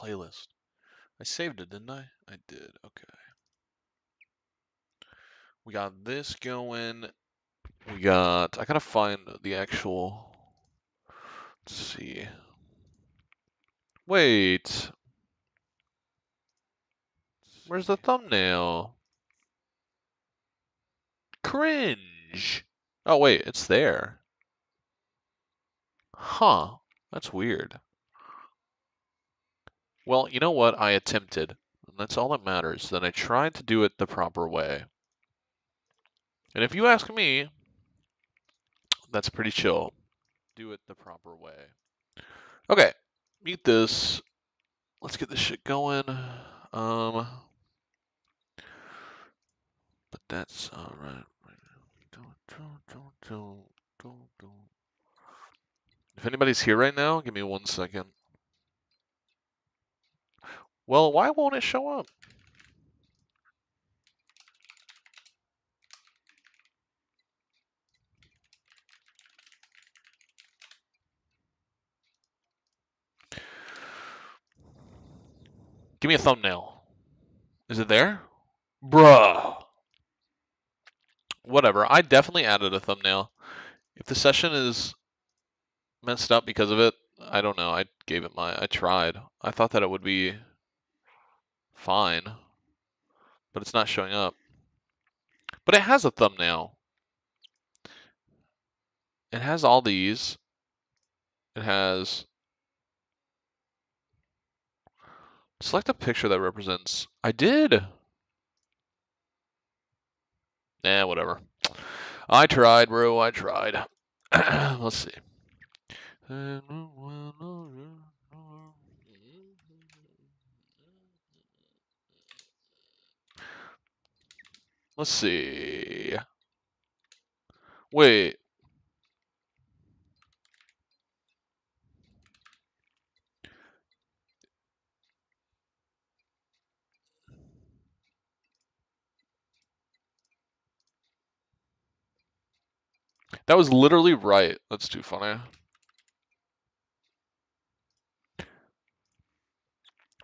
playlist. I saved it, didn't I? I did. Okay. We got this going. We got. I gotta find the actual. Let's see. Wait. Where's the thumbnail? Cringe. Oh, wait. It's there. Huh. That's weird. Well, you know what? I attempted. And that's all that matters. Then I tried to do it the proper way. And if you ask me, that's pretty chill. Do it the proper way. Okay. Mute this. Let's get this shit going. But that's alright. If anybody's here right now, give me 1 second. Well, why won't it show up? Give me a thumbnail. Is it there? Bruh. Whatever. I definitely added a thumbnail. If the session is messed up because of it, I don't know. I tried. I thought that it would be fine, but it's not showing up. But it has a thumbnail. It has all these. It has select a picture that represents. I did. Nah, whatever. I tried, bro. I tried. Let's see. Let's see. Wait. That was literally right. That's too funny.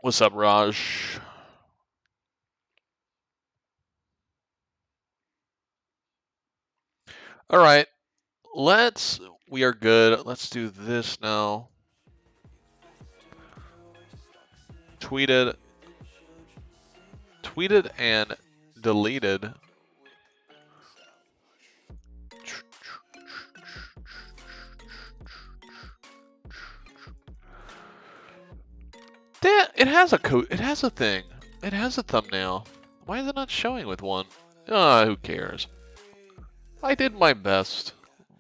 What's up, Raj? All right. We are good. Let's do this now. Tweeted and deleted. It has a it has a thing. It has a thumbnail. Why is it not showing with one? Ah, who cares? I did my best.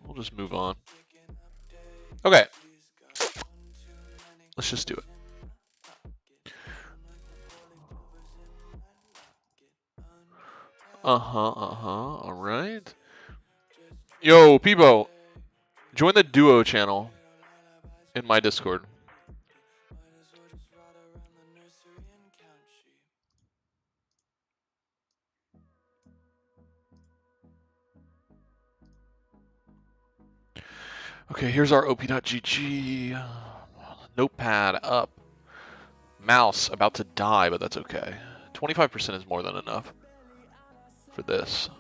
We'll just move on. Okay. Let's just do it. All right. Yo, Peepo, join the duo channel in my Discord. Okay, here's our op.gg. Notepad up. Mouse about to die, but that's okay. 25% is more than enough for this.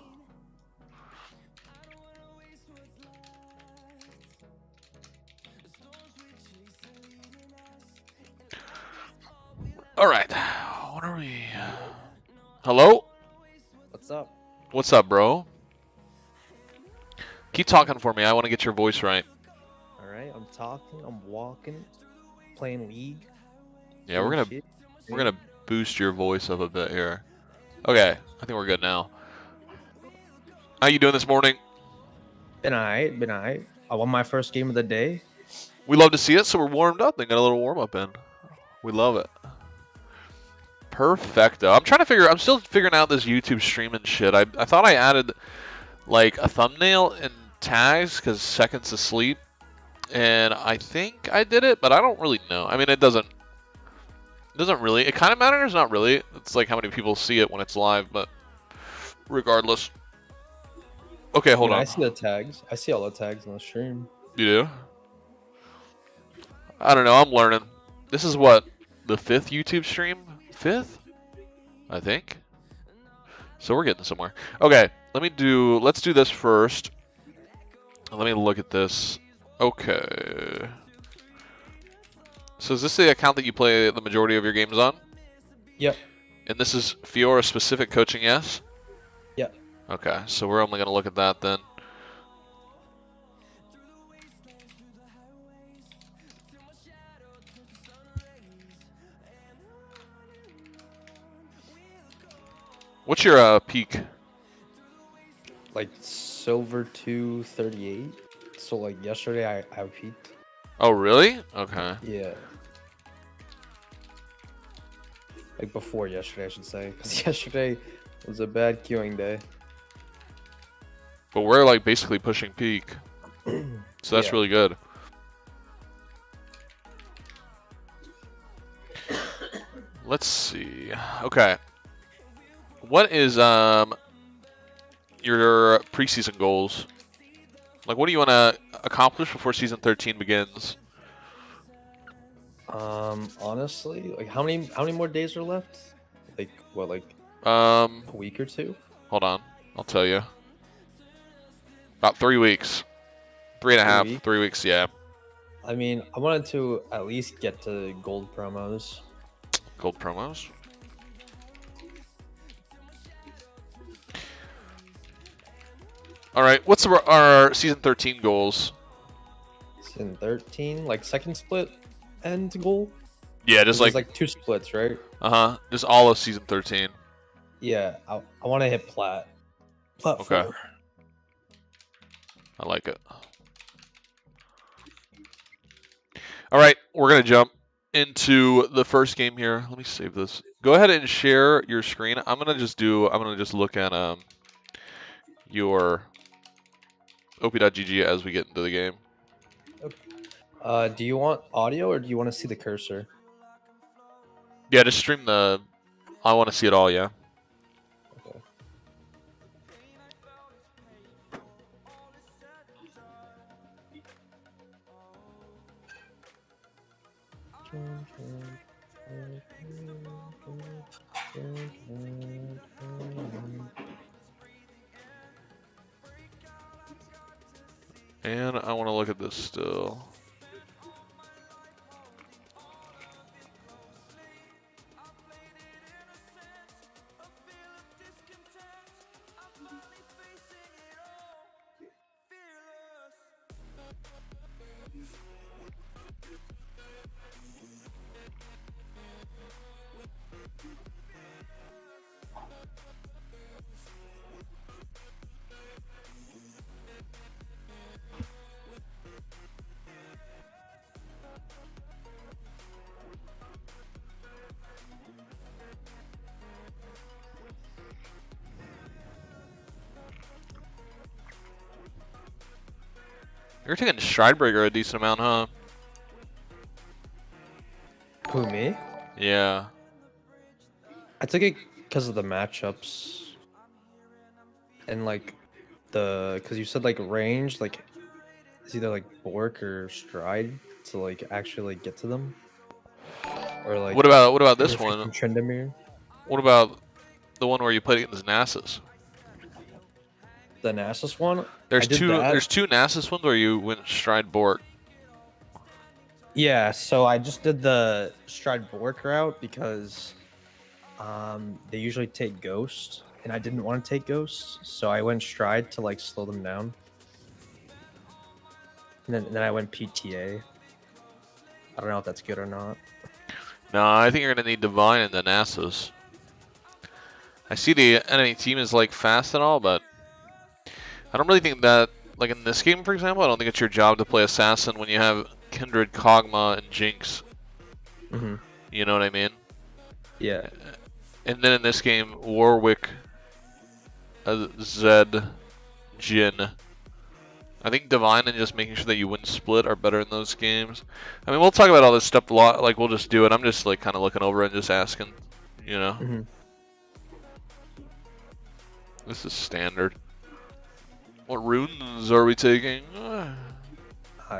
All right. What are we? Hello? What's up? What's up, bro? Keep talking for me. I want to get your voice right. All right, I'm talking, I'm walking, playing League. Yeah, we're gonna boost your voice up a bit here. Okay, I think we're good now. How you doing this morning? Been alright. I won my first game of the day. We love to see it, so we're warmed up and got a little warm up in. We love it. Perfecto. I'm still figuring out this YouTube streaming shit. I thought I added like a thumbnail and tags because Second's asleep, and I think I did it, but I don't really know. I mean, it doesn't really. It kind of matters, not really. It's like how many people see it when it's live, but regardless. Okay, hold on. I see the tags. I see all the tags on the stream. You do? I don't know. I'm learning. This is what the 5th YouTube stream. 5th, I think. So we're getting somewhere. Okay, let's do this first. Let me look at this. Okay. So is this the account that you play the majority of your games on? Yep. And this is Fiora specific coaching, yes? Yep. Okay, so we're only going to look at that then. What's your peak? Like silver 238. So like yesterday I peaked. Oh, really? Okay. Yeah. Like before yesterday, I should say. Because yesterday was a bad queuing day. But we're like basically pushing peak. So that's Yeah. really good. Let's see. Okay. What is your preseason goals? Like, what do you want to accomplish before season 13 begins? Honestly, like how many more days are left? Like what, like A a week or two? Hold on, I'll tell you. About 3 weeks, 3.5, 3 weeks? 3 weeks. Yeah. I mean, I wanted to at least get to gold promos. Gold promos. All right. What's our season 13 goals? Season 13, like second split end goal. Yeah, just There's like 2 splits, right? just all of season 13. Yeah, I want to hit plat. Plat Okay. 4. I like it. All right, we're gonna jump into the first game here. Let me save this. Go ahead and share your screen. I'm gonna just look at your op.gg as we get into the game. Okay. Do you want audio or do you want to see the cursor? Yeah, just stream the. I want to see it all. Yeah. Okay. And I want to look at this still. You're taking Stridebreaker a decent amount, huh? Who, me? Yeah. I took it because of the matchups. And like because you said like range, like it's either like Bork or Stride to like actually get to them. Or like What about this one? Tryndamere. What about the one where you played against Nasus? The Nasus one? There's I did two. that. There's 2 Nasus ones where you went Stride Bork. Yeah, so I just did the Stride Bork route because they usually take Ghost, and I didn't want to take Ghost, so I went Stride to like slow them down. And then I went PTA. I don't know if that's good or not. No, I think you're gonna need Divine and the Nasus. I see the enemy team is like fast and all, but I don't really think that, like in this game, for example, I don't think it's your job to play Assassin when you have Kindred, Kog'Maw, and Jinx. Mm-hmm. You know what I mean? Yeah. And then in this game, Warwick, Zed, Jhin. I think Divine and just making sure that you win split are better in those games. I mean, we'll talk about all this stuff a lot. Like, we'll just do it. I'm just like kind of looking over and just asking, you know? Mm-hmm. This is standard. What runes are we taking?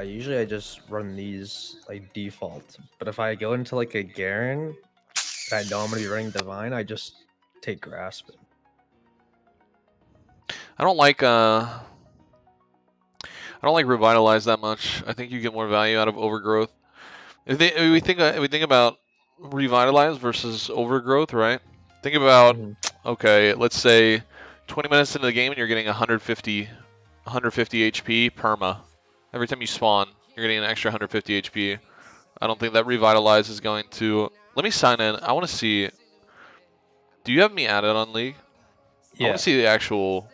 Usually I just run these like default, but if I go into like a Garen and I know I'm gonna be running Divine, I just take Grasp. I don't like Revitalize that much. I think you get more value out of Overgrowth. If we think about Revitalize versus Overgrowth, right? Think about, okay, let's say 20 minutes into the game and you're getting 150 HP perma. Every time you spawn, you're getting an extra 150 HP. I don't think that Revitalize is going to... Let me sign in. I want to see... Do you have me added on League? I want to see the actual...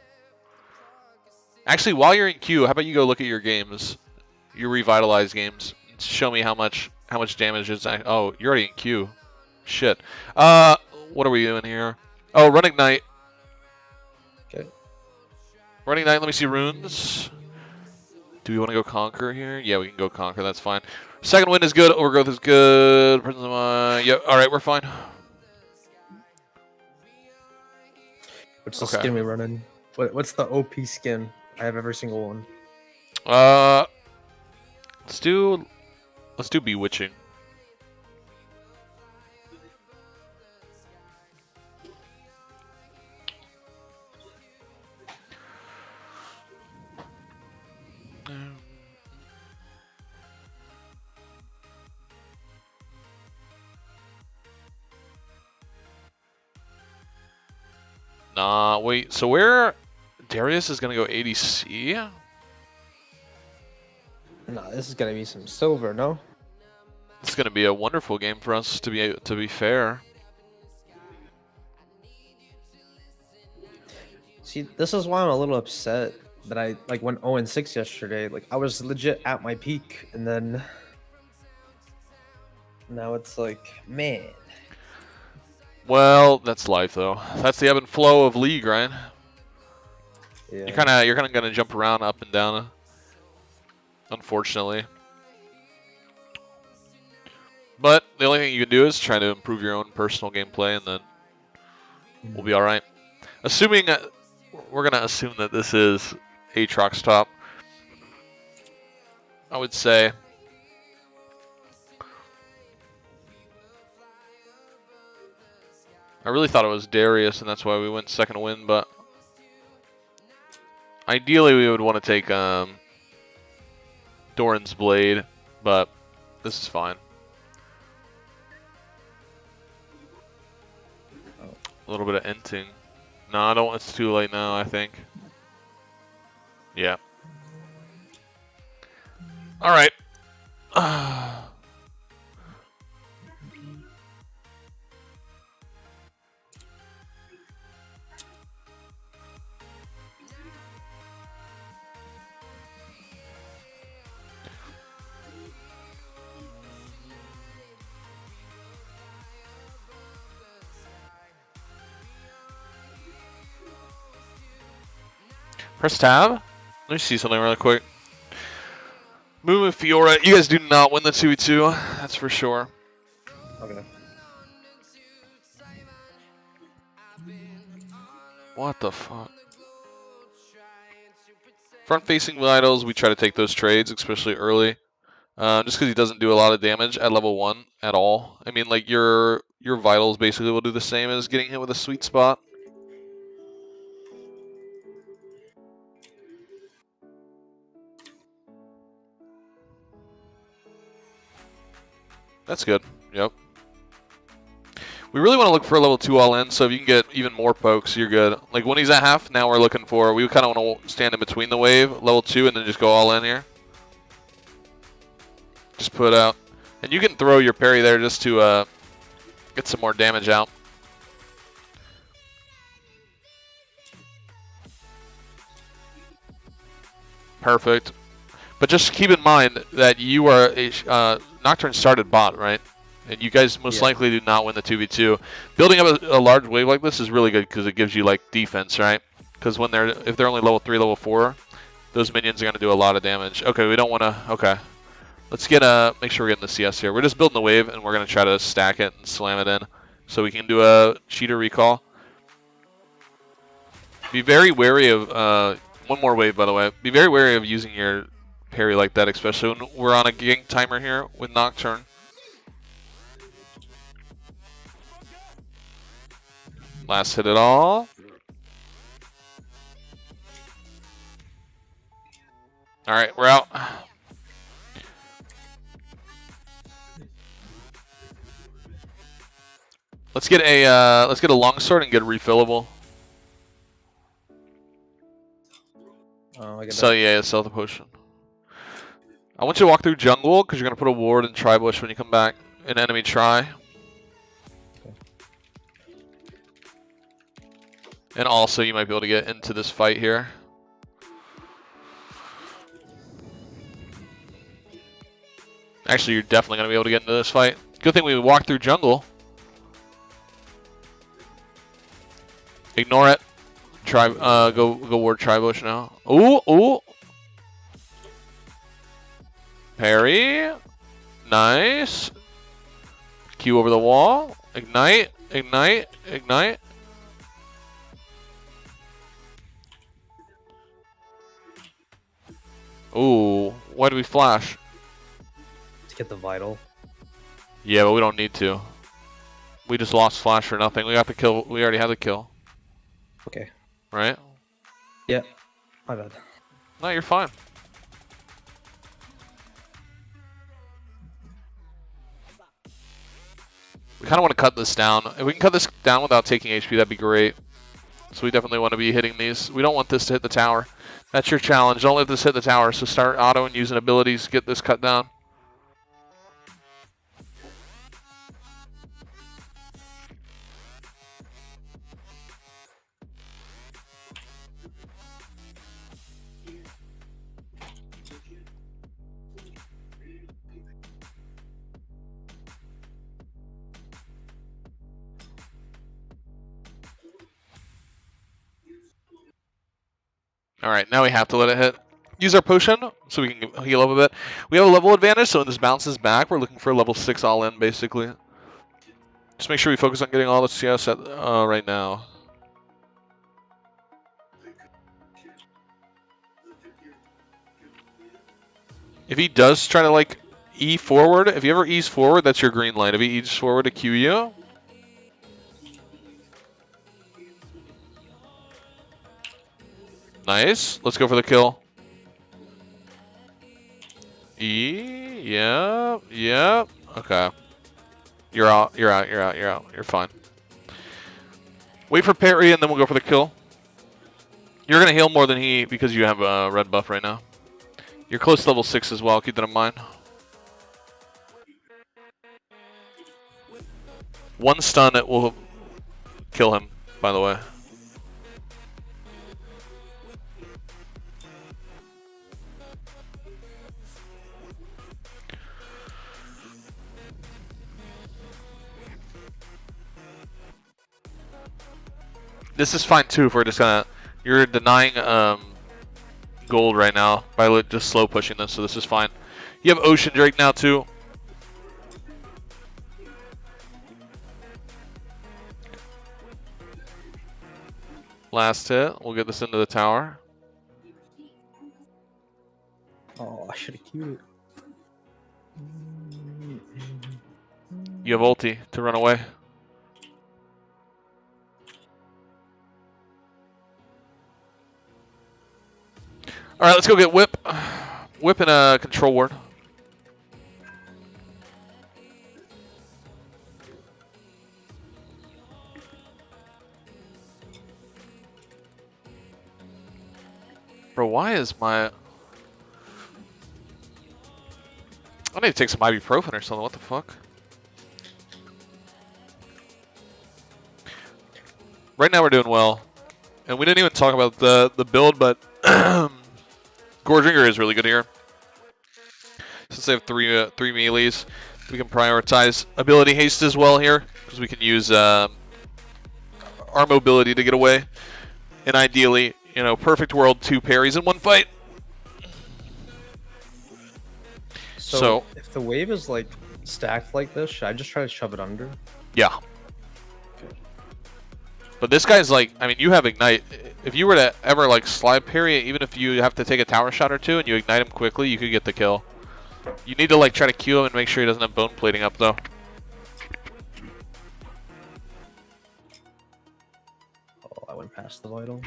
Actually, while you're in queue, how about you go look at your games, your Revitalize games, and show me how much damage is... Oh, you're already in queue. Shit. What are we doing here? Oh, Run Ignite. Okay. Run Ignite, let me see runes. Do we want to go Conquer here? Yeah, we can go Conquer, that's fine. Second Wind is good, Overgrowth is good. Yeah, alright, we're fine. What's the skin we running? What's the OP skin? I have every single one. Let's do Bewitching. Nah, wait. So where Darius is gonna go ADC? Nah, this is gonna be some silver, no? It's gonna be a wonderful game for us to be fair. See, this is why I'm a little upset that I like went 0-6 yesterday. Like I was legit at my peak, and then now it's like, man. Well, that's life though. That's the ebb and flow of League, right? Yeah. You're kind of gonna jump around up and down, unfortunately. But the only thing you can do is try to improve your own personal gameplay, and then we'll be all right. Assuming we're gonna assume that this is Aatrox top, I would say. I really thought it was Darius, and that's why we went second win, but ideally we would want to take Doran's Blade, but this is fine. A little bit of inting. No, I don't. It's too late now, I think. Yeah. All right. Press tab. Let me see something really quick. Movement Fiora. You guys do not win the 2v2. That's for sure. Okay. What the fuck? Front-facing vitals, we try to take those trades, especially early. Just because he doesn't do a lot of damage at level 1 at all. I mean, like, your vitals basically will do the same as getting hit with a sweet spot. That's good. Yep. We really want to look for a level 2 all-in, so if you can get even more pokes, you're good. Like, when he's at half, now we're looking for... We kind of want to stand in between the wave, level 2, and then just go all in here. Just put out. And you can throw your parry there just to get some more damage out. Perfect. But just keep in mind that you are a Nocturne started bot, right? And you guys most likely do not win the 2v2. Building up a large wave like this is really good because it gives you like defense, right? Because when if they're only level 3, level 4, those minions are going to do a lot of damage. Okay, we don't want to. Okay, let's get make sure we're getting the CS here. We're just building the wave and we're going to try to stack it and slam it in so we can do a cheater recall. Be very wary of one more wave, by the way. Be very wary of using your parry like that, especially when we're on a gank timer here with Nocturne. Last hit it all. All right, we're out. Let's get a longsword and get a refillable. Oh, I get So that. yeah, sell the potion. I want you to walk through jungle because you're gonna put a ward in tri-bush when you come back. An enemy try. Okay. And also, you might be able to get into this fight here. Actually, you're definitely gonna be able to get into this fight. Good thing we walked through jungle. Ignore it. Try, go ward tri-bush now. Ooh, ooh. Parry. Nice. Q over the wall. Ignite, ignite, ignite. Ooh, why do we flash? To get the vital. Yeah, but we don't need to. We just lost flash for nothing. We got the kill. We already had the kill. Okay. Right? Yeah. My bad. No, you're fine. We kind of want to cut this down. If we can cut this down without taking HP, that'd be great. So we definitely want to be hitting these. We don't want this to hit the tower. That's your challenge. Don't let this hit the tower. So start auto and using abilities to get this cut down. All right, now we have to let it hit. Use our potion so we can heal up a bit. We have a level advantage, so when this bounces back, we're looking for a level 6 all-in, basically. Just make sure we focus on getting all the CS at, right now. If he does try to, like, E forward, if he ever E's forward, that's your green light. If he E's forward to Q you, nice. Let's go for the kill. E, yeah, yeah. Okay. You're out, you're out, you're out, you're out. You're fine. Wait for parry and then we'll go for the kill. You're going to heal more than he because you have a red buff right now. You're close to level 6 as well. Keep that in mind. One stun, it will kill him, by the way. This is fine too if we're just gonna... You're denying gold right now by just slow pushing this, so this is fine. You have Ocean Drake now too. Last hit. We'll get this into the tower. Oh, I should have queued it. You have ulti to run away. Alright, let's go get Whip. Whip and a control ward. Bro, why is my... I need to take some ibuprofen or something, what the fuck? Right now we're doing well. And we didn't even talk about the build, but Gorginger is really good here. Since they have three melees, we can prioritize ability haste as well here, because we can use our mobility to get away. And ideally, you know, perfect world, 2 parries in 1 fight. So if the wave is like stacked like this, should I just try to shove it under? Yeah. But this guy's like, I mean, you have Ignite. if you were to ever like slide parry, even if you have to take a tower shot or two and you ignite him quickly, you could get the kill. You need to like try to Q him and make sure he doesn't have bone plating up though. Oh, I went past the vital.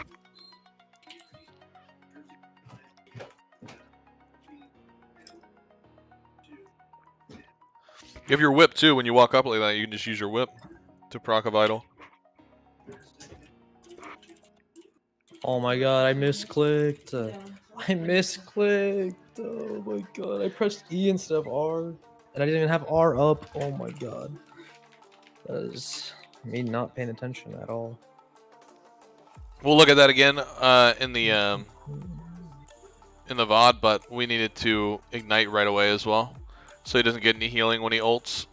You have your whip too. When you walk up like that, you can just use your whip to proc a vital. Oh my god, I misclicked. I misclicked. Oh my god, I pressed E instead of R. And I didn't even have R up. Oh my god. That is me not paying attention at all. We'll look at that again in the VOD, but we needed to ignite right away as well, so he doesn't get any healing when he ults.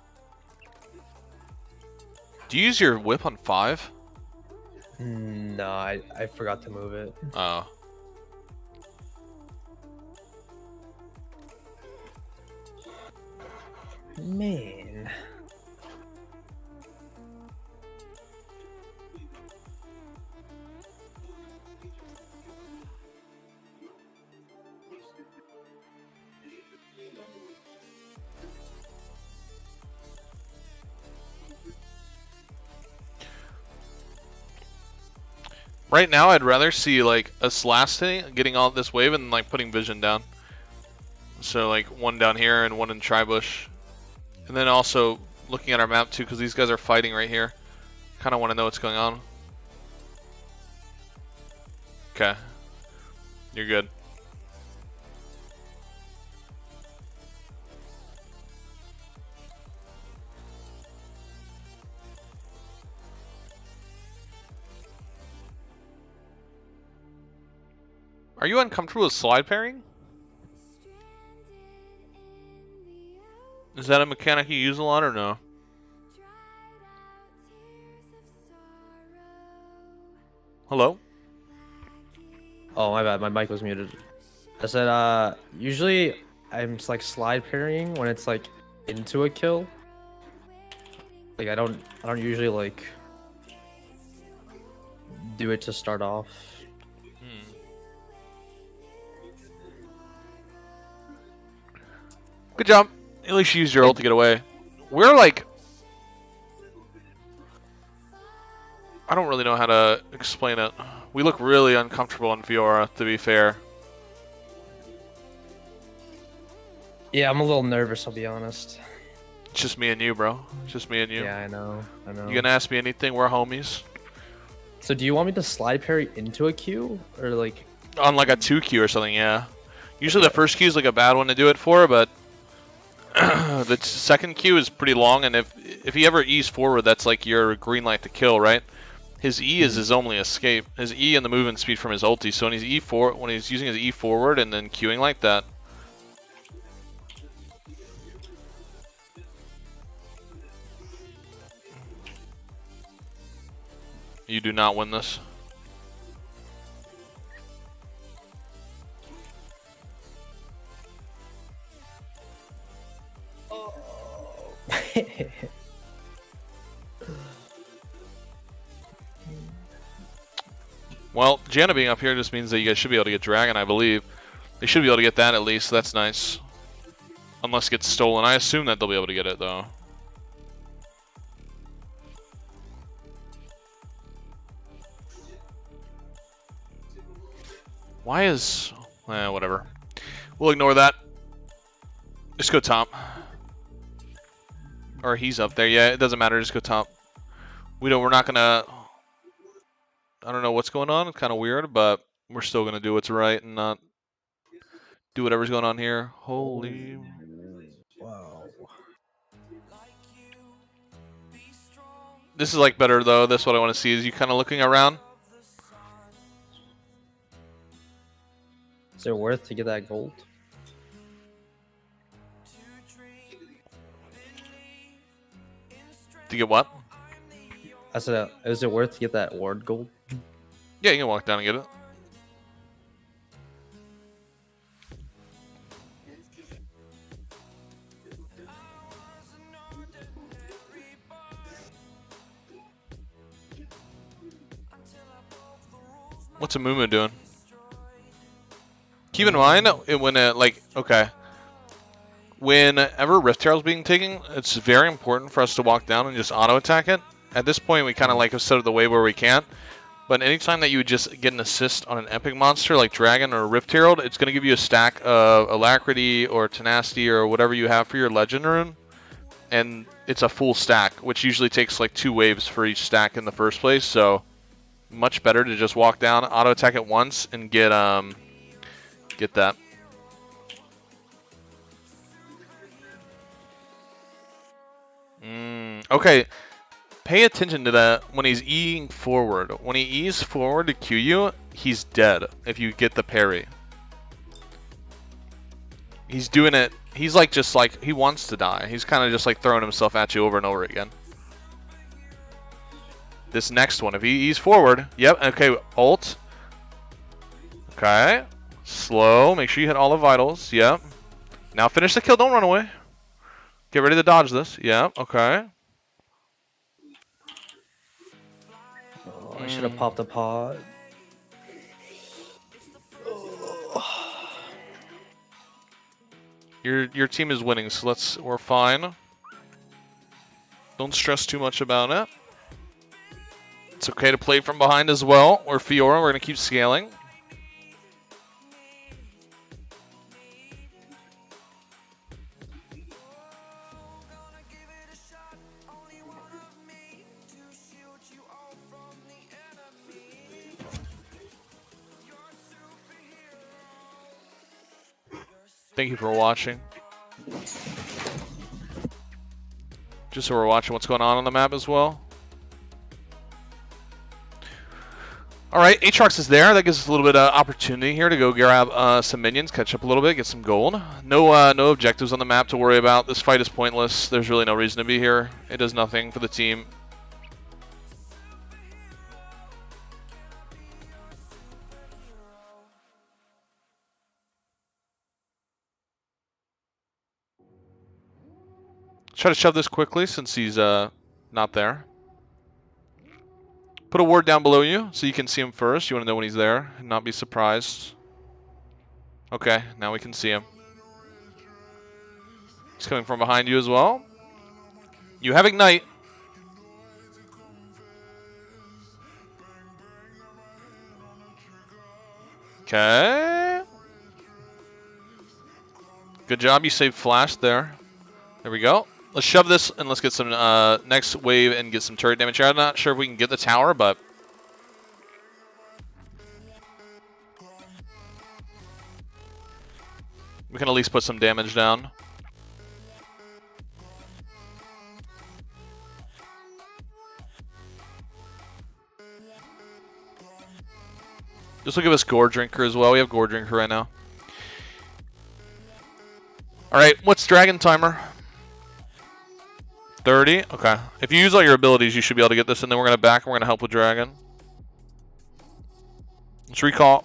Do you use your whip on 5? No, I forgot to move it. Oh. Man. Right now, I'd rather see like us lasting, getting all this wave, and like putting vision down. So like one down here and one in Tribush, and then also looking at our map too, because these guys are fighting right here. Kind of want to know what's going on. Okay, you're good. Are you uncomfortable with slide pairing? Is that a mechanic you use a lot or no? Hello? Oh, my bad. My mic was muted. I said, usually I'm just, like slide parrying when it's like into a kill. Like I don't usually like do it to start off. Good job. At least you used your ult to get away. We're like... I don't really know how to explain it. We look really uncomfortable in Fiora, to be fair. Yeah, I'm a little nervous, I'll be honest. It's just me and you, bro. It's just me and you. Yeah, I know. You gonna ask me anything? We're homies. So do you want me to slide parry into a Q? Or like... On like a 2Q or something, yeah. Usually the first Q is like a bad one to do it for, but... the second Q is pretty long, and if he ever E's forward, that's like your green light to kill, right? His E is his only escape. His E and the movement speed from his ulti. So when he's using his E forward and then queuing like that, you do not win this. Well, Janna being up here just means that you guys should be able to get Dragon, I believe. They should be able to get that at least, so that's nice. Unless it gets stolen. I assume that they'll be able to get it, though. Why is... whatever. We'll ignore that. Just go top. Or he's up there. Yeah, it doesn't matter. Just go top. We're not gonna... I don't know what's going on. It's kind of weird, but we're still gonna do what's right and not do whatever's going on here. Holy... Wow. This is like better though. That's what I want to see. Is you kind of looking around? Is it worth to get that gold? To get what? I said, is it worth to get that ward gold? Yeah, you can walk down and get it. What's a Mumu doing? Keep in mind, okay. Whenever Rift Herald's being taken, it's very important for us to walk down and just auto-attack it. At this point, we kind of like have set it the way where we can't. But anytime that you would just get an assist on an epic monster like Dragon or Rift Herald, it's going to give you a stack of Alacrity or Tenacity or whatever you have for your Legend rune. And it's a full stack, which usually takes like 2 waves for each stack in the first place. So much better to just walk down, auto-attack it once, and get that. Okay, pay attention to that when he's E'ing forward. When he E's forward to Q you, he's dead if you get the parry. He's doing it, he's like just like, he wants to die. He's kind of just like throwing himself at you over and over again. This next one, if he E's forward, yep, okay, ult. Okay, slow, make sure you hit all the vitals, yep. Now finish the kill, don't run away. Get ready to dodge this, yep, okay. I should have popped a pod. Your team is winning, so we're fine. Don't stress too much about it. It's okay to play from behind as well. We're Fiora, we're gonna keep scaling. Thank you for watching. Just so we're watching what's going on the map as well. Alright, Aatrox is there. That gives us a little bit of opportunity here to go grab some minions, catch up a little bit, get some gold. No objectives on the map to worry about. This fight is pointless. There's really no reason to be here. It does nothing for the team. Try to shove this quickly since he's not there. Put a ward down below you so you can see him first. You want to know when he's there and not be surprised. Okay, now we can see him. He's coming from behind you as well. You have Ignite. Okay. Good job, you saved Flash there. There we go. Let's shove this and let's get some next wave and get some turret damage here. I'm not sure if we can get the tower, but we can at least put some damage down. This will give us Gore Drinker as well. We have Gore Drinker right now. Alright, what's Dragon Timer? 30? Okay. If you use all your abilities, you should be able to get this, and then we're going to back and we're going to help with Dragon. Let's recall.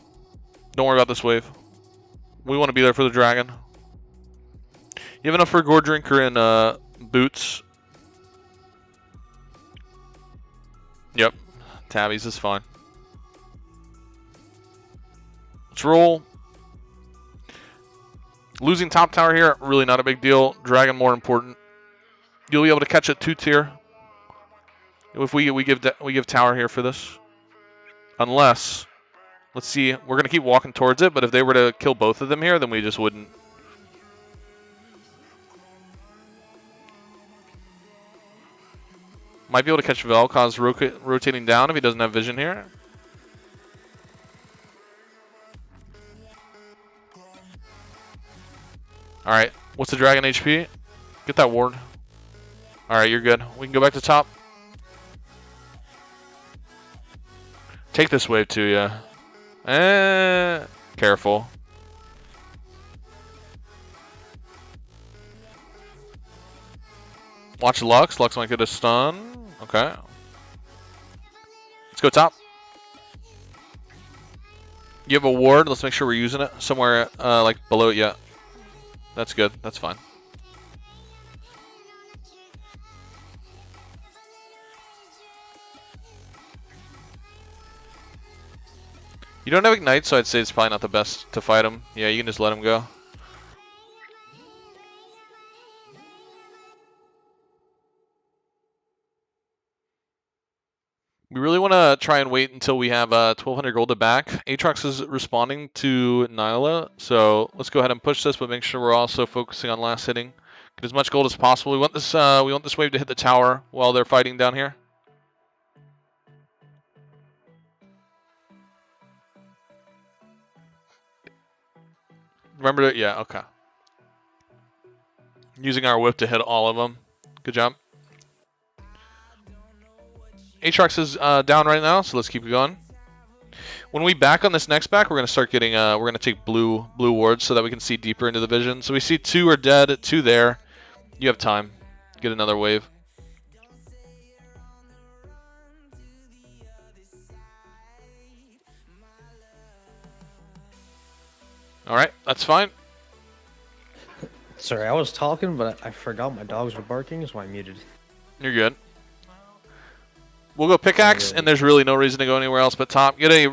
Don't worry about this wave. We want to be there for the Dragon. You have enough for Gore Drinker and boots. Yep. Tabbies is fine. Let's roll. Losing top tower here, really not a big deal. Dragon more important. You'll be able to catch it 2-tier. If we give tower here for this. Unless, let's see, we're gonna keep walking towards it, but if they were to kill both of them here, then we just wouldn't. Might be able to catch Vel'Koz rotating down if he doesn't have vision here. Alright, what's the Dragon HP? Get that ward. Alright, you're good. We can go back to top. Take this wave too, yeah. Careful. Watch Lux. Lux might get a stun. Okay. Let's go top. You have a ward. Let's make sure we're using it somewhere like below it. Yeah. That's good. That's fine. You don't have Ignite, so I'd say it's probably not the best to fight him. Yeah, you can just let him go. We really want to try and wait until we have 1,200 gold to back. Aatrox is responding to Nyla, so let's go ahead and push this, but make sure we're also focusing on last hitting. Get as much gold as possible. We want this wave to hit the tower while they're fighting down here. Remember to, yeah, okay. Using our whip to hit all of them. Good job. Aatrox is down right now, so let's keep it going. When we back on this next back, we're gonna start getting we're gonna take blue wards so that we can see deeper into the vision. So we see 2 are dead, 2 there. You have time. Get another wave. All right, that's fine. Sorry, I was talking, but I forgot my dogs were barking, so I muted. You're good. We'll go pickaxe, and there's really no reason to go anywhere else but top. Get a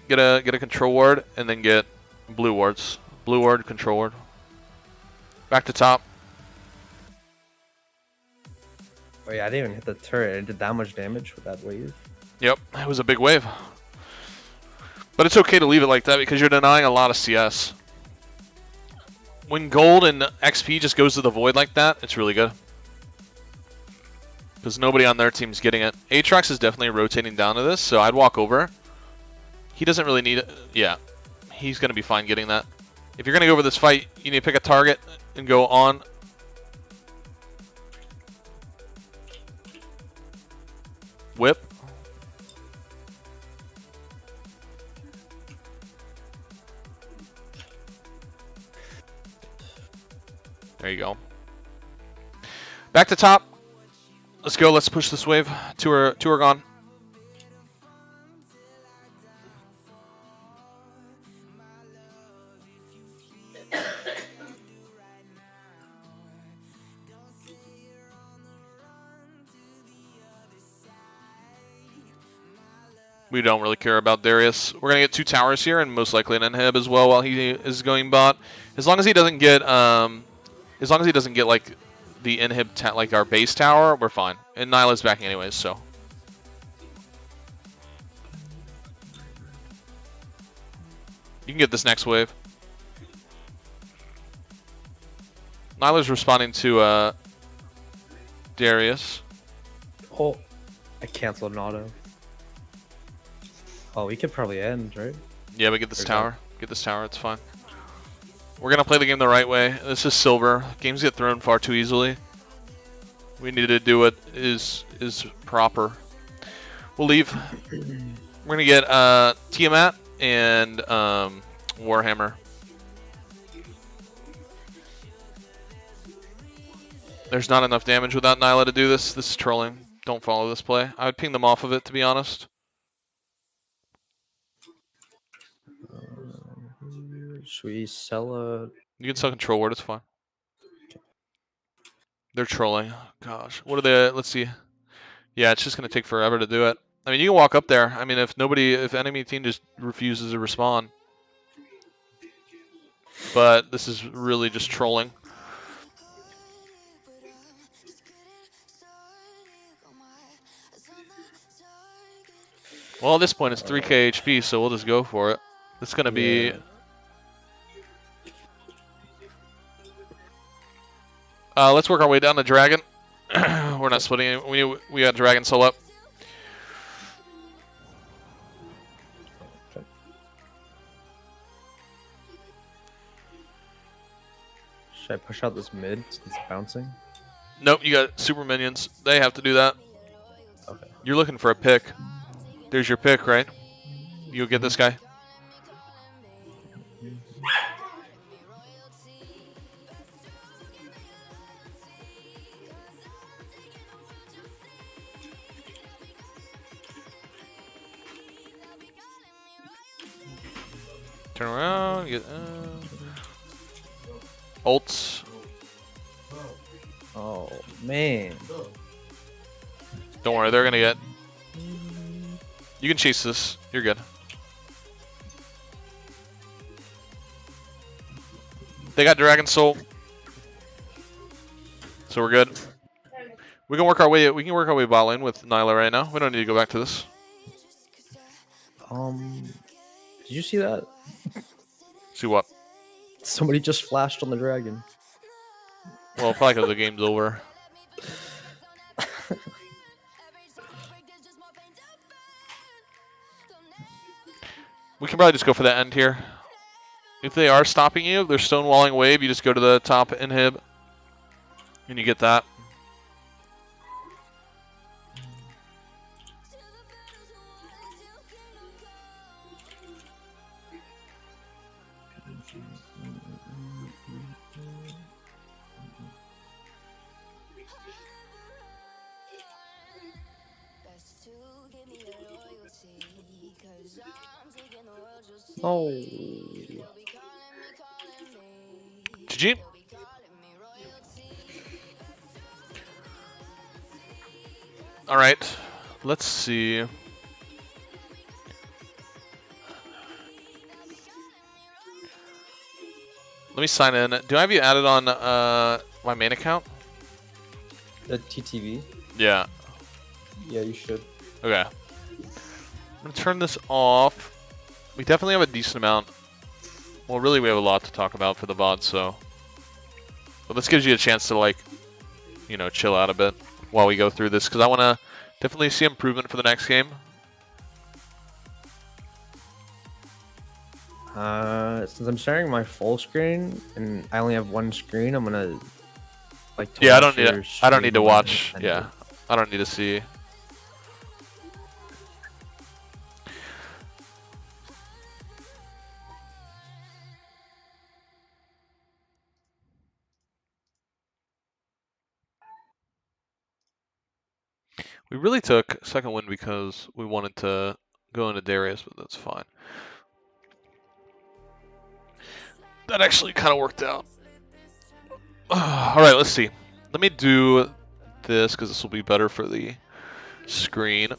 get a control ward, and then get blue wards. Blue ward, control ward. Back to top. Oh yeah, I didn't even hit the turret. It did that much damage with that wave. Yep, it was a big wave. But it's okay to leave it like that because you're denying a lot of CS. When gold and XP just goes to the void like that, it's really good. Because nobody on their team's getting it. Aatrox is definitely rotating down to this, so I'd walk over. He doesn't really need it. Yeah, he's going to be fine getting that. If you're going to go over this fight, you need to pick a target and go on. Whip. There you go. Back to top. Let's go. Let's push this wave. 2 are gone. We don't really care about Darius. We're gonna get 2 towers here, and most likely an inhib as well while he is going bot. As long as he doesn't get like the inhib like our base tower, we're fine. And Nyla's backing anyways, so. You can get this next wave. Nyla's responding to Darius. Oh, I canceled an auto. Oh, we could probably end, right? Yeah, but get this tower. Get this tower, it's fine. We're going to play the game the right way. This is silver. Games get thrown far too easily. We need to do what is proper. We'll leave. We're going to get Tiamat and Warhammer. There's not enough damage without Nyla to do this. This is trolling. Don't follow this play. I would ping them off of it, to be honest. Should we sell a... You can sell control ward, it's fine. They're trolling. Gosh. What are they? Let's see. Yeah, it's just going to take forever to do it. I mean, you can walk up there. I mean, if enemy team just refuses to respond. But this is really just trolling. Well, at this point, it's 3k HP, so we'll just go for it. It's going to be... let's work our way down to Dragon. We're not splitting it. We got Dragon soul up. Okay. Should I push out this mid since it's bouncing? Nope, you got super minions. They have to do that. Okay. You're looking for a pick. There's your pick, right? You'll get this guy. Turn around, get ults. Oh man. Don't worry, they're gonna get. You can chase this. You're good. They got Dragon Soul, so we're good. We can work our way. We can work our way bot lane with Nyla right now. We don't need to go back to this. Did you see that? See what? Somebody just flashed on the dragon. Well, probably because the game's over. We can probably just go for the end here. If they are stopping you, they're stonewalling wave, you just go to the top inhib. And you get that. Oh. GG. All right, let's see. Let me sign in. Do I have you added on my main account? The TTV? Yeah. Yeah, you should. Okay. I'm gonna turn this off. We definitely have a decent amount. Well, really, we have a lot to talk about for the VOD, so. But this gives you a chance to, like, you know, chill out a bit while we go through this, because I want to definitely see improvement for the next game. Since I'm sharing my full screen and I only have one screen, I'm gonna like. Yeah, I don't need to watch. Yeah, I don't need to see. We really took second win because we wanted to go into Darius, but that's fine. That actually kind of worked out. All right, let's see. Let me do this because this will be better for the screen.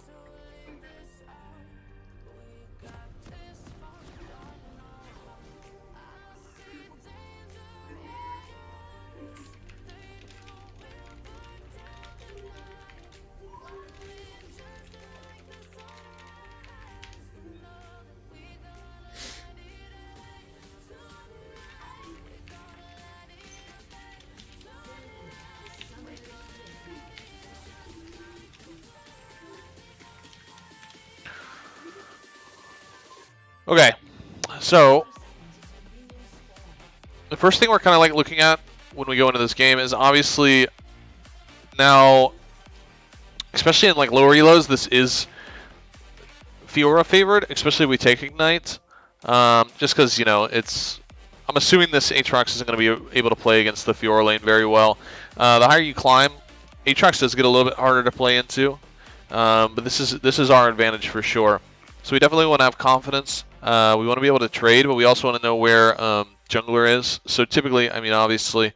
Okay, so the first thing we're kind of like looking at when we go into this game is obviously now, especially in like lower elos, this is Fiora favored, especially if we take Ignite, just because, you know, it's, I'm assuming this Aatrox isn't going to be able to play against the Fiora lane very well. The higher you climb, Aatrox does get a little bit harder to play into, but this is our advantage for sure. So we definitely want to have confidence. We want to be able to trade, but we also want to know where jungler is. So typically, I mean, obviously,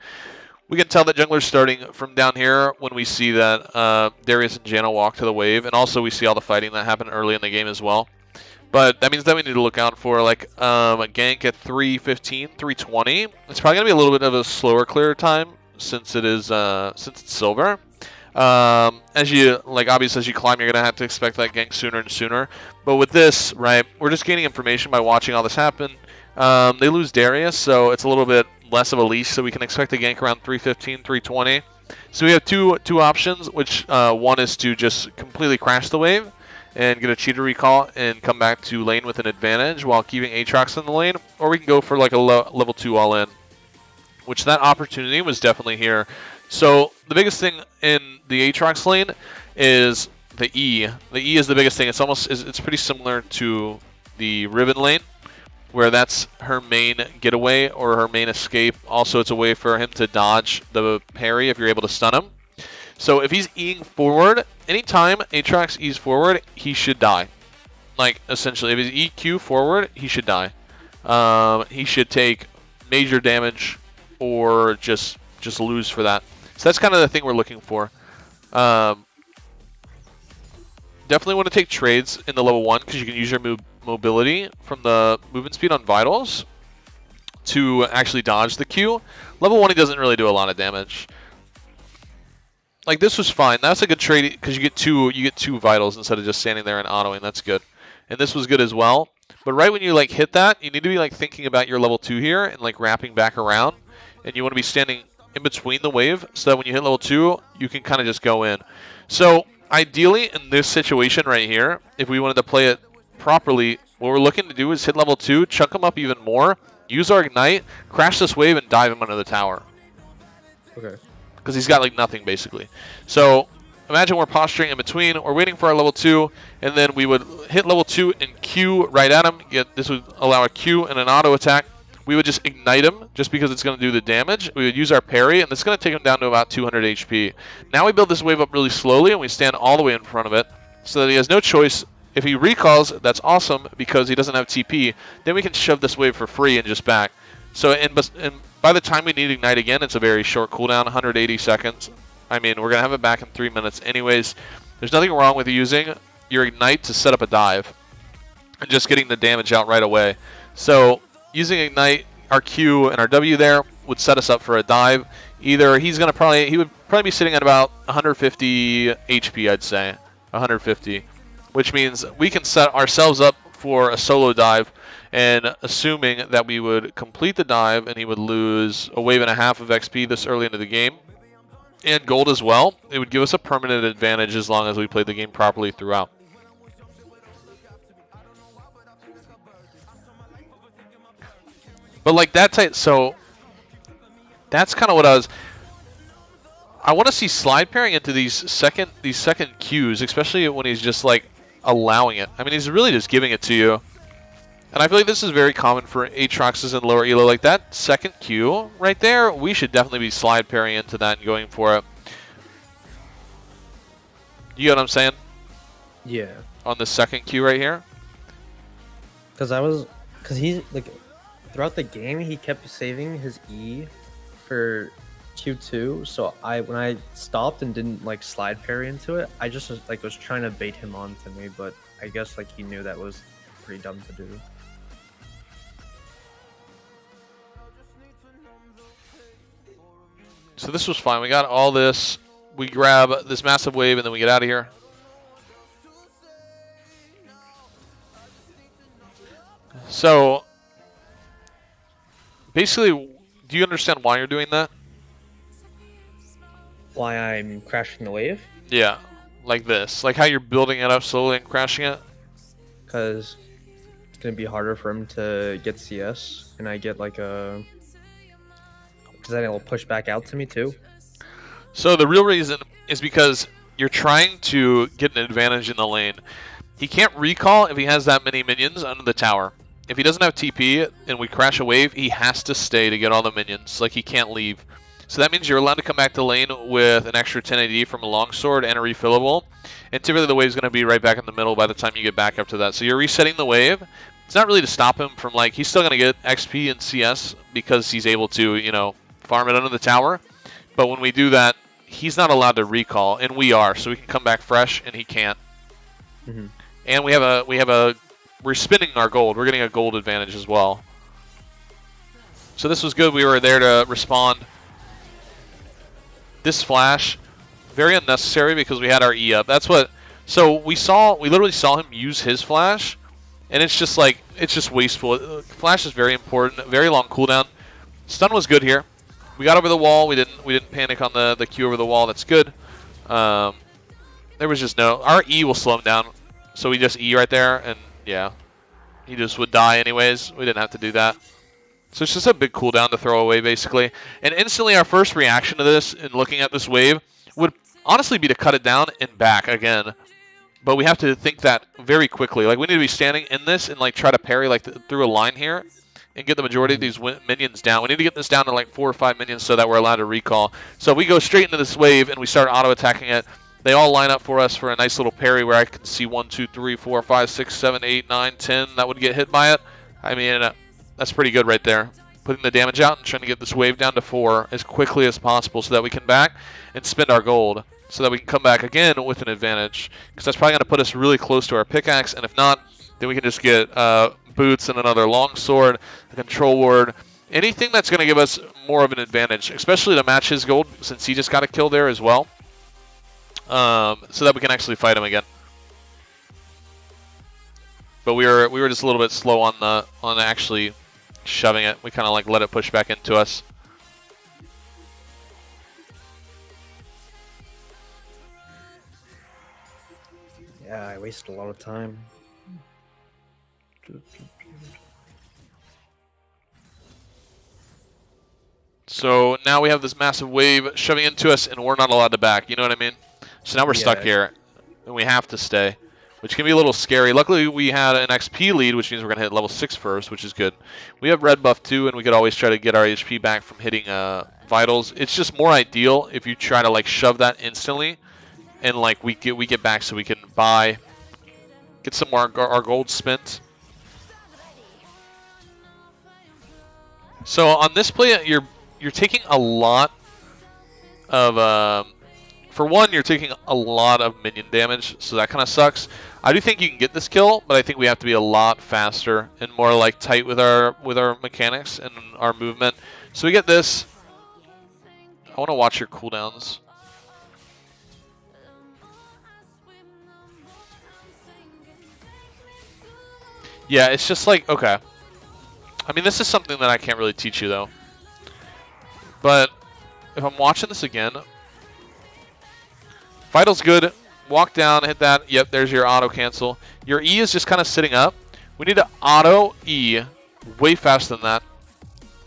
we can tell that jungler's starting from down here when we see that Darius and Janna walk to the wave, and also we see all the fighting that happened early in the game as well. But that means that we need to look out for like a gank at 3:15, 3:20. It's probably gonna be a little bit of a slower clear time since it is since it's silver. As you, like, obviously as you climb, you're gonna have to expect that gank sooner and sooner. But with this, right, we're just gaining information by watching all this happen. They lose Darius, so it's a little bit less of a leash, so we can expect a gank around 3:15, 3:20. So we have two options, which one is to just completely crash the wave and get a cheater recall and come back to lane with an advantage while keeping Aatrox in the lane, or we can go for like a level 2 all in, which that opportunity was definitely here. So the biggest thing in the Aatrox lane is the E. The E is the biggest thing. It's pretty similar to the Riven lane, where that's her main getaway or her main escape. Also, it's a way for him to dodge the parry if you're able to stun him. So if he's E'ing forward, anytime Aatrox E's forward, he should die. Like, essentially, if he's EQ forward, he should die. He should take major damage or just lose for that. So that's kind of the thing we're looking for. Definitely want to take trades in the level 1 because you can use your mobility from the movement speed on vitals to actually dodge the Q. Level 1, he doesn't really do a lot of damage. Like, this was fine. That's a good trade because you get two vitals instead of just standing there and autoing. That's good. And this was good as well. But right when you like hit that, you need to be like thinking about your level 2 here and like wrapping back around. And you want to be standing in between the wave so that when you hit level 2, you can kind of just go in. So ideally in this situation right here, if we wanted to play it properly, what we're looking to do is hit level 2, chunk him up even more, use our ignite, crash this wave, and dive him under the tower. Okay. Because he's got like nothing basically. So imagine we're posturing in between, we're waiting for our level 2, and then we would hit level 2 and Q right at him. This would allow a Q and an auto attack. We would just ignite him just because it's going to do the damage. We would use our parry, and this is going to take him down to about 200 HP. Now we build this wave up really slowly, and we stand all the way in front of it so that he has no choice. If he recalls, that's awesome because he doesn't have TP. Then we can shove this wave for free and just back. So and by the time we need ignite again, it's a very short cooldown, 180 seconds. I mean, we're going to have it back in 3 minutes anyways. There's nothing wrong with using your ignite to set up a dive and just getting the damage out right away. So using ignite, our Q and our W there would set us up for a dive. Either he would probably be sitting at about 150 HP, I'd say, 150, which means we can set ourselves up for a solo dive. And assuming that we would complete the dive and he would lose a wave and a half of XP this early into the game, and gold as well, it would give us a permanent advantage as long as we played the game properly throughout. But like that type, so that's kind of what I want to see slide pairing into these second Qs, especially when he's just like allowing it. I mean, he's really just giving it to you. And I feel like this is very common for Aatroxes and lower elo. Like that second Q right there, we should definitely be slide pairing into that and going for it. You get what I'm saying? Yeah. On the second Q right here? Because he's like, throughout the game, he kept saving his E for Q2. So when I stopped and didn't like slide parry into it, I just was trying to bait him onto me, but I guess like he knew that was pretty dumb to do. So this was fine. We got all this. We grab this massive wave, and then we get out of here. So, basically, do you understand why you're doing that? Why I'm crashing the wave? Yeah, like this. Like how you're building it up slowly and crashing it? Because it's going to be harder for him to get CS, and I get like a... Because then it'll push back out to me too. So the real reason is because you're trying to get an advantage in the lane. He can't recall if he has that many minions under the tower. If he doesn't have TP and we crash a wave, he has to stay to get all the minions. Like he can't leave. So that means you're allowed to come back to lane with an extra 10 AD from a longsword and a refillable. And typically the wave's going to be right back in the middle by the time you get back up to that. So you're resetting the wave. It's not really to stop him from like, he's still going to get XP and CS because he's able to, you know, farm it under the tower. But when we do that, he's not allowed to recall, and we are, so we can come back fresh, and he can't. Mm-hmm. And we're spinning our gold. We're getting a gold advantage as well. So this was good. We were there to respond. This flash, very unnecessary because we had our E up. That's what. So we literally saw him use his flash, and it's just like it's just wasteful. Flash is very important. Very long cooldown. Stun was good here. We got over the wall. We didn't panic on the Q over the wall. That's good. There was just our E will slow him down, so we just E right there, and yeah, he just would die anyways. We didn't have to do that. So it's just a big cooldown to throw away basically. And instantly our first reaction to this and looking at this wave would honestly be to cut it down and back again. But we have to think that very quickly. Like we need to be standing in this and like try to parry like through a line here. And get the majority of these minions down. We need to get this down to like 4 or 5 minions so that we're allowed to recall. So we go straight into this wave and we start auto-attacking it. They all line up for us for a nice little parry where I can see 1, 2, 3, 4, 5, 6, 7, 8, 9, 10 that would get hit by it. I mean, that's pretty good right there. Putting the damage out and trying to get this wave down to 4 as quickly as possible so that we can back and spend our gold so that we can come back again with an advantage. Because that's probably going to put us really close to our pickaxe, and if not, then we can just get boots and another longsword, a control ward, Anything that's going to give us more of an advantage, especially to match his gold, since he just got a kill there as well, so that we can actually fight him again. But we were just a little bit slow on actually shoving it. We kind of like let it push back into us. Yeah, I wasted a lot of time. So now we have this massive wave shoving into us, and we're not allowed to back. You know what I mean? So now we're stuck here, and we have to stay, which can be a little scary. Luckily, we had an XP lead, which means we're going to hit level 6 first, which is good. We have red buff too, and we could always try to get our HP back from hitting vitals. It's just more ideal if you try to like shove that instantly, and like we get back so we can buy, get some more our gold spent. So on this play, you're taking a lot of for one, you're taking a lot of minion damage, so that kind of sucks. I do think you can get this kill, but I think we have to be a lot faster and more like tight with our mechanics and our movement. So we get this. I want to watch your cooldowns. Yeah, it's just like, okay. I mean, this is something that I can't really teach you though. But if I'm watching this again, Vital's good. Walk down, hit that. Yep, there's your auto cancel. Your E is just kind of sitting up. We need to auto E way faster than that.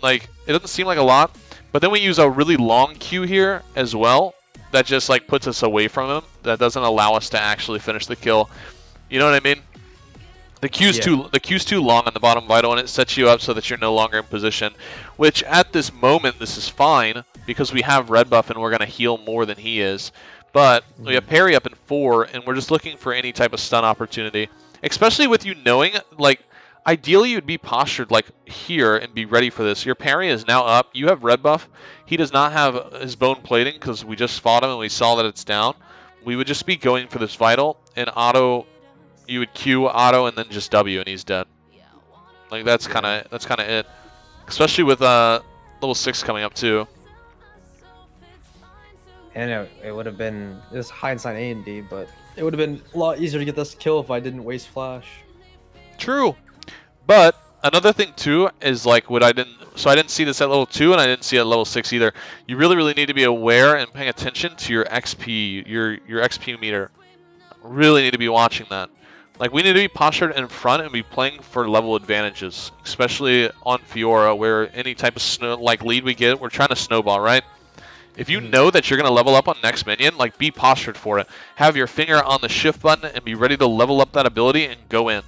Like, it doesn't seem like a lot, but then we use a really long Q here as well. That just like puts us away from him. That doesn't allow us to actually finish the kill. You know what I mean? The Q's too long on the bottom vital, and it sets you up so that you're no longer in position. Which at this moment, this is fine because we have red buff and we're gonna heal more than he is. But we have parry up in 4, and we're just looking for any type of stun opportunity. Especially with you knowing, like, ideally you'd be postured like here and be ready for this. Your parry is now up. You have red buff. He does not have his bone plating because we just fought him and we saw that it's down. We would just be going for this vital and auto. You would Q auto and then just W and he's dead. Like that's kind of it. Especially with level 6 coming up too. And it would have been, it was hindsight A&D, but it would have been a lot easier to get this kill if I didn't waste flash. True. But another thing too is like I didn't see this at level 2 and I didn't see it at level 6 either. You really need to be aware and paying attention to your XP, your XP meter. Really need to be watching that. Like we need to be postured in front and be playing for level advantages, especially on Fiora where any type of lead we get, we're trying to snowball, right? If you know that you're going to level up on next minion, like be postured for it. Have your finger on the shift button and be ready to level up that ability and go in.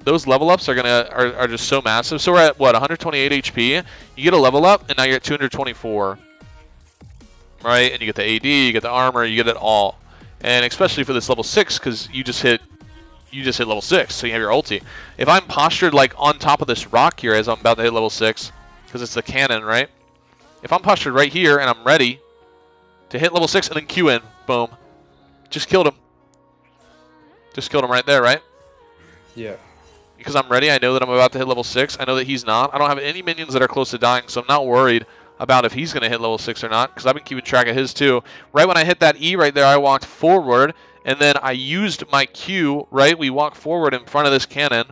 Those level ups are just so massive. So we're at what, 128 HP. You get a level up and now you're at 224. Right? And you get the AD, you get the armor, you get it all. And especially for this level 6 cuz you just hit level 6, so you have your ulti. If I'm postured like on top of this rock here as I'm about to hit level 6, because it's the cannon, right? If I'm postured right here and I'm ready to hit level 6 and then Q in, boom. Just killed him. Just killed him right there, right? Yeah. Because I'm ready, I know that I'm about to hit level 6. I know that he's not. I don't have any minions that are close to dying, so I'm not worried about if he's going to hit level 6 or not, because I've been keeping track of his too. Right when I hit that E right there, I walked forward, and then I used my Q, right? We walk forward in front of this cannon.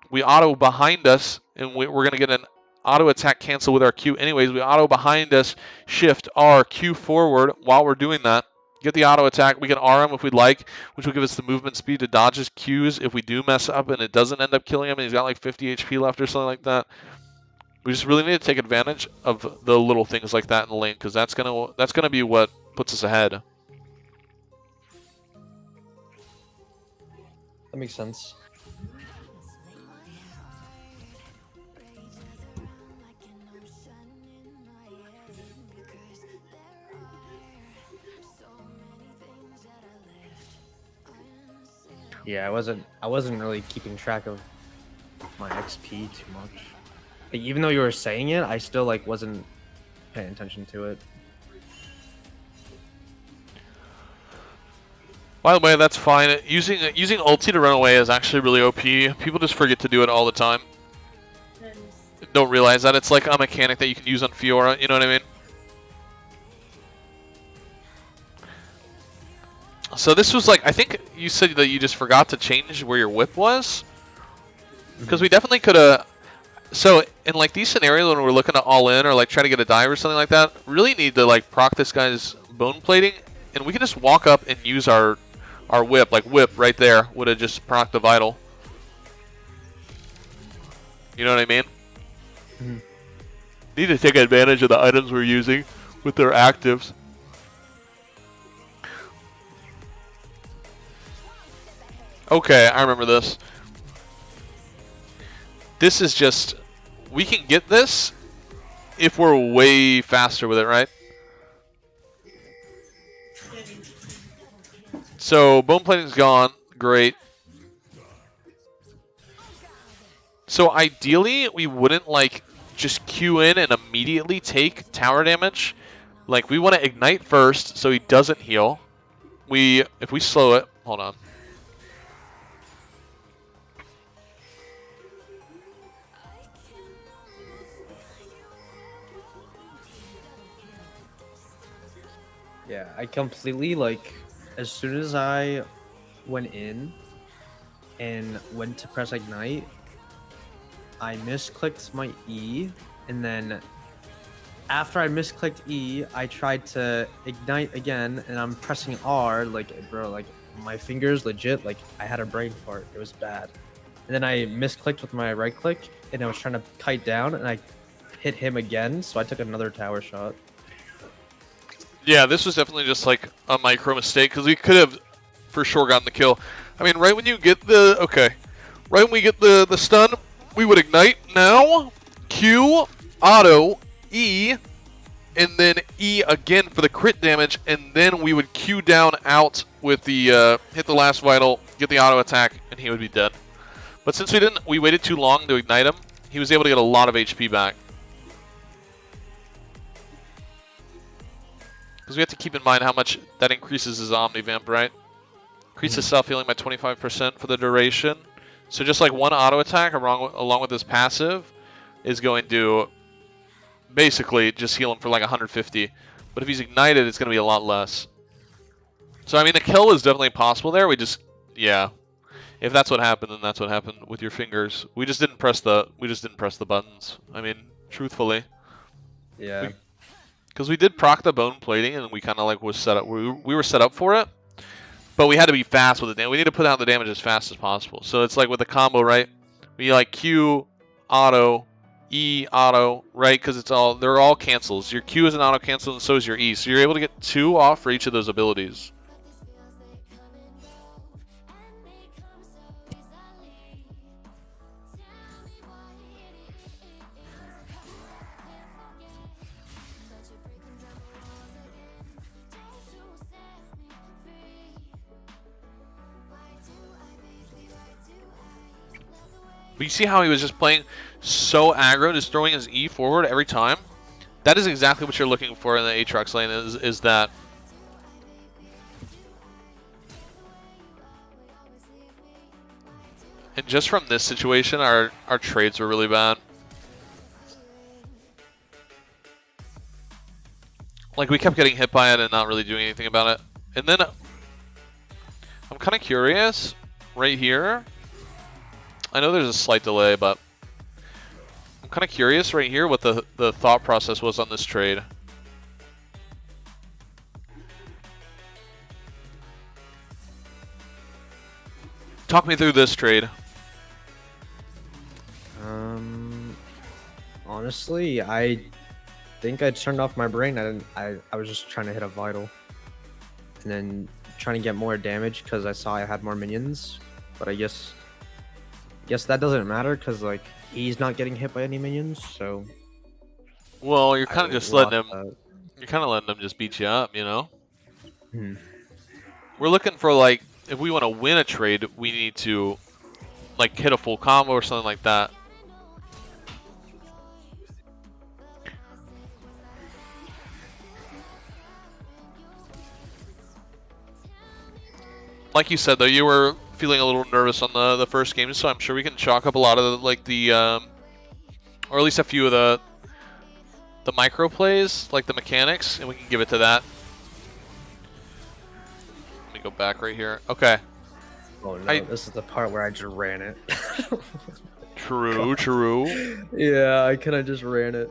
We auto behind us, and we're going to get an auto attack cancel with our Q anyways. We auto behind us, shift our Q forward while we're doing that. Get the auto attack. We can R him if we'd like, which will give us the movement speed to dodge his Qs if we do mess up and it doesn't end up killing him and he's got like 50 HP left or something like that. We just really need to take advantage of the little things like that in the lane because that's gonna be what puts us ahead. That makes sense. Yeah, I wasn't really keeping track of my XP too much. Like, even though you were saying it, I still like wasn't paying attention to it. By the way, that's fine. Using ulti to run away is actually really OP. People just forget to do it all the time. don't realize that it's like a mechanic that you can use on Fiora. You know what I mean? So this was like, I think you said that you just forgot to change where your whip was, because we definitely could have. So in like these scenarios when we're looking to all in or like try to get a dive or something like that, really need to like proc this guy's bone plating, and we can just walk up and use our whip, like whip right there would have just proc the vital. You know what I mean? Mm-hmm. Need to take advantage of the items we're using with their actives. Okay, I remember this. This is just, we can get this if we're way faster with it, right? So bone plating's gone, great. So ideally, we wouldn't like just queue in and immediately take tower damage. Like we want to ignite first so he doesn't heal. If we slow it, hold on. Yeah, I completely, like, as soon as I went in and went to press ignite, I misclicked my E, and then after I misclicked E, I tried to ignite again, and I'm pressing R, like, bro, like, my fingers legit, like, I had a brain fart. It was bad. And then I misclicked with my right click, and I was trying to kite down, and I hit him again, so I took another tower shot. Yeah, this was definitely just like a micro mistake because we could have for sure gotten the kill. I mean, right when you get the, okay, right when we get the stun, we would ignite now, Q, auto, E, and then E again for the crit damage, and then we would Q down out with the, hit the last vital, get the auto attack, and he would be dead. But since we waited too long to ignite him, he was able to get a lot of HP back. Because we have to keep in mind how much that increases his Omnivamp, right? Increases self-healing by 25% for the duration. So just like one auto attack along with his passive is going to basically just heal him for like 150. But if he's ignited, it's going to be a lot less. So I mean, the kill is definitely possible there. We just, yeah. If that's what happened, then that's what happened with your fingers. We just didn't press the buttons. I mean, truthfully. Yeah. Because we did proc the bone plating, and we kind of like was set up. We were set up for it, but we had to be fast with it. We need to put out the damage as fast as possible. So it's like with the combo, right? We like Q, auto, E, auto, right? Because they're all cancels. Your Q is an auto cancel, and so is your E. So you're able to get 2 off for each of those abilities. But you see how he was just playing so aggro, just throwing his E forward every time? That is exactly what you're looking for in the Aatrox lane, is that. And just from this situation, our trades were really bad. Like, we kept getting hit by it and not really doing anything about it. And then, I'm kind of curious, right here. I know there's a slight delay, but I'm kind of curious right here what the thought process was on this trade. Talk me through this trade. Honestly, I think I turned off my brain. I was just trying to hit a vital, and then trying to get more damage because I saw I had more minions. But I guess that doesn't matter because like he's not getting hit by any minions. So. Well, you're kind of just letting him. You're kind of letting him just beat you up, you know. We're looking for like, if we want to win a trade, we need to like hit a full combo or something like that. Like you said though, you were feeling a little nervous on the first game, so I'm sure we can chalk up a lot of the or at least a few of the micro plays, like the mechanics, and we can give it to that. Let me go back right here. Okay. Oh no, this is the part where I just ran it. True, true. Yeah, I kind of just ran it.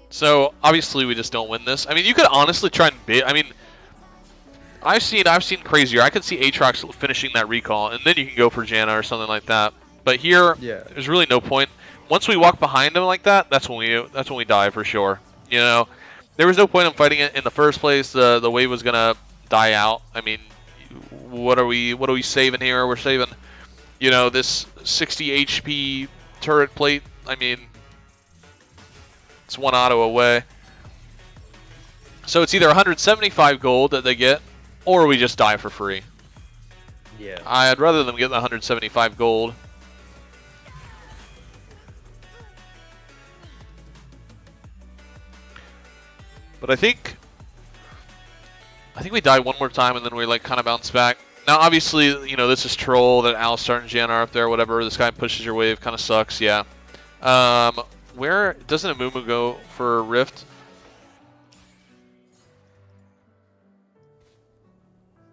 So obviously we just don't win this. I mean, you could honestly try and bait. I mean, I've seen crazier. I could see Aatrox finishing that recall, and then you can go for Janna or something like that. But here, Yeah, there's really no point. Once we walk behind him like that, that's when we die for sure. You know, there was no point in fighting it in the first place. The wave was gonna die out. I mean, what are we saving here? We're saving, you know, this 60 HP turret plate. I mean, it's one auto away. So it's either 175 gold that they get, or we just die for free. yeah. I'd rather them get the 175 gold. But I think we die one more time and then we like kind of bounce back. Now obviously, you know, this is troll that Alistar and Janna are up there, whatever. This guy pushes your wave, kind of sucks, yeah. Where doesn't Amumu go for Rift?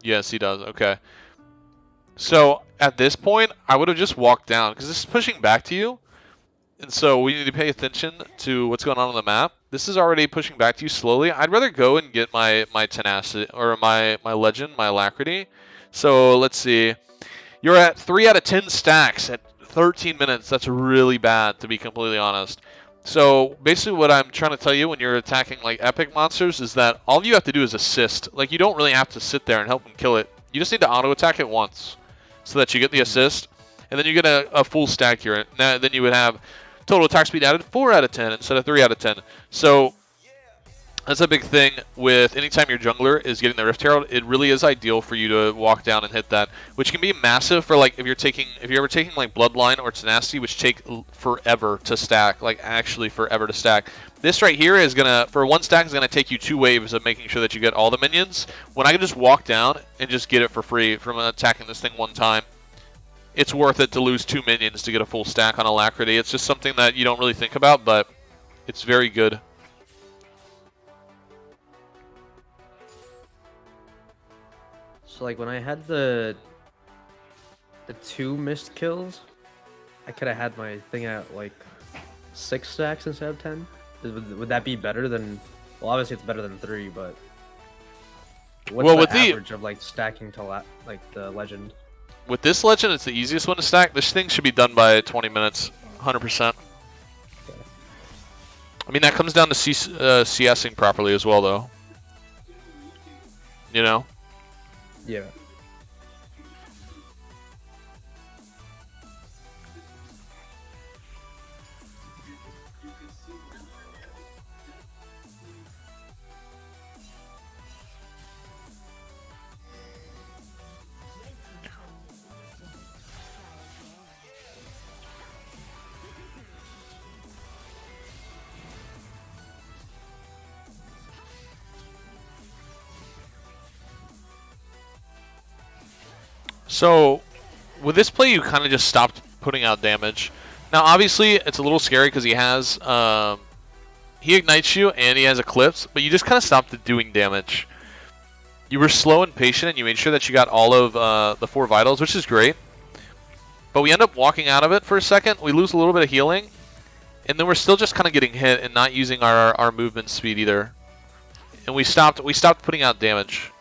Yes, he does. Okay. So at this point, I would have just walked down because this is pushing back to you. And so we need to pay attention to what's going on the map. This is already pushing back to you slowly. I'd rather go and get my tenacity or my legend, my alacrity. So let's see. You're at 3 out of 10 stacks at 13 minutes. That's really bad, to be completely honest. So basically what I'm trying to tell you when you're attacking like epic monsters is that all you have to do is assist. Like you don't really have to sit there and help them kill it. You just need to auto attack it once so that you get the assist. And then you get a full stack here. Now, then you would have total attack speed added 4 out of 10 instead of 3 out of 10. So that's a big thing with anytime your jungler is getting the Rift Herald. It really is ideal for you to walk down and hit that, which can be massive for like if you're ever taking like Bloodline or Tenacity, which take forever to stack, like actually forever to stack. This right here is gonna, for one stack, is gonna take you 2 waves of making sure that you get all the minions. When I can just walk down and just get it for free from attacking this thing one time, it's worth it to lose 2 minions to get a full stack on Alacrity. It's just something that you don't really think about, but it's very good. So like when I had the 2 missed kills, I could have had my thing at like 6 stacks instead of 10. Would that be better than? Well, obviously it's better than 3, but what's the average of like stacking to like the legend? With this legend, it's the easiest one to stack. This thing should be done by 20 minutes, 100%. Okay. I mean, that comes down to CSing properly as well, though. You know? Yeah. So, with this play, you kind of just stopped putting out damage. Now, obviously, it's a little scary because he has, he ignites you and he has Eclipse, but you just kind of stopped doing damage. You were slow and patient, and you made sure that you got all of the 4 vitals, which is great. But we end up walking out of it for a second. We lose a little bit of healing, and then we're still just kind of getting hit and not using our movement speed either. And we stopped putting out damage.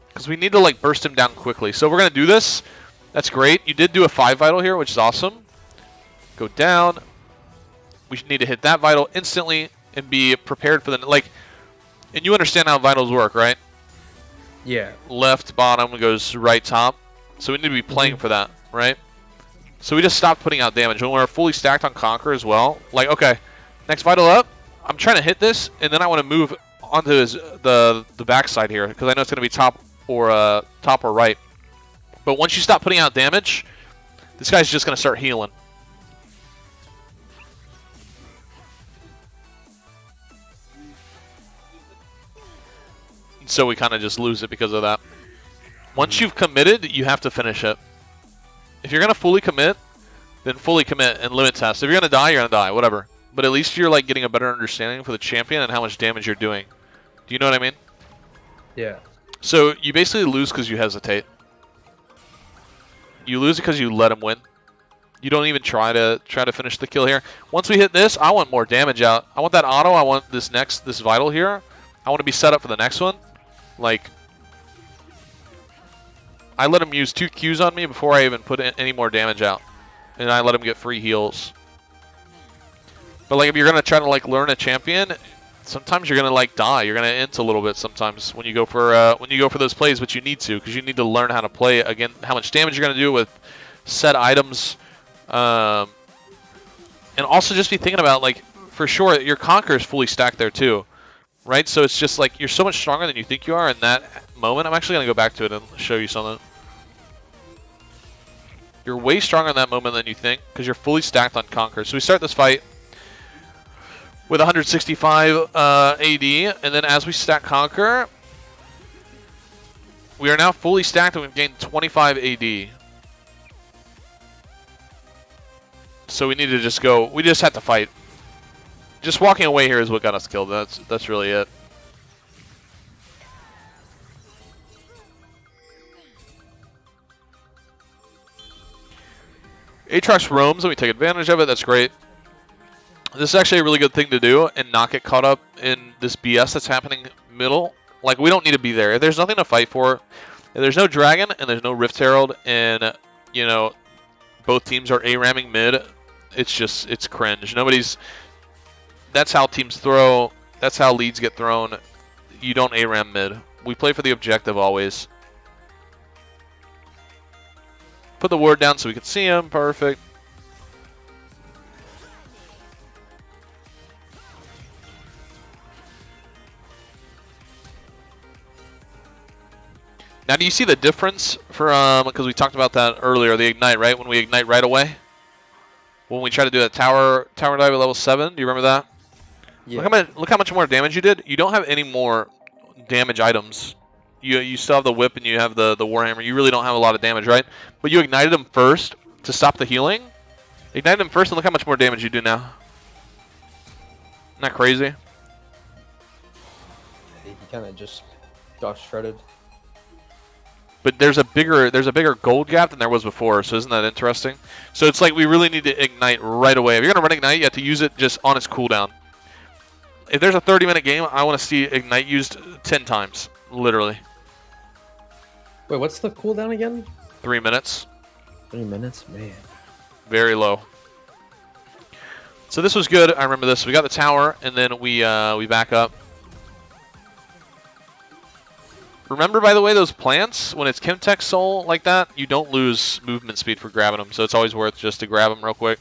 Because we need to like burst him down quickly. So we're going to do this. That's great. You did do a 5 vital here, which is awesome. Go down. We need to hit that vital instantly and be prepared for the... like. And you understand how vitals work, right? Yeah. Left bottom goes right top. So we need to be playing for that, right? So we just stopped putting out damage. When we're fully stacked on Conquer as well, like, okay, next vital up. I'm trying to hit this, and then I want to move onto the backside here, because I know it's going to be top or right. But once you stop putting out damage, this guy's just going to start healing. And so we kind of just lose it because of that. Once you've committed, you have to finish it. If you're going to fully commit, then fully commit and limit test. If you're gonna die, you're gonna die, whatever. But at least you're like getting a better understanding for the champion and how much damage you're doing. Do you know what I mean? Yeah. So you basically lose because you hesitate. You lose because you let him win. You don't even try to finish the kill here. Once we hit this, I want more damage out. I want that auto. I want this vital here. I want to be set up for the next one. Like, I let him use 2 Qs on me before I even put any more damage out. And I let him get free heals. But like if you're gonna try to like learn a champion, sometimes you're gonna like die. You're gonna int a little bit sometimes when you go for those plays, but you need to, because you need to learn how to play again, how much damage you're gonna do with set items, and also just be thinking about like for sure your Conquer is fully stacked there too, right? So it's just like you're so much stronger than you think you are in that moment. I'm actually gonna go back to it and show you something. You're way stronger in that moment than you think because you're fully stacked on Conquer. So we start this fight with 165 AD, and then as we stack Conquer, we are now fully stacked and we've gained 25 AD. So we need to just go, we just have to fight. Just walking away here is what got us killed. That's really it. Aatrox roams and we take advantage of it. That's great. This is actually a really good thing to do and not get caught up in this BS that's happening middle. Like, we don't need to be there. If there's nothing to fight for, if there's no dragon and there's no Rift Herald and, you know, both teams are A-ramming mid, it's cringe. That's how teams throw. That's how leads get thrown. You don't A-ram mid. We play for the objective always. Put the ward down so we can see him. Perfect. Now, do you see the difference from, because we talked about that earlier, the ignite, right? When we ignite right away? When we try to do that tower dive at level 7, do you remember that? Yeah. Look how much more damage you did. You don't have any more damage items. You still have the whip and you have the warhammer. You really don't have a lot of damage, right? But you ignited him first to stop the healing. Ignited him first and look how much more damage you do now. Isn't that crazy? He kind of just got shredded. But there's a bigger gold gap than there was before, so isn't that interesting? So it's like we really need to ignite right away. If you're gonna run ignite, you have to use it just on its cooldown. If there's a 30-minute game, I want to see ignite used 10 times, literally. Wait, what's the cooldown again? 3 minutes. 3 minutes, man. Very low. So this was good. I remember this. We got the tower, and then we back up. Remember, by the way, those plants, when it's Chemtech Soul like that, you don't lose movement speed for grabbing them, so it's always worth just to grab them real quick.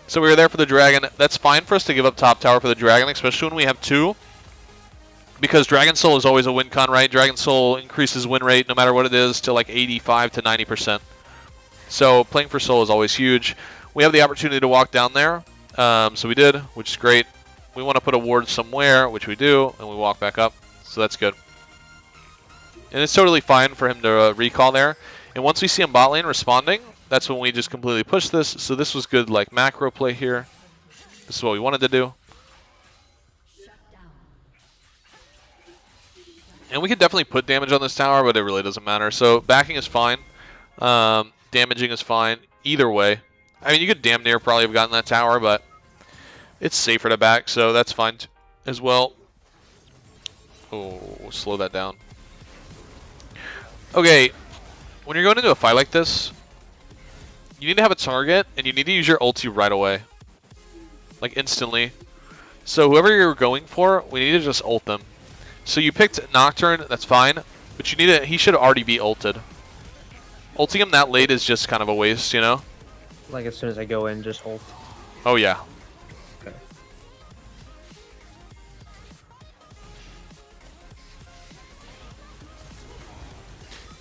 So we were there for the dragon. That's fine for us to give up top tower for the dragon, especially when we have 2. Because Dragon Soul is always a win con, right? Dragon Soul increases win rate no matter what it is to like 85 to 90%. So playing for Soul is always huge. We have the opportunity to walk down there. So we did, which is great. We want to put a ward somewhere, which we do, and we walk back up. So that's good. And it's totally fine for him to recall there. And once we see him bot lane responding, that's when we just completely push this. So this was good, like macro play here. This is what we wanted to do. And we could definitely put damage on this tower, but it really doesn't matter. So backing is fine. Damaging is fine. Either way. I mean, you could damn near probably have gotten that tower, but it's safer to back, so that's fine as well. Oh, slow that down. Okay, when you're going into a fight like this, you need to have a target, and you need to use your ulti right away. Like, instantly. So whoever you're going for, we need to just ult them. So you picked Nocturne, that's fine, but you need to, he should already be ulted. Ulting him that late is just kind of a waste, you know? Like as soon as I go in, just ult. Oh yeah. Okay.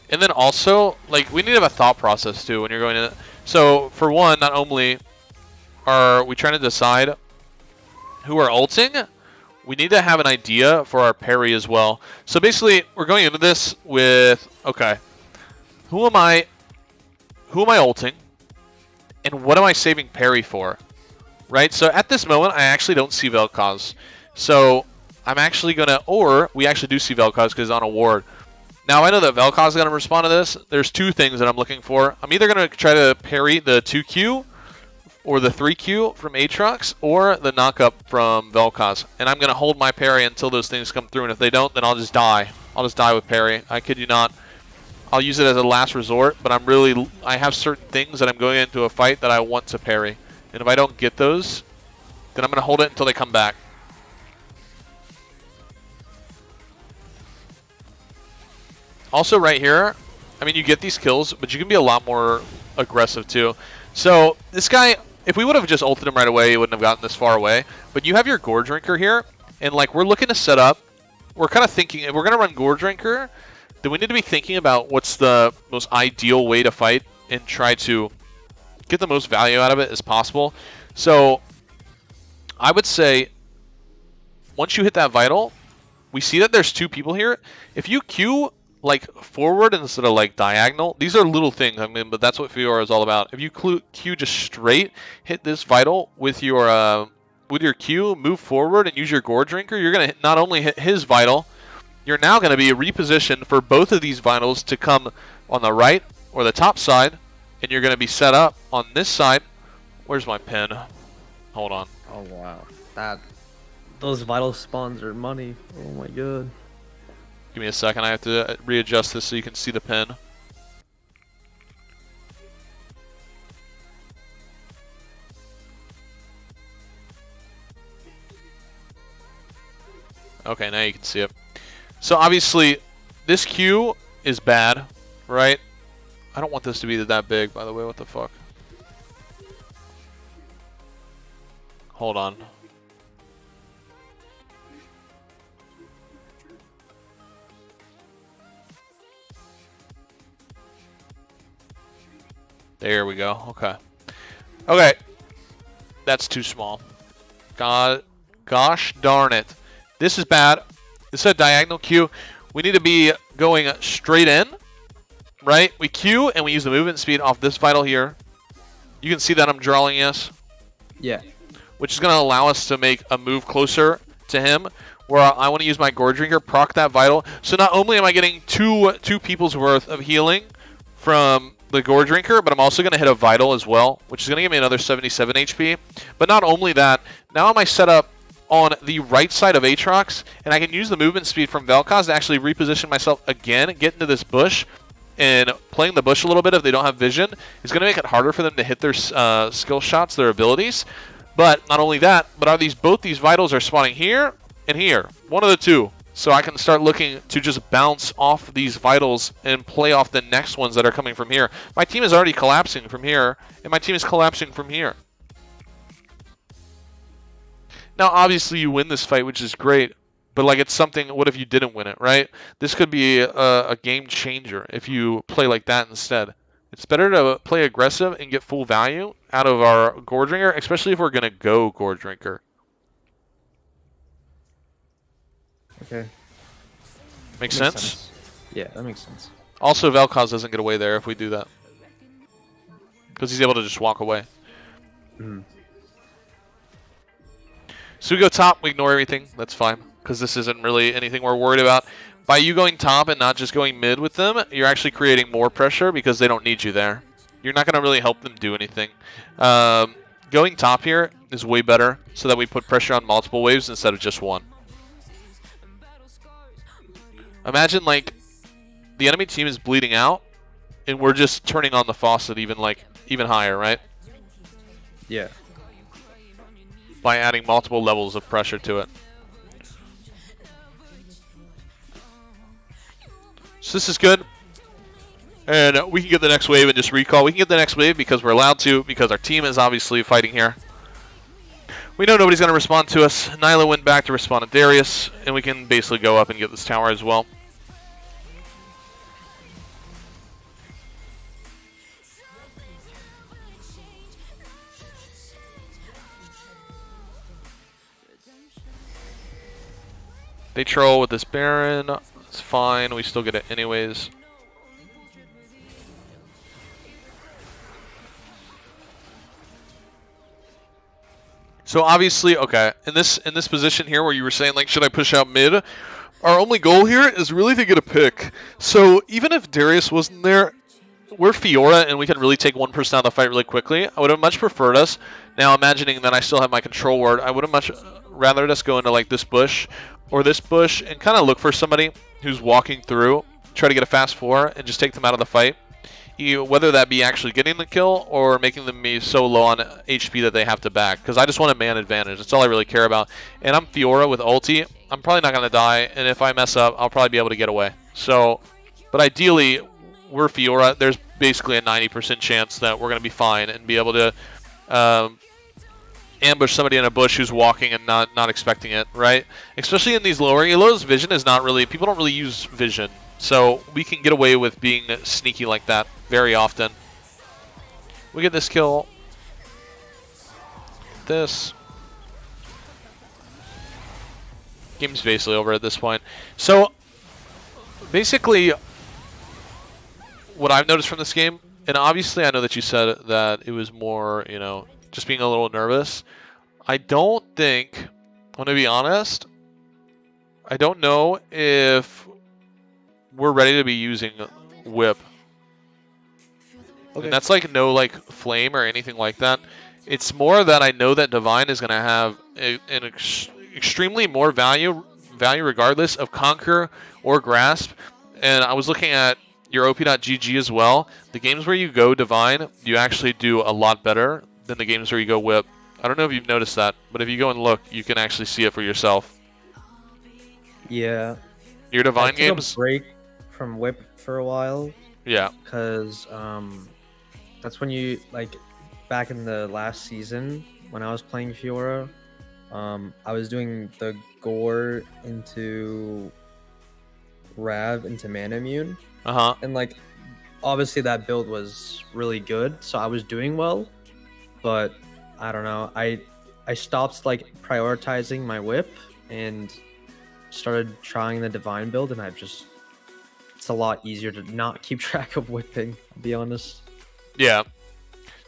And then also, like, we need to have a thought process too when you're going in. So for one, not only are we trying to decide who are ulting, we need to have an idea for our parry as well. So basically, we're going into this with, okay, who am I ulting, and what am I saving parry for, right? So at this moment, I actually don't see Vel'Koz. So I'm actually going to, or we actually do see Vel'Koz because on a ward. Now I know that Vel'Koz is going to respond to this. There's two things that I'm looking for. I'm either going to try to parry the 2Q or the 3Q from Aatrox, or the knockup from Vel'Koz. And I'm going to hold my parry until those things come through, and if they don't, then I'll just die. I'll just die with parry. I kid you not. I'll use it as a last resort, but I have certain things that I'm going into a fight that I want to parry. And if I don't get those, then I'm going to hold it until they come back. Also right here, I mean, you get these kills, but you can be a lot more aggressive too. So this guy, if we would have just ulted him right away, he wouldn't have gotten this far away. But you have your Gore Drinker here, and like we're looking to set up, we're kind of thinking, if we're going to run Gore Drinker, then we need to be thinking about what's the most ideal way to fight and try to get the most value out of it as possible. So I would say once you hit that vital, we see that there's two people here. If you Q like forward instead of like diagonal, these are little things, I mean, but that's what Fiora is all about. If you Q just straight, hit this vital with your Q, move forward and use your Gore Drinker, you're going to not only hit his vital, you're now going to be repositioned for both of these vitals to come on the right or the top side, and you're going to be set up on this side. Where's my pin? Hold on. Oh wow, those vital spawns are money. Oh my god. Give me a second. I have to readjust this so you can see the pin. Okay, now you can see it. So obviously, this Q is bad, right? I don't want this to be that big, by the way. What the fuck? Hold on. There we go. Okay. Okay. That's too small. Gosh darn it. This is bad. This is a diagonal Q. We need to be going straight in, right? We Q and we use the movement speed off this vital here. You can see that I'm drawing, yes? Yeah. Which is going to allow us to make a move closer to him, where I want to use my Gore Drinker, proc that vital. So not only am I getting two people's worth of healing from the Gore Drinker, but I'm also going to hit a vital as well, which is going to give me another 77 HP. But not only that, now am I set up on the right side of Aatrox, and I can use the movement speed from Vel'Koz to actually reposition myself again, get into this bush, and playing the bush a little bit if they don't have vision is going to make it harder for them to hit their skill shots, their abilities. But not only that, but both these vitals are spawning here and here, one of the two. So I can start looking to just bounce off these vitals and play off the next ones that are coming from here. My team is already collapsing from here, and my team is collapsing from here. Now, obviously, you win this fight, which is great, but like it's something, what if you didn't win it, right? This could be a game changer if you play like that instead. It's better to play aggressive and get full value out of our Gore Drinker, especially if we're going to go Gore Drinker. Okay. Makes sense? Yeah, that makes sense. Also, Vel'Koz doesn't get away there if we do that, because he's able to just walk away. Mm. So we go top, we ignore everything. That's fine, because this isn't really anything we're worried about. By you going top and not just going mid with them, you're actually creating more pressure because they don't need you there. You're not going to really help them do anything. Going top here is way better so that we put pressure on multiple waves instead of just one. Imagine like the enemy team is bleeding out and we're just turning on the faucet even higher, right? Yeah. By adding multiple levels of pressure to it. So this is good. And we can get the next wave and just recall. We can get the next wave because we're allowed to, because our team is obviously fighting here. We know nobody's going to respond to us. Nyla went back to respond to Darius, and we can basically go up and get this tower as well. They troll with this Baron. It's fine. We still get it anyways. So obviously, okay, in this position here where you were saying like, should I push out mid? Our only goal here is really to get a pick. So even if Darius wasn't there, we're Fiora and we can really take one person out of the fight really quickly. I would have much preferred us. Now imagining that I still have my control ward, I would have much rather us go into like this bush or this bush and kind of look for somebody who's walking through, try to get a fast 4 and just take them out of the fight. Whether that be actually getting the kill or making them be so low on HP that they have to back. Because I just want a man advantage. That's all I really care about. And I'm Fiora with ulti. I'm probably not going to die. And if I mess up, I'll probably be able to get away. So, but ideally, we're Fiora. There's basically a 90% chance that we're going to be fine and be able to ambush somebody in a bush who's walking and not expecting it, right? Especially in these lower elos, vision is not really... People don't really use vision. So we can get away with being sneaky like that very often. We get this kill. This. Game's basically over at this point. So basically, what I've noticed from this game, and obviously I know that you said that it was more, you know, just being a little nervous. I don't think, I'm going to be honest, I don't know if we're ready to be using whip. Okay. And that's like no like flame or anything like that. It's more that I know that Divine is going to have an extremely more value regardless of Conquer or Grasp. And I was looking at your OP.GG as well. The games where you go Divine, you actually do a lot better than the games where you go Whip. I don't know if you've noticed that, but if you go and look, you can actually see it for yourself. Yeah. Your Divine I games? took a break from Whip for a while. Yeah. Because that's when you, like, back in the last season when I was playing Fiora, I was doing the Gore into Rav into Mana Immune. Uh-huh. And, like, obviously that build was really good, so I was doing well. But, I don't know, I stopped, like, prioritizing my whip and started trying the Divine build, and it's a lot easier to not keep track of whipping, I'll be honest. Yeah.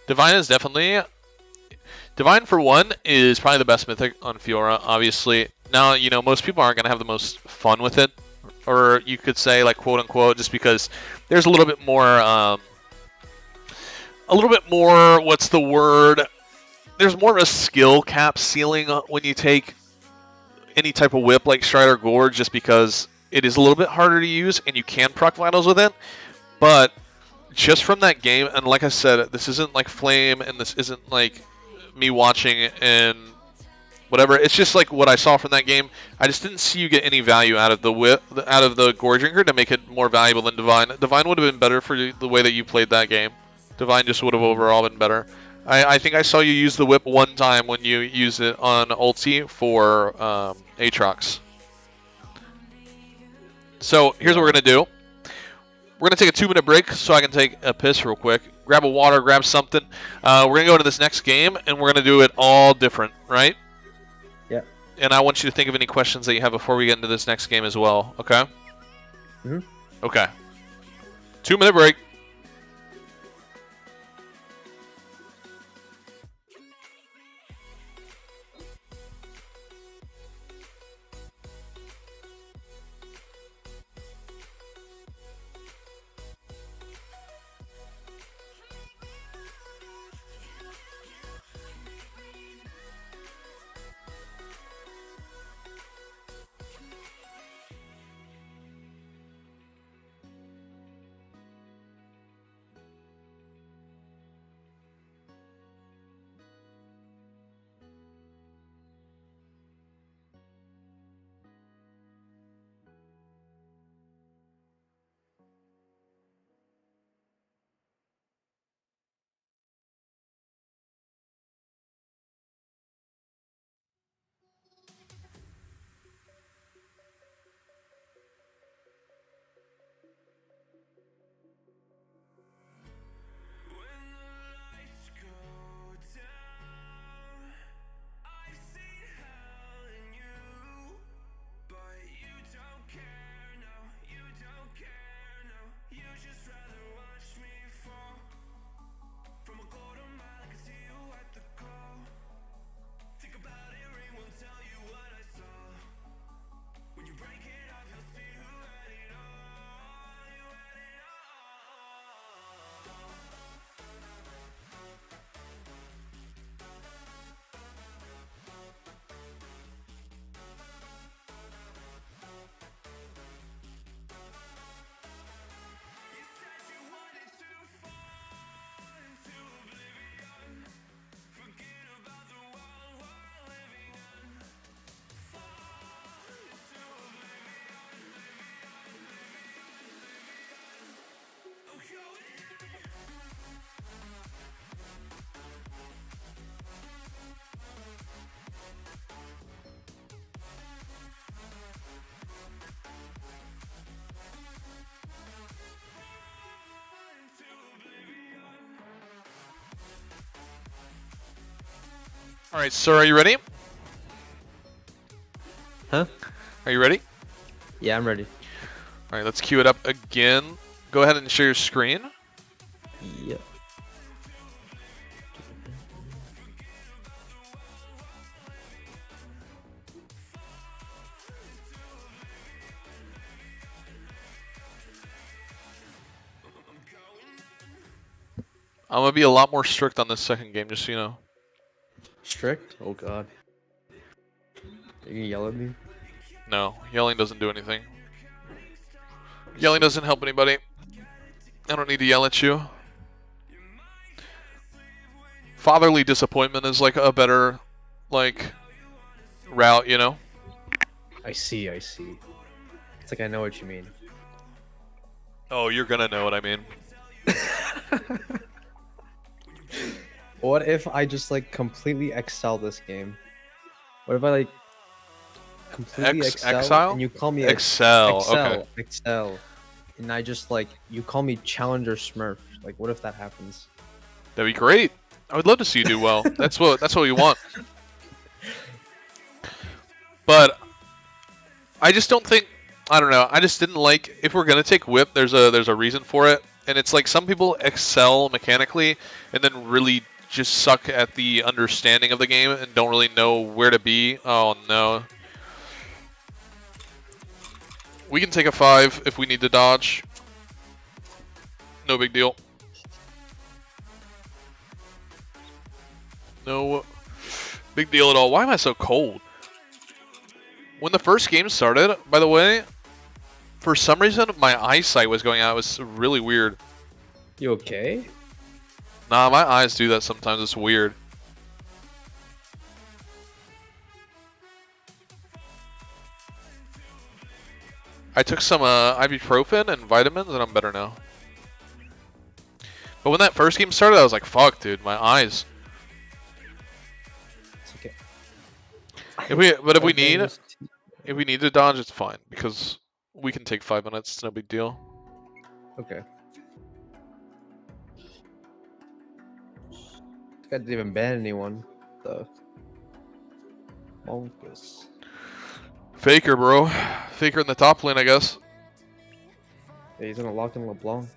Divine is definitely... Divine, for one, is probably the best mythic on Fiora, obviously. Now, you know, most people aren't going to have the most fun with it. Or you could say, like, quote-unquote, just because there's a little bit more, what's the word? There's more of a skill cap ceiling when you take any type of whip like Strider Gorge, just because it is a little bit harder to use, and you can proc vitals with it. But just from that game, and like I said, this isn't like Flame, and this isn't like me watching and whatever. It's just like what I saw from that game. I just didn't see you get any value out of the whip, out of the Gore Drinker to make it more valuable than Divine. Divine would have been better for the way that you played that game. Divine just would have overall been better. I think I saw you use the whip one time when you used it on ulti for Aatrox. So here's what we're going to do. We're going to take a 2-minute break so I can take a piss real quick. Grab a water, grab something. We're going to go into this next game, and we're going to do it all different, right? Yeah. And I want you to think of any questions that you have before we get into this next game as well, okay? Mm-hmm. Okay. 2-minute break. All right, sir, are you ready? Huh? Are you ready? Yeah, I'm ready. All right, let's queue it up again. Go ahead and share your screen. Yeah. I'm gonna be a lot more strict on this second game, just so you know. Strict? Oh god. Are you gonna yell at me? No, yelling doesn't do anything. Yelling doesn't help anybody. I don't need to yell at you. Fatherly disappointment is like a better, like, route, you know? I see. It's like I know what you mean. Oh, you're gonna know what I mean. What if I just like completely excel this game? What if I like completely excel Exile? and you call me Excel. Okay. excel, and I just like you call me Challenger Smurf? Like, what if that happens? That'd be great. I would love to see you do well. That's what we want. But I just don't think, I don't know. I just didn't like, if we're gonna take whip, there's a reason for it, and it's like some people excel mechanically and then really just suck at the understanding of the game and don't really know where to be. Oh no. We can take a 5 if we need to dodge. No big deal. No big deal at all. Why am I so cold? When the first game started, by the way, for some reason my eyesight was going out. It was really weird. You okay? Nah, my eyes do that sometimes. It's weird. I took some ibuprofen and vitamins and I'm better now. But when that first game started, I was like, fuck, dude, my eyes. It's okay. If we need to dodge, it's fine because we can take 5 minutes. It's no big deal. Okay. This guy didn't even ban anyone. The Monkus. Faker, bro. Faker in the top lane, I guess. Yeah, he's gonna lock in LeBlanc.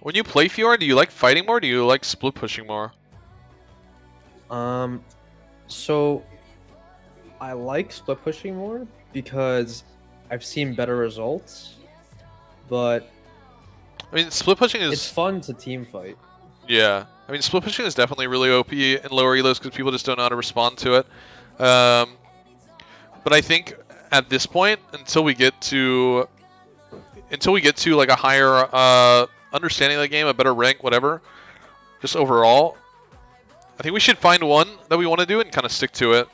When you play Fiora, do you like fighting more or do you like split pushing more? So I like split pushing more because I've seen better results, but I mean, split pushing is... it's fun to team fight. Yeah. I mean, split pushing is definitely really OP in lower elos because people just don't know how to respond to it. But I think at this point, until we get to like a higher understanding of the game, a better rank, whatever, just overall, I think we should find one that we want to do and kind of stick to it.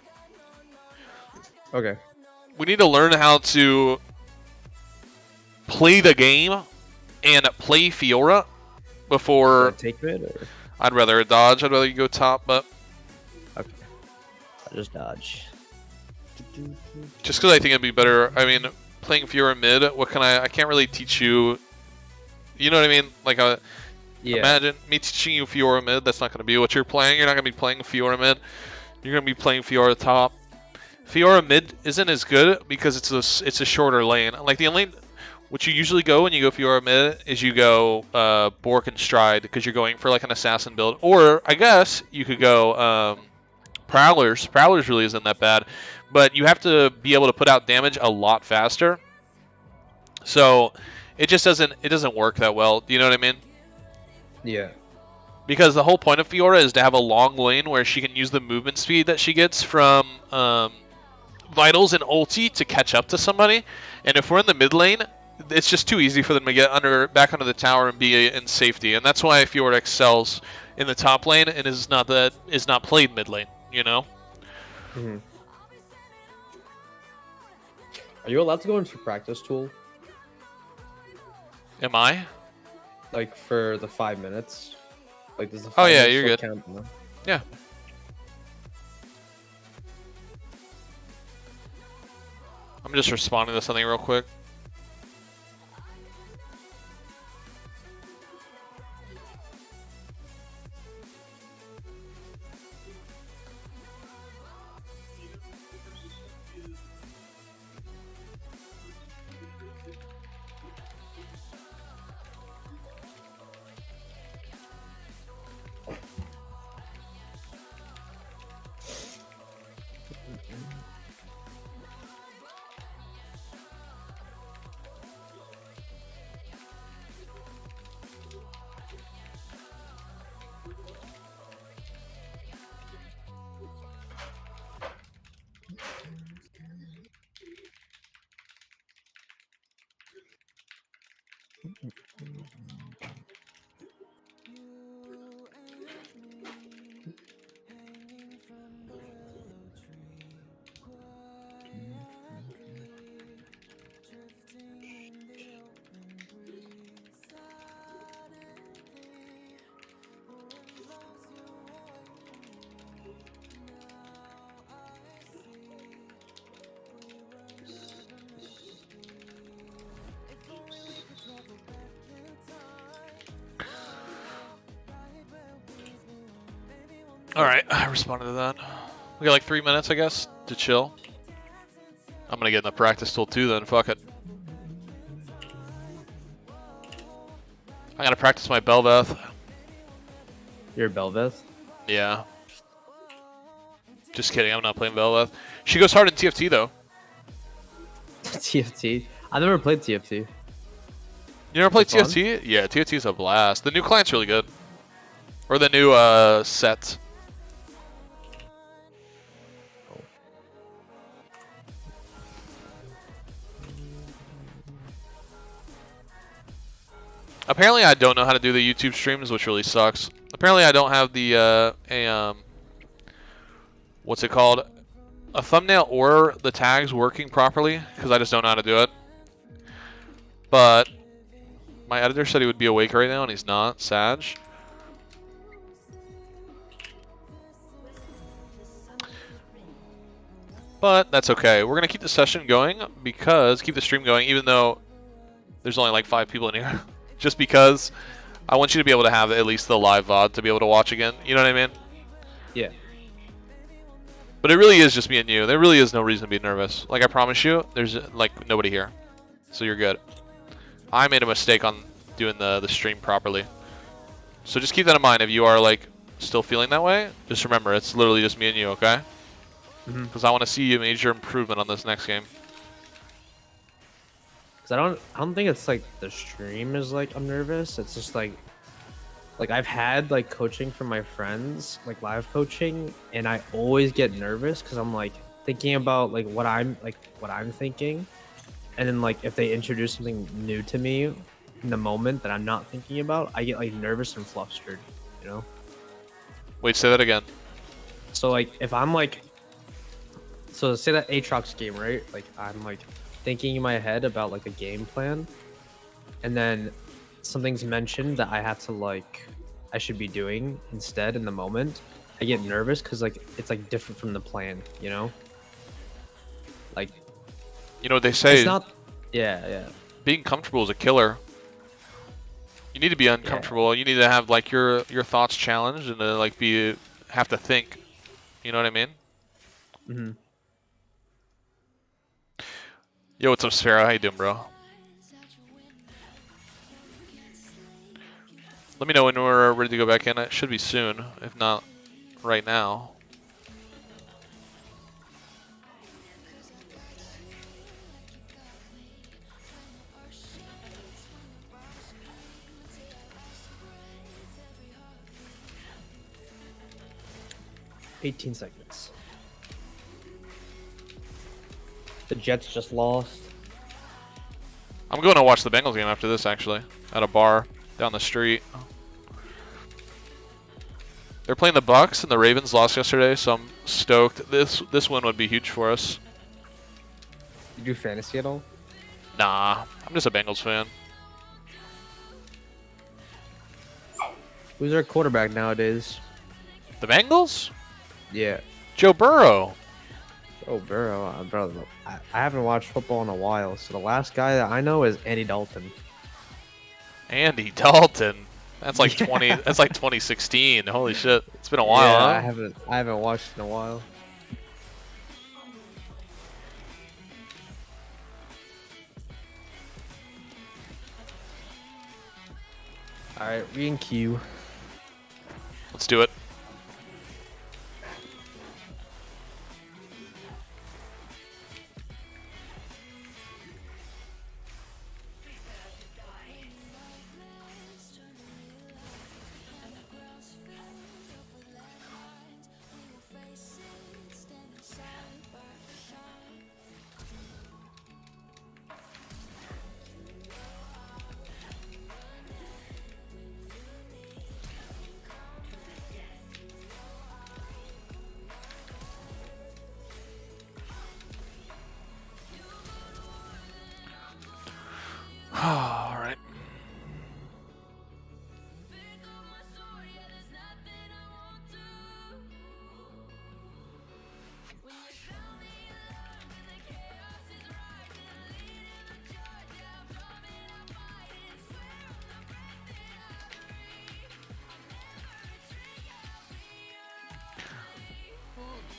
Okay. We need to learn how to play the game and play Fiora before... take mid or? I'd rather dodge. I'd rather you go top, but... Okay. I'll just dodge. Just because I think it'd be better. I mean, playing Fiora mid, what can I can't really teach you... You know what I mean? Like, yeah. Imagine me teaching you Fiora mid. That's not going to be what you're playing. You're not going to be playing Fiora mid. You're going to be playing Fiora top. Fiora mid isn't as good because it's a shorter lane. Like, the lane... What you usually go when you go Fiora mid is you go Bork and Stride because you're going for like an assassin build. Or I guess you could go Prowlers. Prowlers really isn't that bad, but you have to be able to put out damage a lot faster. So it just doesn't work that well. Do you know what I mean? Yeah. Because the whole point of Fiora is to have a long lane where she can use the movement speed that she gets from Vitals and ulti to catch up to somebody. And if we're in the mid lane, it's just too easy for them to get back under the tower and be in safety, and that's why Fiora excels in the top lane and is not played mid lane. You know. Mm-hmm. Are you allowed to go into practice tool? Am I? Like for the 5 minutes? Like does the 5 Oh yeah, minutes you're good. count? No? Yeah. I'm just responding to something real quick. Alright, I responded to that. We got like 3 minutes, I guess, to chill. I'm gonna get in the practice tool too then, fuck it. I gotta practice my Belveth. Your Belveth? Yeah. Just kidding, I'm not playing Belveth. She goes hard in TFT though. TFT? I've never played TFT. You never played Is it TFT? Yeah, TFT's a blast. The new client's really good. Or the new set. Apparently I don't know how to do the YouTube streams, which really sucks. Apparently I don't have the, what's it called? A thumbnail or the tags working properly, because I just don't know how to do it. But my editor said he would be awake right now, and he's not. Sag. But that's okay. We're going to keep the session going, keep the stream going, even though there's only like 5 people in here. Just because I want you to be able to have at least the live VOD to be able to watch again. You know what I mean? Yeah. But it really is just me and you. There really is no reason to be nervous. Like I promise you, there's like nobody here. So you're good. I made a mistake on doing the stream properly. So just keep that in mind if you are like still feeling that way. Just remember, it's literally just me and you, okay? Because I want to see you major improvement on this next game. Cause I don't think it's like the stream is like I'm nervous. It's just like I've had like coaching from my friends, like live coaching, and I always get nervous because I'm like thinking about like what I'm thinking, and then like if they introduce something new to me in the moment that I'm not thinking about, I get like nervous and flustered, you know? Wait, say that again. So like if I'm like, so say that Aatrox game, right? Like I'm like thinking in my head about like a game plan, and then something's mentioned that I have to like I should be doing instead in the moment. I get nervous because like it's like different from the plan, you know? Like, you know what they say? It's not. Yeah. Being comfortable is a killer. You need to be uncomfortable. Yeah. You need to have like your thoughts challenged and to like have to think. You know what I mean? Mhm. Yo, what's up, Sarah? How you doing, bro? Let me know when we're ready to go back in. It should be soon, if not right now. $18 seconds. The Jets just lost. I'm going to watch the Bengals game after this, actually, at a bar down the street. They're playing the Bucks, and the Ravens lost yesterday, so I'm stoked. This win would be huge for us. You do fantasy at all? Nah, I'm just a Bengals fan. Who's our quarterback nowadays? The Bengals? Yeah. Joe Burrow. Oh, Burrow. Brother, I haven't watched football in a while, so the last guy that I know is Andy Dalton. Andy Dalton. That's like 20. That's like 2016. Holy shit! It's been a while. Yeah, huh? I haven't watched in a while. All right, we in queue. Let's do it.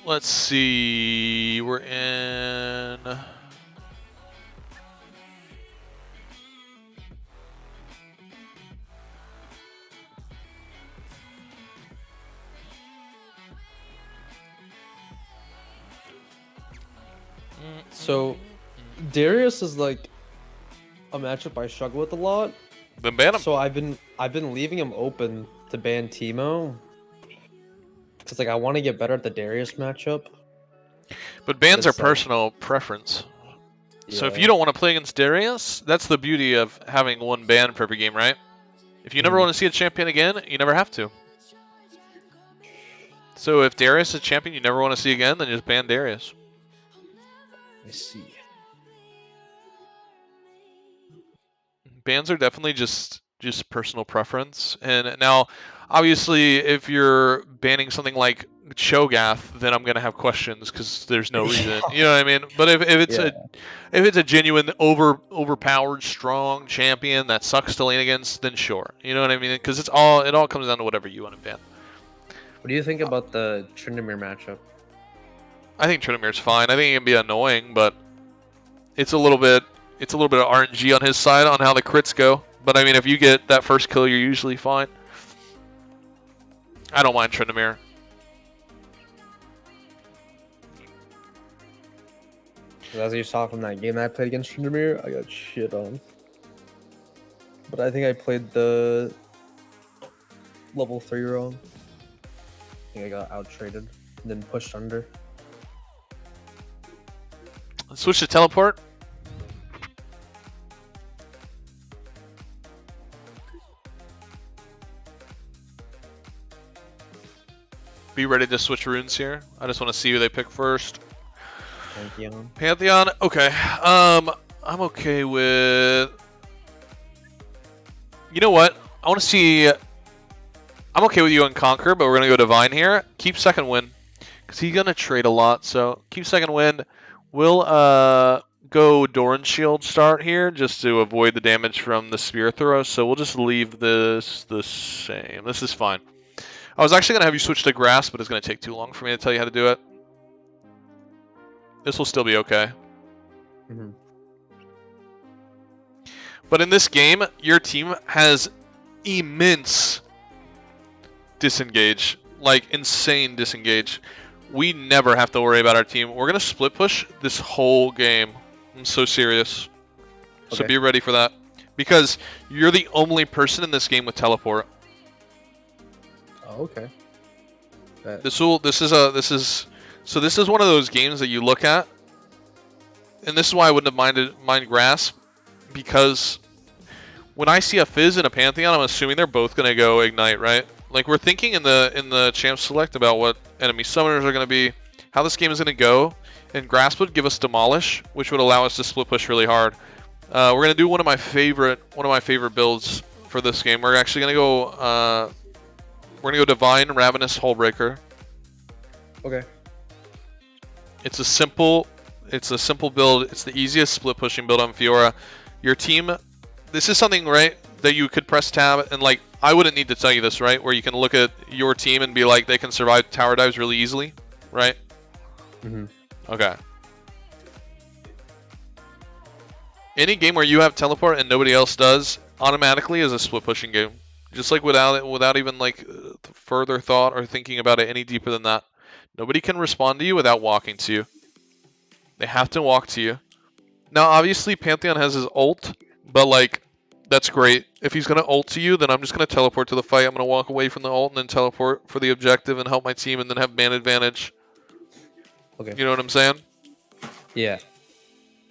Let's see. We're in. So, Darius is like a matchup I struggle with a lot. Then ban him. So I've been leaving him open to ban Teemo. Cause like I want to get better at the Darius matchup. But bans are It's like- personal preference. So if Yeah. you don't want to play against Darius, that's the beauty of having one ban for every game, right? If you never want to see a champion again, you never have to. So if Darius is a champion you never want to see again, then just ban Darius. I see. Bans are definitely just personal preference. And now, obviously, if you're banning something like Cho'Gath, then I'm gonna have questions because there's no reason. You know what I mean? But if it's a genuine overpowered strong champion that sucks to lane against, then sure. You know what I mean? Because it all comes down to whatever you want to ban. What do you think about the Tryndamere matchup? I think Tryndamere's fine. I think it can be annoying, but it's a little bit of RNG on his side on how the crits go. But I mean, if you get that first kill, you're usually fine. I don't mind Tryndamere. As you saw from that game that I played against Tryndamere, I got shit on. But I think I played the level 3 wrong. I think I got out-traded and then pushed under. Let's switch to teleport. Be ready to switch runes here. I just want to see who they pick first. Pantheon. Pantheon. Okay. I'm okay with. You know what? I want to see. I'm okay with you on Conquer, but we're gonna go Divine here. Keep second wind, cause he's gonna trade a lot. So keep second wind. We'll go Doran Shield start here just to avoid the damage from the spear throw. So we'll just leave this the same. This is fine. I was actually gonna have you switch to Grass, but it's gonna take too long for me to tell you how to do it. This will still be okay. Mm-hmm. But in this game, your team has immense disengage, like insane disengage. We never have to worry about our team. We're gonna split push this whole game. I'm so serious. So Okay. be ready for that, because you're the only person in this game with teleport. Oh, okay. This is one of those games that you look at, and this is why I wouldn't have mind Grasp, because when I see a Fizz and a Pantheon, I'm assuming they're both gonna go Ignite, right? Like we're thinking in the champ select about what enemy summoners are gonna be, how this game is gonna go, and Grasp would give us Demolish, which would allow us to split push really hard. We're gonna do one of my favorite builds for this game. We're actually gonna go Divine Ravenous Hullbreaker. Okay. It's a simple build. It's the easiest split pushing build on Fiora. Your team, this is something, right, that you could press tab and like, I wouldn't need to tell you this, right, where you can look at your team and be like, they can survive tower dives really easily, right? Mm-hmm. Okay. Any game where you have teleport and nobody else does, automatically is a split pushing game. Just like without even like further thought or thinking about it any deeper than that. Nobody can respond to you without walking to you. They have to walk to you. Now, obviously, Pantheon has his ult, but like, that's great. If he's gonna ult to you, then I'm just gonna teleport to the fight. I'm gonna walk away from the ult and then teleport for the objective and help my team, and then have man advantage. Okay. You know what I'm saying? Yeah.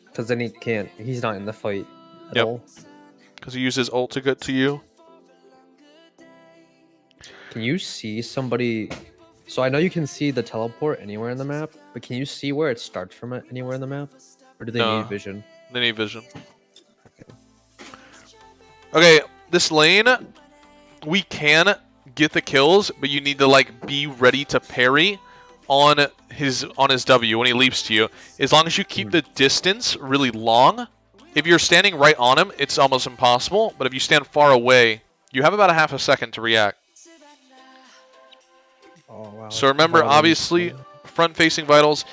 Because then he's not in the fight at Yep. all. Because he uses ult to get to you. Can you see somebody? So I know you can see the teleport anywhere in the map, but can you see where it starts from it anywhere in the map? Or do they No. need vision? They need vision. Okay, this lane, we can get the kills, but you need to like be ready to parry on his W when he leaps to you. As long as you keep the distance really long, if you're standing right on him, it's almost impossible. But if you stand far away, you have about a half a second to react. Oh wow. So remember, Violence. obviously, front-facing vitals.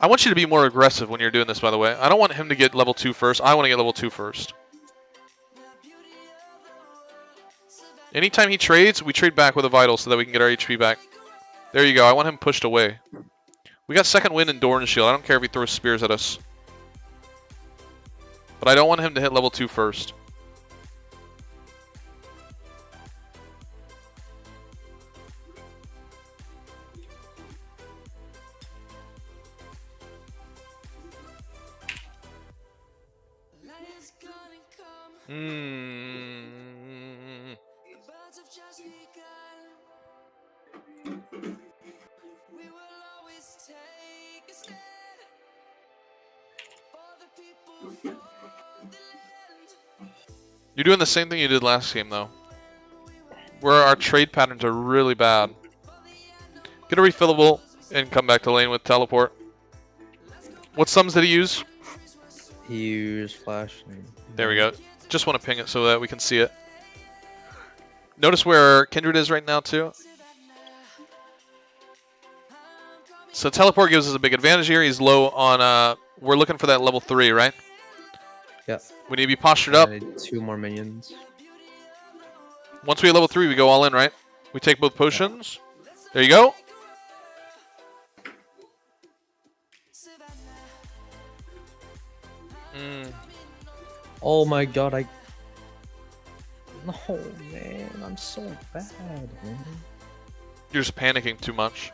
I want you to be more aggressive when you're doing this, by the way. I don't want him to get level 2 first. I want to get level 2 first. Anytime he trades, we trade back with a vital so that we can get our HP back. There you go. I want him pushed away. We got second wind and Doran's shield. I don't care if he throws spears at us. But I don't want him to hit level 2 first. You're doing the same thing you did last game, though. Where our trade patterns are really bad. Get a refillable and come back to lane with teleport. What sums did he use? He used flash. There we go. Just want to ping it so that we can see it. Notice where Kindred is right now, too. So teleport gives us a big advantage here. He's low on... we're looking for that level 3, right? Yeah. We need to be postured up. I need 2 more minions. Once we hit level 3, we go all in, right? We take both potions. There you go. Oh my god, No, man, I'm so bad, man. You're just panicking too much.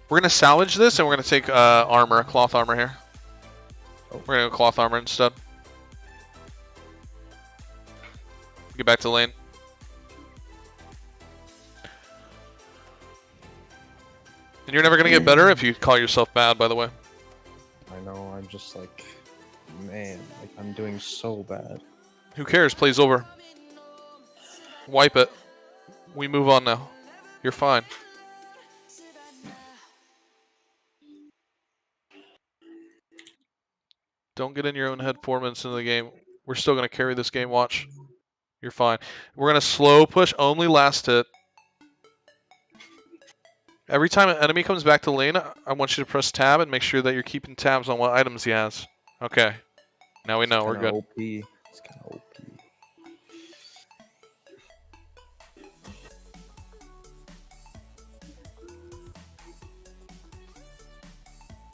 We're going to salvage this, and we're going to take armor, cloth armor here. Oh. We're going to go cloth armor instead. Get back to lane. And you're never going to get better if you call yourself bad, by the way. I know, I'm just like, man, like I'm doing so bad. Who cares? Play's over. Wipe it. We move on now. You're fine. Don't get in your own head 4 minutes into the game. We're still going to carry this game. Watch. You're fine. We're going to slow push, only last hit. Every time an enemy comes back to lane, I want you to press tab and make sure that you're keeping tabs on what items he has. Okay. Now we know. We're good. OP. It's kind of OP.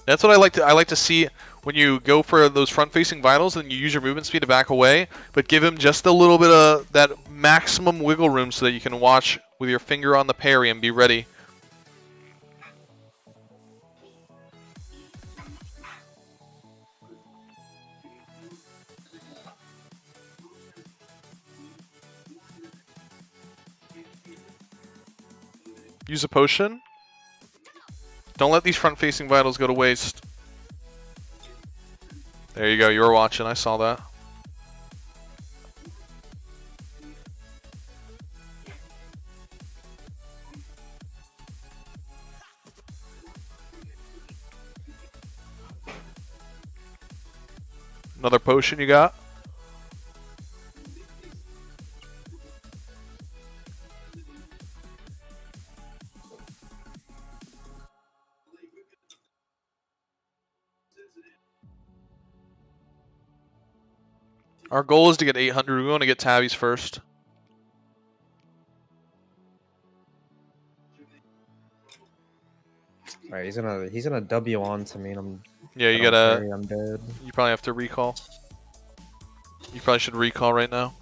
That's what I like to see when you go for those front-facing vitals and you use your movement speed to back away, but give him just a little bit of that maximum wiggle room so that you can watch with your finger on the parry and be ready. Use a potion. Don't let these front-facing vitals go to waste. There you go. You were watching. I saw that. Another potion you got? Our goal is to get 800. We want to get tabbies first. Alright, he's gonna W on to me, and I'm. Yeah, you gotta. I'm dead. You probably have to recall. You probably should recall right now.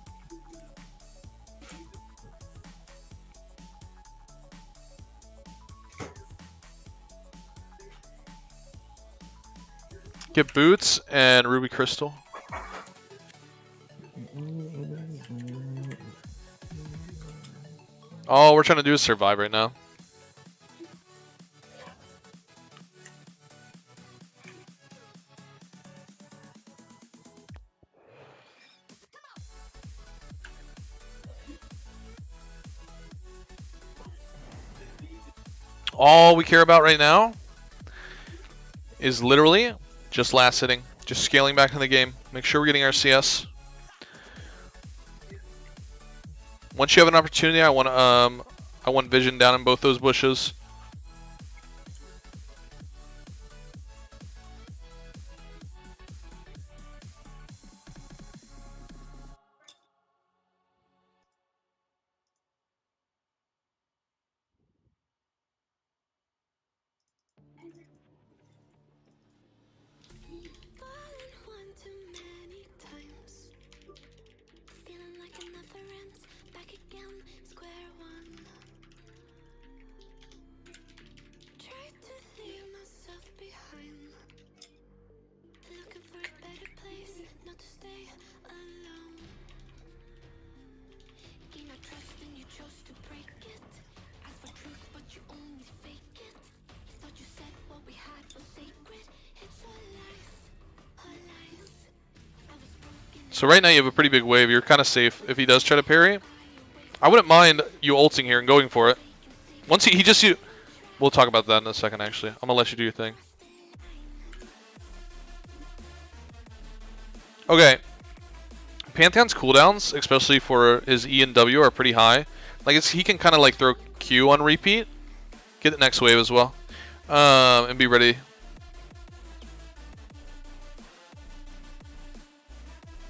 Get boots and ruby crystal. All we're trying to do is survive right now. All we care about right now is literally just last hitting, just scaling back in the game. Make sure we're getting our CS. Once you have an opportunity, I want I want vision down in both those bushes. So right now you have a pretty big wave. You're kind of safe if he does try to parry. I wouldn't mind you ulting here and going for it. Once he just you. We'll talk about that in a second. Actually, I'm gonna let you do your thing. Okay. Pantheon's cooldowns, especially for his E and W, are pretty high. Like he can kind of like throw Q on repeat, get the next wave as well, and be ready.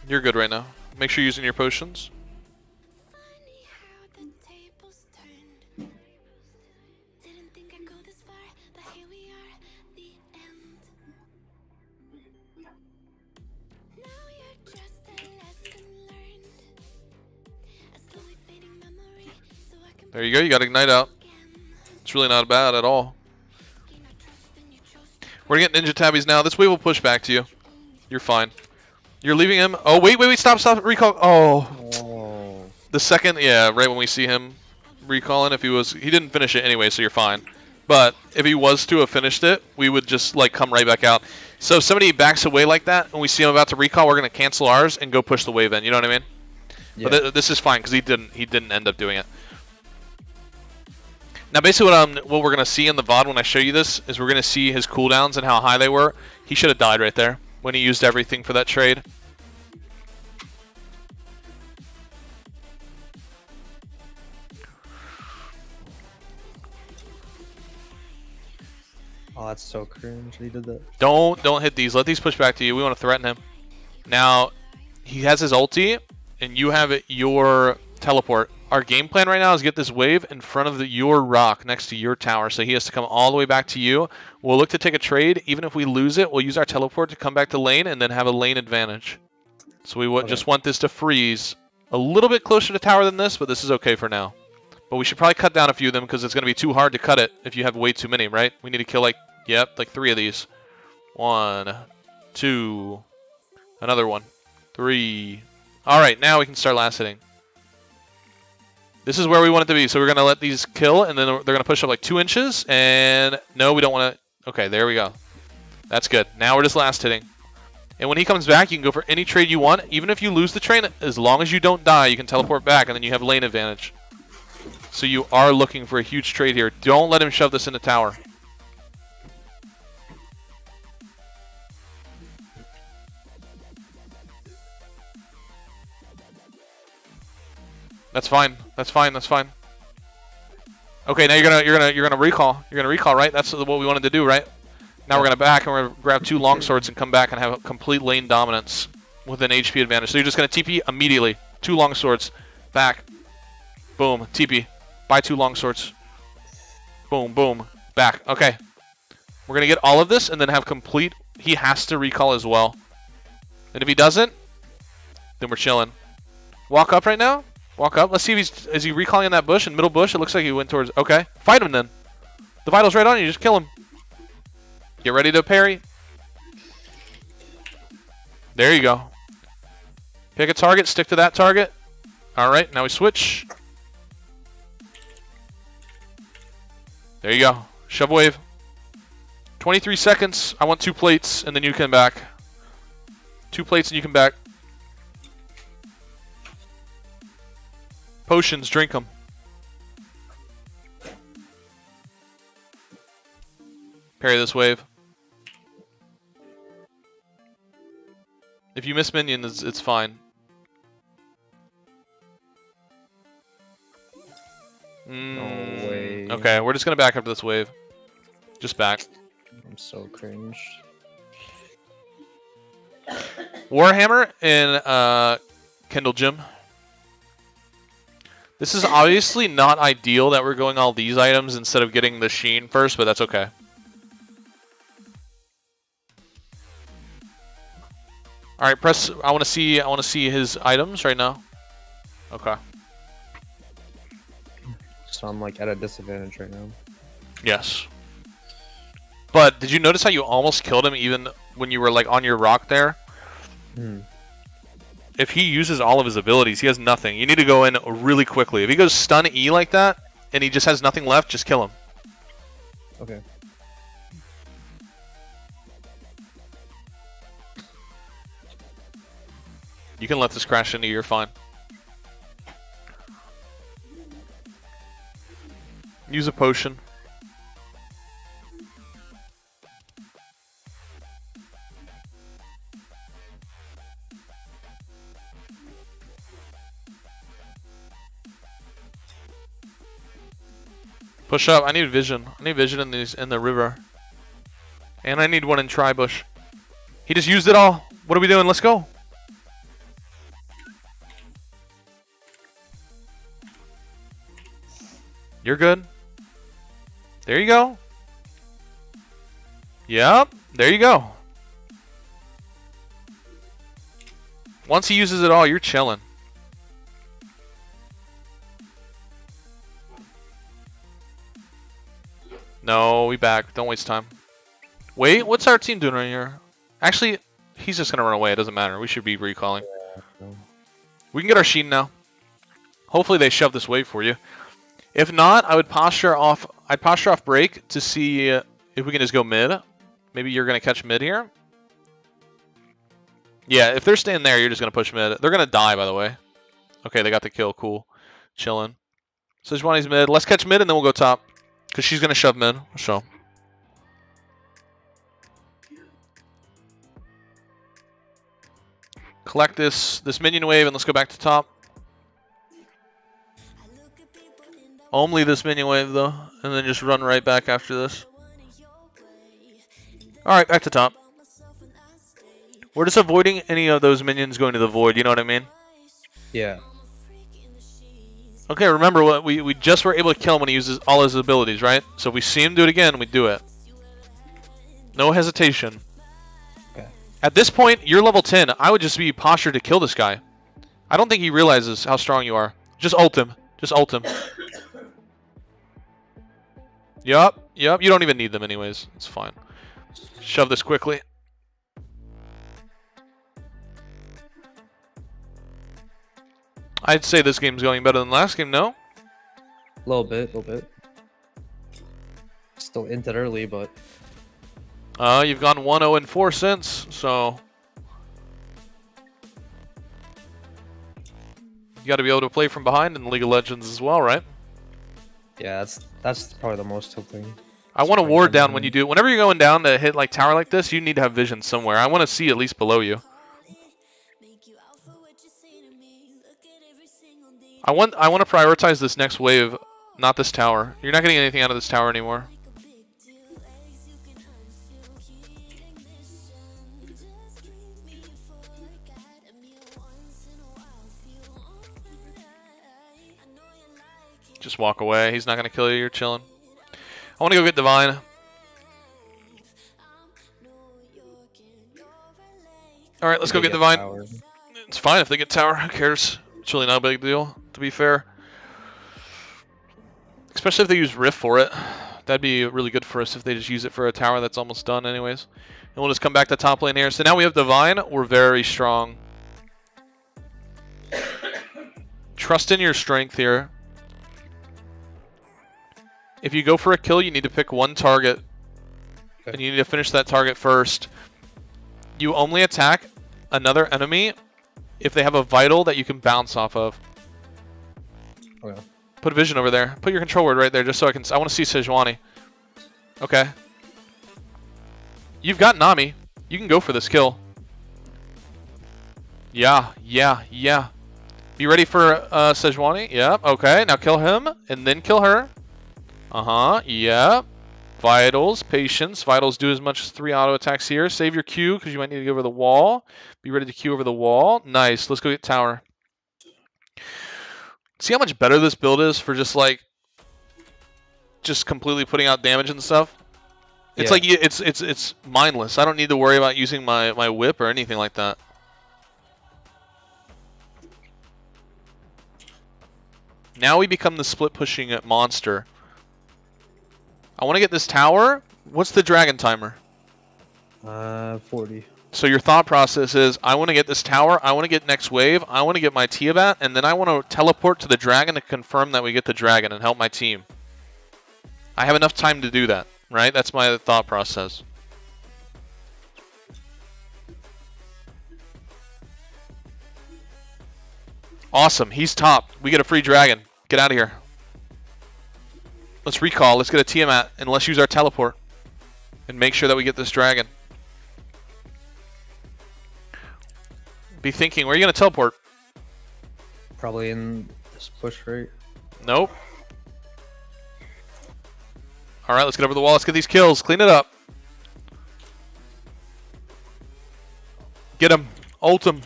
You're good right now. Make sure you're using your potions. There you go. You got Ignite out. It's really not bad at all. We're gonna get Ninja Tabbies now. This wave will push back to you. You're fine. You're leaving him. Oh, wait, stop, recall. Oh. The second, yeah, right when we see him recalling, he didn't finish it anyway, so you're fine. But if he was to have finished it, we would just, like, come right back out. So if somebody backs away like that, and we see him about to recall, we're going to cancel ours and go push the wave in, you know what I mean? Yeah. But this is fine, because he didn't end up doing it. Now, basically what we're going to see in the VOD when I show you this is we're going to see his cooldowns and how high they were. He should have died right there when he used everything for that trade. Oh, that's so cringe. He did that. Don't hit these. Let these push back to you. We want to threaten him. Now, he has his ulti, and you have your teleport. Our game plan right now is get this wave in front of your rock next to your tower, so he has to come all the way back to you. We'll look to take a trade. Even if we lose it, we'll use our teleport to come back to lane and then have a lane advantage. So we just want this to freeze a little bit closer to tower than this, but this is okay for now. But we should probably cut down a few of them because it's going to be too hard to cut it if you have way too many, right? We need to kill like 3 of these. 1, 2, another 1, 3. All right, now we can start last hitting. This is where we want it to be. So we're going to let these kill, and then they're going to push up like 2 inches. And no, we don't want to. Okay, there we go. That's good. Now we're just last hitting. And when he comes back, you can go for any trade you want. Even if you lose the train, as long as you don't die, you can teleport back, and then you have lane advantage. So you are looking for a huge trade here. Don't let him shove this in the tower. That's fine. That's fine. That's fine. Okay, now you're gonna recall. You're gonna recall, right? That's what we wanted to do, right? Now we're gonna back and we're gonna grab 2 longswords and come back and have a complete lane dominance with an HP advantage. So you're just gonna TP immediately. 2 longswords, back, boom, TP. Buy 2 longswords. Boom, boom, back. Okay. We're gonna get all of this and then have complete. He has to recall as well. And if he doesn't, then we're chilling. Walk up right now. Walk up. Let's see if is he recalling in that bush, in middle bush? It looks like he went towards. Okay. Fight him then. The Vital's right on you. Just kill him. Get ready to parry. There you go. Pick a target. Stick to that target. All right. Now we switch. There you go. Shove wave. 23 seconds. I want 2 plates, and then you come back. 2 plates, and you come back. Potions, drink them. Parry this wave. If you miss minions, it's fine. No. way. Okay, we're just gonna back up this wave. Just back. I'm so cringe. Warhammer and Kendall Gym. This is obviously not ideal that we're going all these items instead of getting the Sheen first, but that's okay. All right, press. I want to see his items right now. Okay. So I'm like at a disadvantage right now. Yes. But did you notice how you almost killed him even when you were like on your rock there? If he uses all of his abilities, he has nothing. You need to go in really quickly. If he goes stun E like that and he just has nothing left, just kill him. Okay. You can let this crash into you, you're fine. Use a potion. Push up. I need vision. I need vision in the river. And I need one in Tribush. He just used it all. What are we doing? Let's go. You're good. There you go. Yep. There you go. Once he uses it all, you're chilling. No, we back. Don't waste time. Wait, what's our team doing right here? Actually, he's just gonna run away. It doesn't matter. We should be recalling. We can get our Sheen now. Hopefully they shove this wave for you. If not, I would posture off. I'd posture off break to see if we can just go mid. Maybe you're gonna catch mid here. Yeah, if they're staying there, you're just gonna push mid. They're gonna die, by the way. Okay, they got the kill. Cool. Chilling. Sejuani's mid. Let's catch mid and then we'll go top. Because she's going to shove mid, so. Collect this minion wave and let's go back to top. Only this minion wave though, and then just run right back after this. Alright, back to top. We're just avoiding any of those minions going to the void, you know what I mean? Yeah. Okay, remember what we just were able to kill him when he uses all his abilities, right? So if we see him do it again, we do it. No hesitation. Okay. At this point, you're level 10. I would just be postured to kill this guy. I don't think he realizes how strong you are. Just ult him. Just ult him. Yup. You don't even need them anyways. It's fine. Shove this quickly. I'd say this game's going better than last game, no? A little bit. Still entered early, but... You've gone 1-0-4 since, so... You gotta be able to play from behind in League of Legends as well, right? Yeah, that's probably the most tilting. I want to ward down when you do. Whenever you're going down to hit like tower like this, you need to have vision somewhere. I want to see at least below you. I want to prioritize this next wave, not this tower. You're not getting anything out of this tower anymore. Just walk away. He's not going to kill you. You're chilling. I want to go get Divine. Alright, let's go get Divine. Tower. It's fine if they get tower. Who cares? It's really not a big deal, to be fair. Especially if they use Rift for it. That'd be really good for us if they just use it for a tower that's almost done anyways. And we'll just come back to top lane here. So now we have Divine. We're very strong. Trust in your strength here. If you go for a kill, you need to pick one target. Okay. And you need to finish that target first. You only attack another enemy if they have a vital that you can bounce off of. Okay. Put a vision over there. Put your control word right there just so I want to see Sejuani. Okay. You've got Nami. You can go for this kill. Yeah. You ready for Sejuani? Yeah. Okay. Now kill him and then kill her. Yeah. Vitals, patience. Vitals do as much as 3 auto attacks here. Save your Q because you might need to go over the wall. Be ready to Q over the wall. Nice. Let's go get tower. See how much better this build is for just like completely putting out damage and stuff. It's Yeah. like it's mindless. I don't need to worry about using my whip or anything like that. Now we become the split pushing monster. I want to get this tower. What's the dragon timer? 40. So your thought process is, I want to get this tower, I want to get next wave, I want to get my Tiamat, and then I want to teleport to the dragon to confirm that we get the dragon and help my team. I have enough time to do that, right? That's my thought process. Awesome, he's top. We get a free dragon. Get out of here. Let's recall, let's get a Tiamat, and let's use our teleport. And make sure that we get this dragon. Be thinking, where are you going to teleport? Probably in this push rate. Nope. Alright, let's get over the wall. Let's get these kills. Clean it up. Get him. Ult him.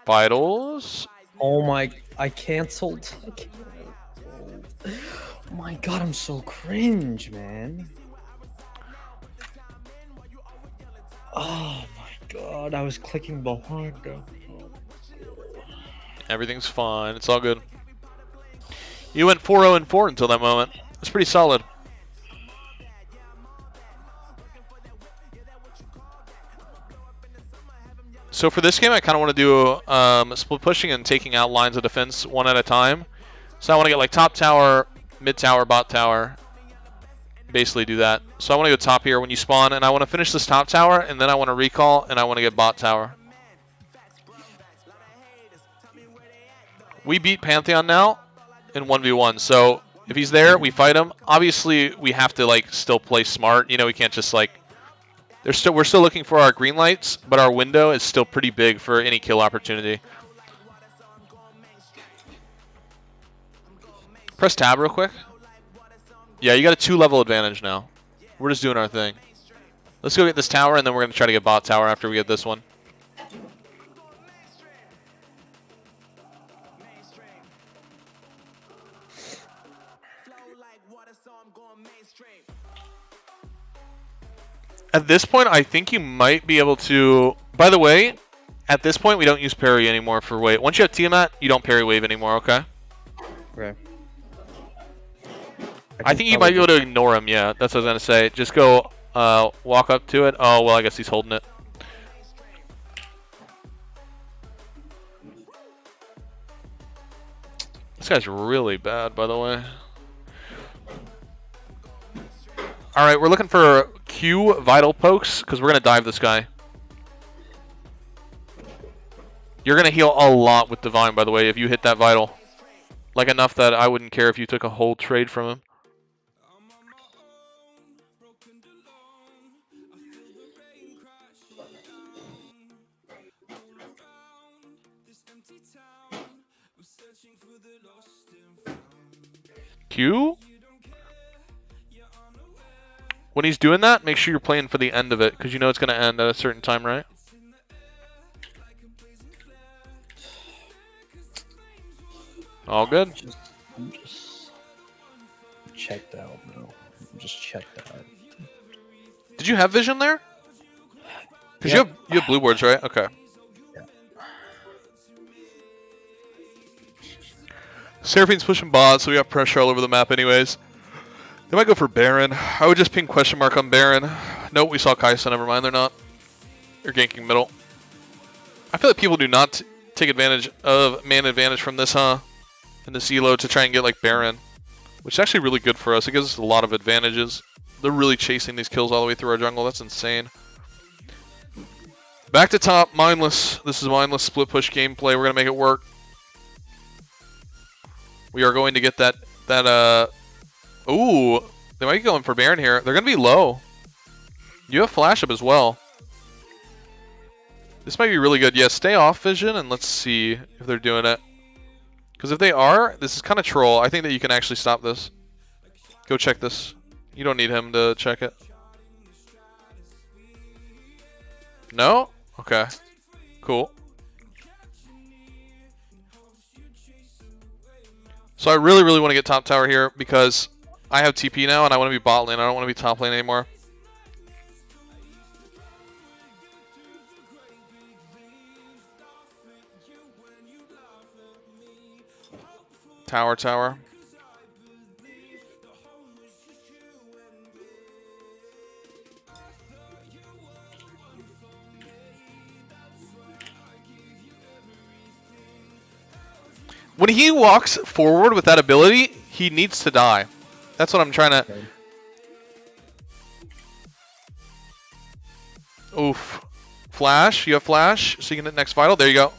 Vitals. Oh my, I canceled. Oh my god, I'm so cringe, man. Oh my god, I was clicking behind them. Everything's fine. It's all good. You went 4-0-4 until that moment. That's pretty solid. So for this game, I kind of want to do split pushing and taking out lines of defense one at a time. So I want to get like top tower, mid tower, bot tower. Basically do that. So I want to go top here when you spawn, and I want to finish this top tower, and then I want to recall, and I want to get bot tower. We beat Pantheon now in 1v1, so if he's there, we fight him. Obviously, we have to like still play smart. You know, we can't just like... we're still looking for our green lights, but our window is still pretty big for any kill opportunity. Press tab real quick. Yeah, you got a 2-level advantage now. We're just doing our thing. Let's go get this tower, and then we're going to try to get bot tower after we get this one. At this point, I think you might be able to... By the way, at this point, we don't use parry anymore for wave. Once you have Tiamat, you don't parry wave anymore, okay? Okay. I think you might be able to ignore him, yeah. That's what I was going to say. Just go walk up to it. Oh, well, I guess he's holding it. This guy's really bad, by the way. Alright, we're looking for Q vital pokes, because we're going to dive this guy. You're going to heal a lot with Divine, by the way, if you hit that vital. Like enough that I wouldn't care if you took a whole trade from him. Q? When he's doing that, make sure you're playing for the end of it, because you know it's going to end at a certain time, right? All good? I'm just checked out now. I'm just checked out. Did you have vision there? Because you have blue boards, right? Okay. Yeah. Seraphine's pushing bot, so we got pressure all over the map anyways. They might go for Baron. I would just ping question mark on Baron. Nope, we saw Kaisa. Never mind, they're not. They're ganking middle. I feel like people do not take advantage of man advantage from this, huh? And this elo to try and get like Baron. Which is actually really good for us. It gives us a lot of advantages. They're really chasing these kills all the way through our jungle. That's insane. Back to top, mindless. This is mindless split push gameplay. We're gonna make it work. We are going to get that ooh, they might be going for Baron here. They're gonna be low. You have flash up as well. This might be really good. Yeah, stay off vision and let's see if they're doing it. Because if they are, this is kind of troll. I think that you can actually stop this. Go check this. You don't need him to check it. No? Okay. Cool. So I really, really want to get top tower here because I have TP now and I want to be bot lane. I don't want to be top lane anymore. Tower, tower. When he walks forward with that ability, he needs to die. That's what I'm trying to... Okay. Oof. Flash. You have flash, so you can hit next vital. There you go.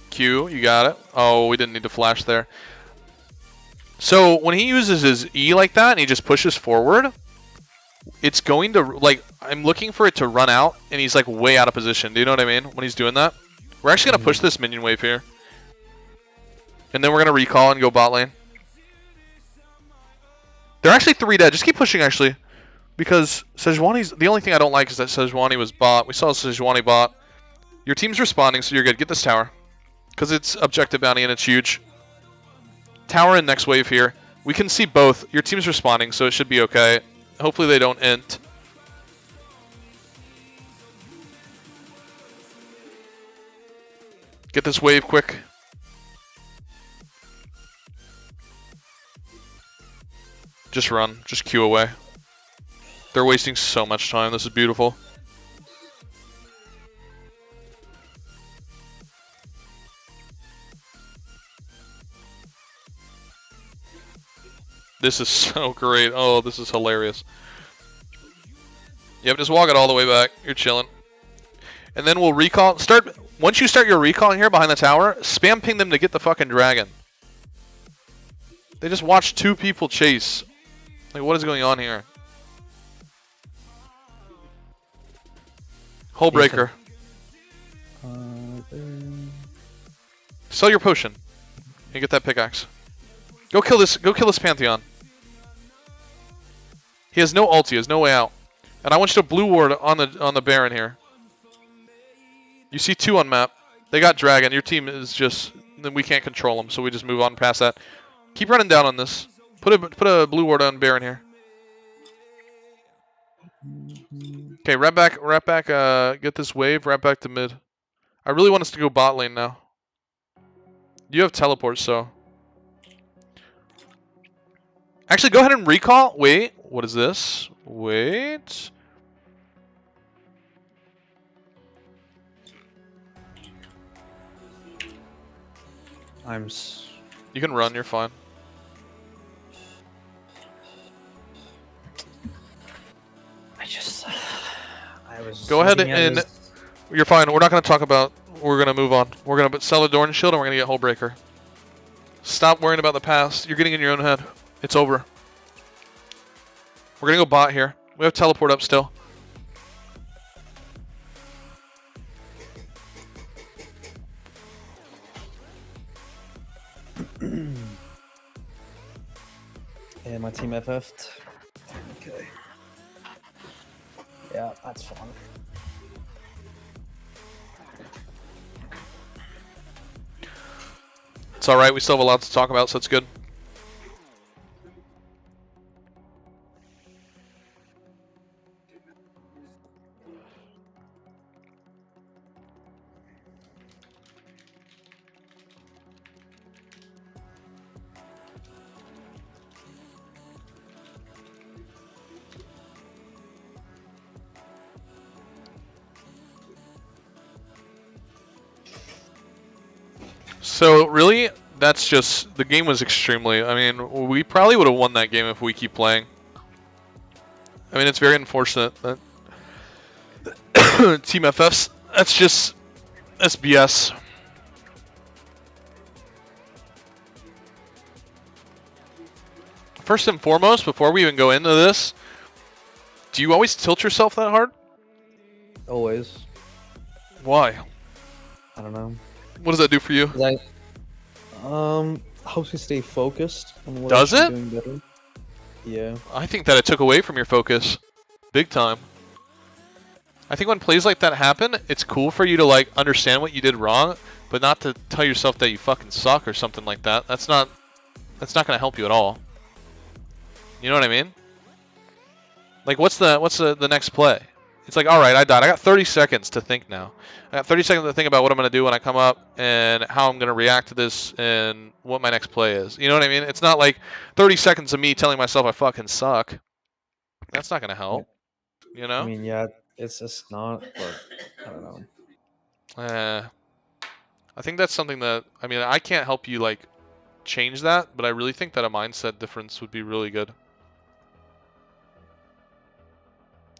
Q. You got it. Oh, we didn't need to flash there. So when he uses his E like that and he just pushes forward, it's going to... Like, I'm looking for it to run out, and he's like way out of position. Do you know what I mean? When he's doing that. We're actually going to push this minion wave here. And then we're going to recall and go bot lane. They're actually 3 dead. Just keep pushing, actually. Because Sejuani's... The only thing I don't like is that Sejuani was bot. We saw Sejuani bot. Your team's responding, so you're good. Get this tower. Because it's objective bounty and it's huge. Tower and next wave here. We can see both. Your team's responding, so it should be okay. Hopefully they don't int. Get this wave quick. Just run. Just Q away. They're wasting so much time. This is beautiful. This is so great. Oh, this is hilarious. Yep, just walk it all the way back. You're chilling. And then we'll recall. Once you start your recall here behind the tower, spam ping them to get the fucking dragon. They just watched 2 people chase. Like, what is going on here? Hull breaker. Sell your potion and get that pickaxe. Go kill this Pantheon. He has no ulti, he has no way out. And I want you to blue ward on the Baron here. You see 2 on map. They got dragon. Your team is just... Then we can't control them, so we just move on past that. Keep running down on this. Put a blue ward on Baron here. Okay, wrap back. Get this wave. Wrap back to mid. I really want us to go bot lane now. You have teleport, so... Actually, go ahead and recall. Wait, what is this? Wait. You can run, you're fine. I was Go ahead and... You're fine. We're not going to talk about... We're going to move on. We're going to sell a Dorn Shield and we're going to get Hullbreaker. Stop worrying about the past. You're getting in your own head. It's over. We're going to go bot here. We have teleport up still. And my team FF'd. Okay. Yeah, that's fun. It's alright, we still have a lot to talk about, so it's good. So really, that's just, the game was extremely, I mean, we probably would have won that game if we keep playing. I mean, it's very unfortunate that Team FFs, that's BS. First and foremost, before we even go into this, do you always tilt yourself that hard? Always. Why? I don't know. What does that do for you? 'Cause helps me stay focused on what Does I it? should be doing better. Yeah. I think that it took away from your focus. Big time. I think when plays like that happen, it's cool for you to like understand what you did wrong, but not to tell yourself that you fucking suck or something like that. That's not gonna help you at all. You know what I mean? Like what's the next play? It's like, all right, I died. I got 30 seconds to think now. I got 30 seconds to think about what I'm going to do when I come up and how I'm going to react to this and what my next play is. You know what I mean? It's not like 30 seconds of me telling myself I fucking suck. That's not going to help. You know? I mean, yeah, it's just not, but I don't know. I think that's something that, I mean, I can't help you like change that, but I really think that a mindset difference would be really good.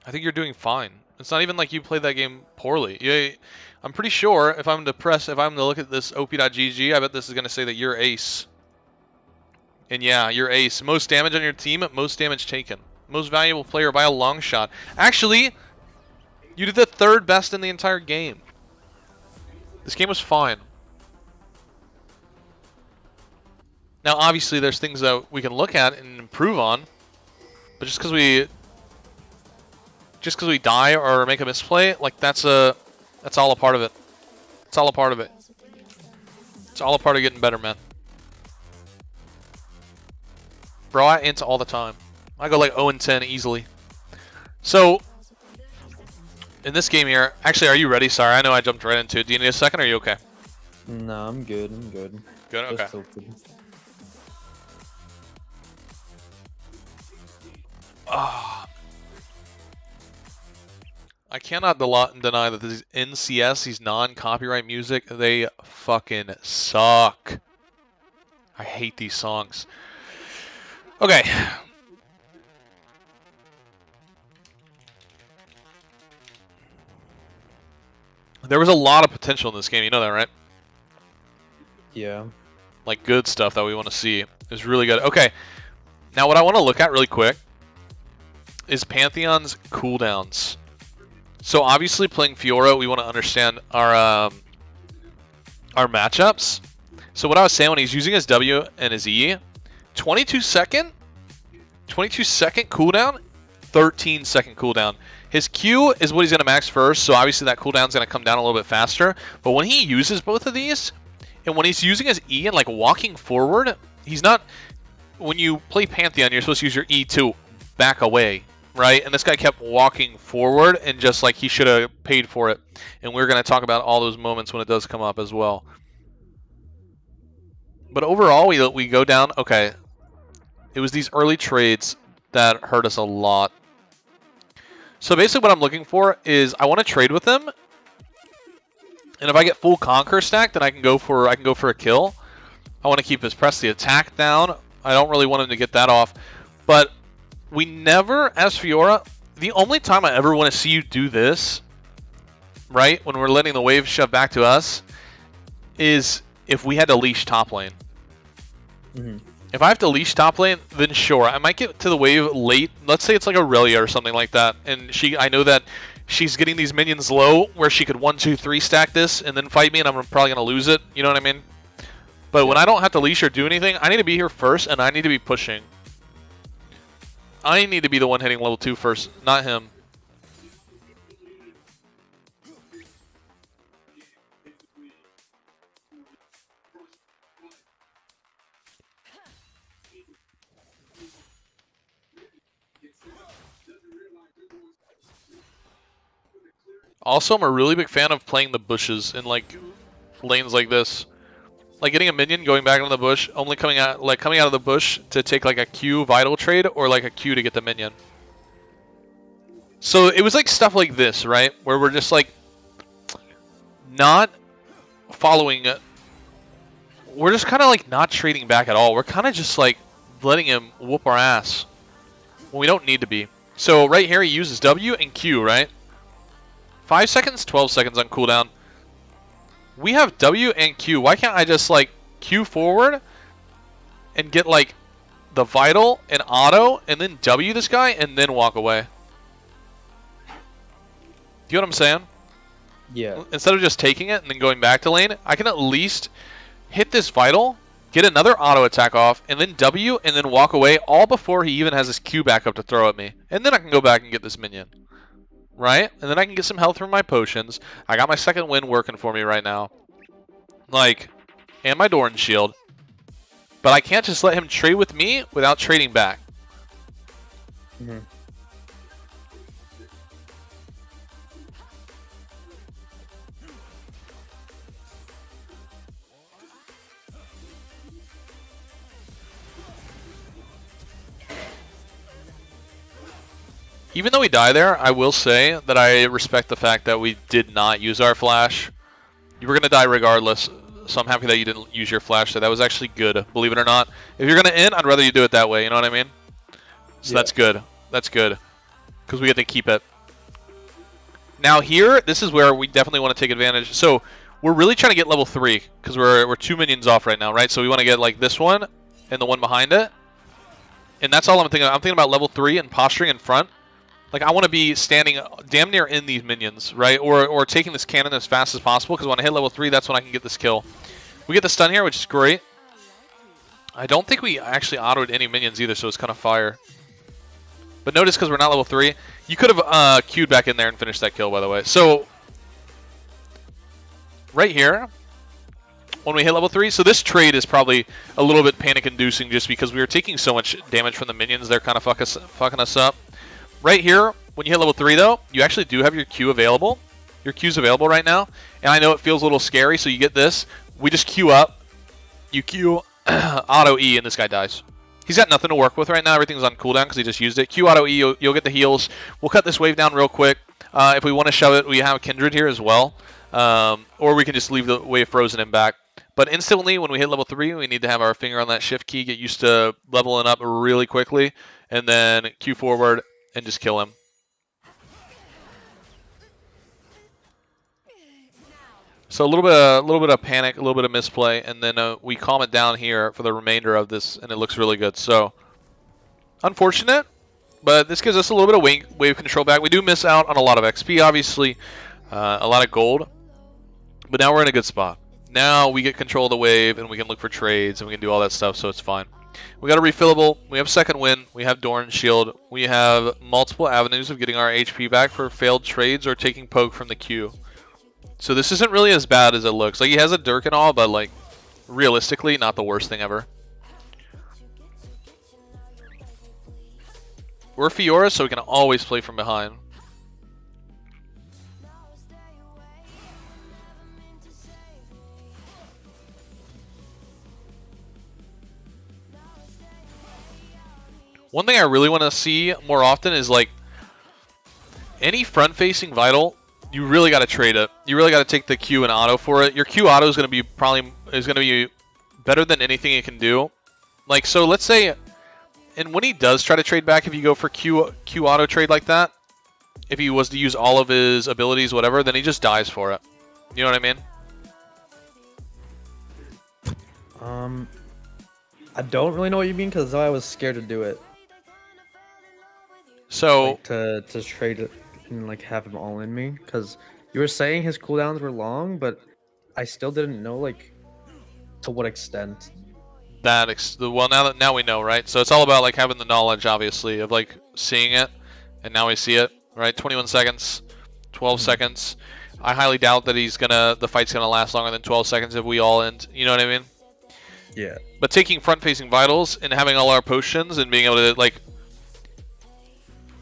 I think you're doing fine. It's not even like you played that game poorly. Yeah, I'm pretty sure if I'm to look at this op.gg, I bet this is going to say that you're ace. And yeah, you're ace. Most damage on your team, most damage taken. Most valuable player by a long shot. Actually, you did the third best in the entire game. This game was fine. Now, obviously, there's things that we can look at and improve on. But just because we die or make a misplay, like that's all a part of it. It's all a part of it. It's all a part of getting better, man. Bro, I int all the time. I go like 0-10 easily. So, in this game here, actually, are you ready? Sorry, I know I jumped right into it. Do you need a second, or are you okay? No, I'm good. I'm good. Good, okay. I cannot deny that these NCS, these non-copyright music, they fucking suck. I hate these songs. Okay. There was a lot of potential in this game, you know that, right? Yeah. Like good stuff that we want to see. It was really good. Okay. Now what I want to look at really quick is Pantheon's cooldowns. So obviously playing Fiora, we want to understand our matchups. So what I was saying, when he's using his W and his E, 22 second cooldown, 13-second cooldown. His Q is what he's going to max first, so obviously that cooldown's going to come down a little bit faster. But when he uses both of these, and when he's using his E and like walking forward, he's not... When you play Pantheon, you're supposed to use your E to back away, right? And this guy kept walking forward, and just like he should have paid for it. And we're going to talk about all those moments when it does come up as well. But overall, we go down... Okay, it was these early trades that hurt us a lot. So basically what I'm looking for is I want to trade with him. And if I get full Conquer stack, then I can go for a kill. I want to keep his press the attack down. I don't really want him to get that off. But we never, as Fiora, the only time I ever want to see you do this, right, when we're letting the wave shove back to us, is if we had to leash top lane. Mm-hmm. If I have to leash top lane, then sure, I might get to the wave late. Let's say it's like Aurelia or something like that, and I know that she's getting these minions low where she could 1, 2, 3 stack this and then fight me, and I'm probably gonna lose it. You know what I mean? But when I don't have to leash or do anything, I need to be here first, and I need to be pushing. I need to be the one hitting level 2 first, not him. Also, I'm a really big fan of playing the bushes in like lanes like this. Like getting a minion, going back into the bush, only coming out of the bush to take like a Q vital trade or like a Q to get the minion. So it was like stuff like this, right? Where we're just like not following. We're just kind of like not trading back at all. We're kind of just like letting him whoop our ass when we don't need to be. So right here he uses W and Q, right? 5 seconds, 12 seconds on cooldown. We have W and Q. Why can't I just like Q forward and get like the vital and auto and then W this guy and then walk away? Do you know what I'm saying? Yeah. Instead of just taking it and then going back to lane, I can at least hit this Vital, get another auto attack off, and then W, and then walk away, all before he even has his Q back up to throw at me. And then I can go back and get this minion. Right? And then I can get some health from my potions. I got my second win working for me right now. Like, and my Doran shield. But I can't just let him trade with me without trading back. Mm-hmm. Even though we die there, I will say that I respect the fact that we did not use our flash. You were going to die regardless, so I'm happy that you didn't use your flash. So that was actually good, believe it or not. If you're going to end, I'd rather you do it that way, you know what I mean? So that's good. That's good. Because we get to keep it. Now here, this is where we definitely want to take advantage. So we're really trying to get level 3, because we're 2 minions off right now, right? So we want to get like this one, and the one behind it. And that's all I'm thinking. I'm thinking about level 3 and posturing in front. Like, I want to be standing damn near in these minions, right? Or taking this cannon as fast as possible, because when I hit level 3, that's when I can get this kill. We get the stun here, which is great. I don't think we actually autoed any minions either, so it's kind of fire. But notice, because we're not level 3, you could have queued back in there and finished that kill, by the way. So, right here, when we hit level 3, so this trade is probably a little bit panic-inducing just because we were taking so much damage from the minions. They're kind of fucking us up. Right here, when you hit level 3, though, you actually do have your Q available. Your Q's available right now. And I know it feels a little scary, so you get this. We just Q up. You Q auto E, and this guy dies. He's got nothing to work with right now. Everything's on cooldown because he just used it. Q auto E, you'll get the heals. We'll cut this wave down real quick. If we want to shove it, we have Kindred here as well. Or we can just leave the wave frozen and back. But instantly, when we hit level 3, we need to have our finger on that shift key, get used to leveling up really quickly, and then Q forward and just kill him. So a little bit of panic, a little bit of misplay, and then we calm it down here for the remainder of this, and it looks really good. So unfortunate, but this gives us a little bit of wave control back. We do miss out on a lot of XP, obviously, a lot of gold, but now we're in a good spot. Now we get control of the wave, and we can look for trades, and we can do all that stuff, so it's fine. We got a refillable, we have second win, we have Doran shield, we have multiple avenues of getting our HP back for failed trades or taking poke from the queue. So this isn't really as bad as it looks. Like, he has a Dirk and all, but like, realistically, not the worst thing ever. We're Fiora, so we can always play from behind. One thing I really want to see more often is like any front-facing Vital, you really got to trade it. You really got to take the Q and auto for it. Your Q auto is going to be better than anything it can do. Like, so let's say, and when he does try to trade back, if you go for Q auto trade like that, if he was to use all of his abilities, whatever, then he just dies for it. You know what I mean? I don't really know what you mean because I was scared to do it. So like, to trade it and like have him all in me, because you were saying his cooldowns were long, but I still didn't know like to what extent. Well, now we know, right? So it's all about like having the knowledge, obviously, of like seeing it, and now we see it, right? 21 seconds, 12 seconds. I highly doubt that the fight's gonna last longer than 12 seconds if we all end. You know what I mean? Yeah. But taking front-facing vitals and having all our potions and being able to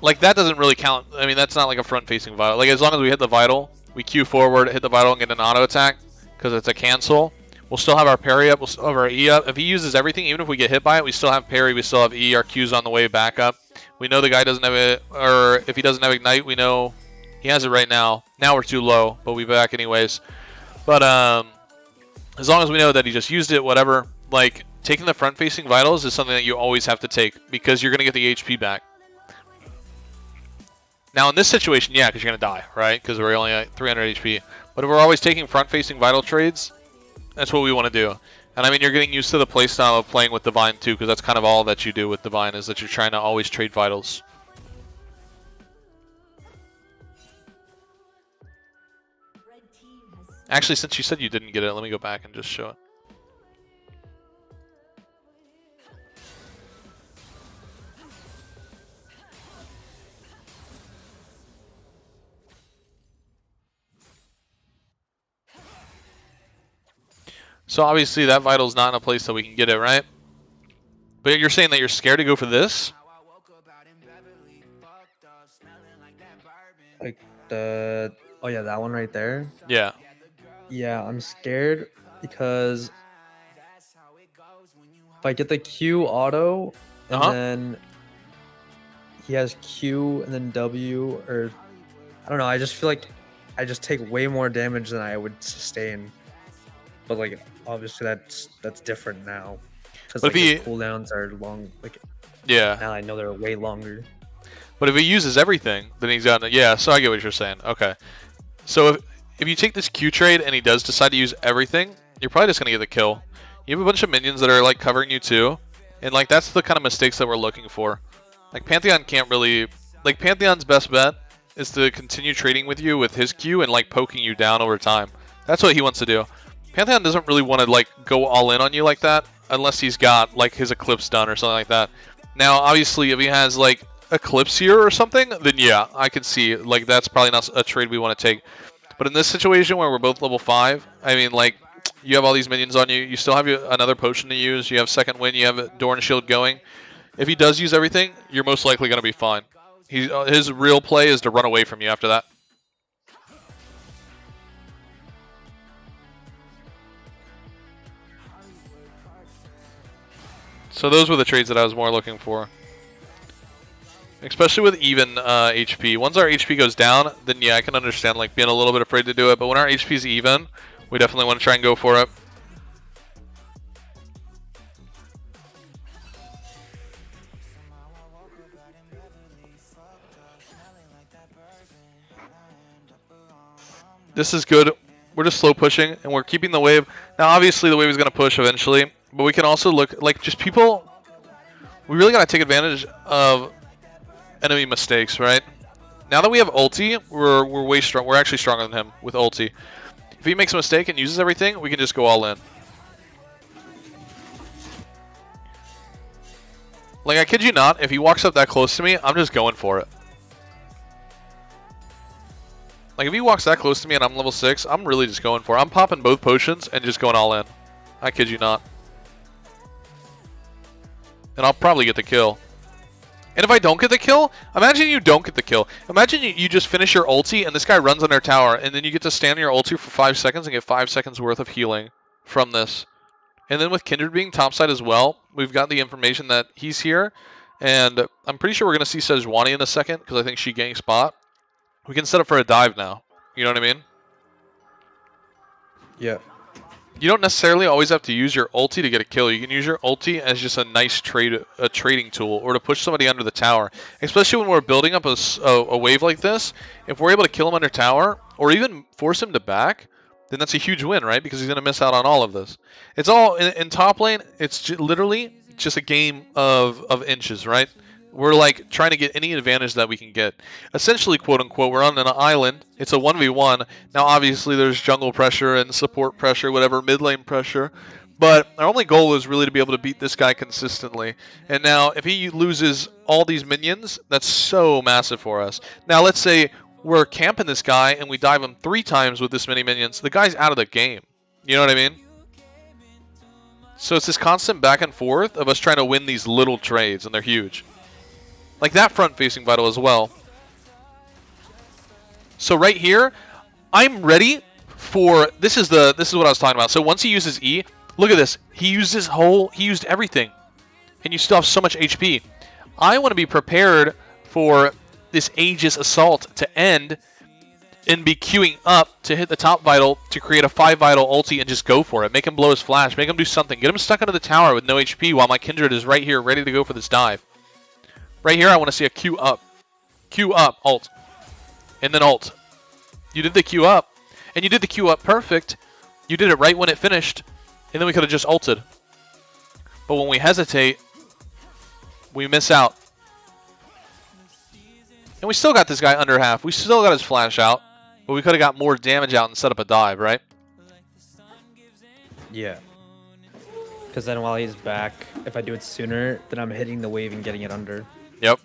like that doesn't really count. I mean, that's not like a front-facing vital. Like, as long as we hit the vital, we Q forward, hit the vital, and get an auto attack because it's a cancel. We'll still have our parry up. We'll still have our E up. If he uses everything, even if we get hit by it, we still have parry. We still have E. Our Q's on the way back up. We know the guy doesn't have it, or if he doesn't have ignite, we know he has it right now. Now we're too low, but we'll be back anyways. But as long as we know that he just used it, whatever. Like, taking the front-facing vitals is something that you always have to take because you're gonna get the HP back. Now in this situation, yeah, because you're going to die, right? Because we're only at 300 HP. But if we're always taking front-facing vital trades, that's what we want to do. And I mean, you're getting used to the playstyle of playing with Divine too, because that's kind of all that you do with Divine, is that you're trying to always trade vitals. Actually, since you said you didn't get it, let me go back and just show it. So obviously that vital's not in a place that we can get it, right? But you're saying that you're scared to go for this? Like the oh yeah, that one right there. Yeah. Yeah, I'm scared because if I get the Q auto and then he has Q and then W, or I don't know, I just feel like I just take way more damage than I would sustain. But like obviously that's different now. Because like his cooldowns are long, like now I know they're way longer. But if he uses everything, then he's got yeah, so I get what you're saying. Okay. So if you take this Q trade and he does decide to use everything, you're probably just gonna get the kill. You have a bunch of minions that are like covering you too. And like that's the kind of mistakes that we're looking for. Like Pantheon can't really like Pantheon's best bet is to continue trading with you with his Q and like poking you down over time. That's what he wants to do. Pantheon doesn't really want to like go all in on you like that unless he's got like his Eclipse done or something like that. Now obviously if he has like Eclipse here or something, then yeah, I can see like that's probably not a trade we want to take. But in this situation where we're both level 5, I mean like you have all these minions on you, you still have another potion to use, you have second wind, you have Door and Shield going. If he does use everything, you're most likely going to be fine. His real play is to run away from you after that. So those were the trades that I was more looking for. Especially with even HP. Once our HP goes down, then yeah, I can understand like being a little bit afraid to do it. But when our HP is even, we definitely want to try and go for it. This is good. We're just slow pushing, and we're keeping the wave. Now, obviously, the wave is going to push eventually, but we can also look like just people. We really got to take advantage of enemy mistakes, right? Now that we have ulti, we're way strong. We're actually stronger than him with ulti. If he makes a mistake and uses everything, we can just go all in. Like I kid you not, if he walks up that close to me, I'm just going for it. Like if he walks that close to me and I'm level 6, I'm really just going for it. I'm popping both potions and just going all in. I kid you not. And I'll probably get the kill. And if I don't get the kill, imagine you don't get the kill. Imagine you just finish your ulti and this guy runs on their tower and then you get to stand on your ulti for 5 seconds and get 5 seconds worth of healing from this. And then with Kindred being topside as well, we've got the information that he's here. And I'm pretty sure we're going to see Sejuani in a second because I think she ganks bot. We can set up for a dive now. You know what I mean? Yeah. You don't necessarily always have to use your ulti to get a kill. You can use your ulti as just a nice trading tool or to push somebody under the tower. Especially when we're building up a wave like this. If we're able to kill him under tower or even force him to back, then that's a huge win, right? Because he's going to miss out on all of this. It's all, in top lane, it's literally just a game of inches, right? We're like trying to get any advantage that we can get. Essentially, quote unquote, we're on an island. It's a 1v1. Now, obviously, there's jungle pressure and support pressure, whatever, mid lane pressure. But our only goal is really to be able to beat this guy consistently. And now, if he loses all these minions, that's so massive for us. Now, let's say we're camping this guy and we dive him 3 times with this many minions. The guy's out of the game. You know what I mean? So it's this constant back and forth of us trying to win these little trades, and they're huge. Like that front-facing vital as well. So right here, I'm ready for this is what I was talking about. So once he uses E, look at this. He used everything. And you still have so much HP. I want to be prepared for this Aegis assault to end and be queuing up to hit the top vital to create a 5 vital ulti and just go for it. Make him blow his flash, make him do something. Get him stuck under the tower with no HP while my Kindred is right here ready to go for this dive. Right here, I want to see a Q up. Q up, ult. And then ult. You did the Q up. And you did the Q up perfect. You did it right when it finished. And then we could have just ulted. But when we hesitate, we miss out. And we still got this guy under half. We still got his flash out. But we could have got more damage out and set up a dive, right? Yeah. Because then while he's back, if I do it sooner, then I'm hitting the wave and getting it under. Yep.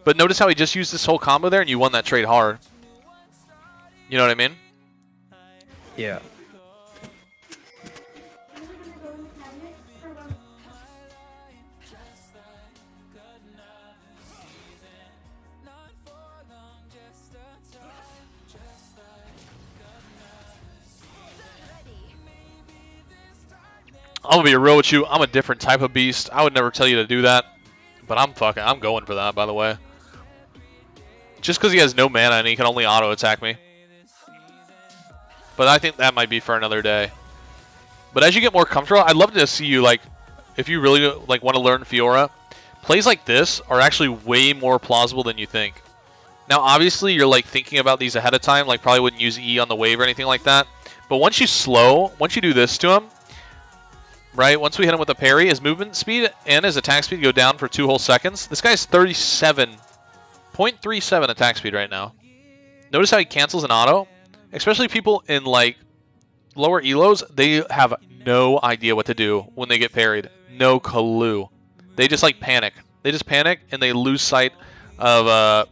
But notice how he just used this whole combo there and you won that trade hard. You know what I mean? Yeah. I'm gonna be real with you. I'm a different type of beast. I would never tell you to do that, but I'm going for that. By the way, just because he has no mana and he can only auto attack me. But I think that might be for another day. But as you get more comfortable, I'd love to see you like, if you really like want to learn Fiora, plays like this are actually way more plausible than you think. Now, obviously, you're like thinking about these ahead of time, like probably wouldn't use E on the wave or anything like that. But once you do this to him. Right, once we hit him with a parry, his movement speed and his attack speed go down for 2 whole seconds. This guy's 37.37 attack speed right now. Notice how he cancels an auto? Especially people in like lower elos, they have no idea what to do when they get parried. No clue. They just like panic. They just panic and they lose sight of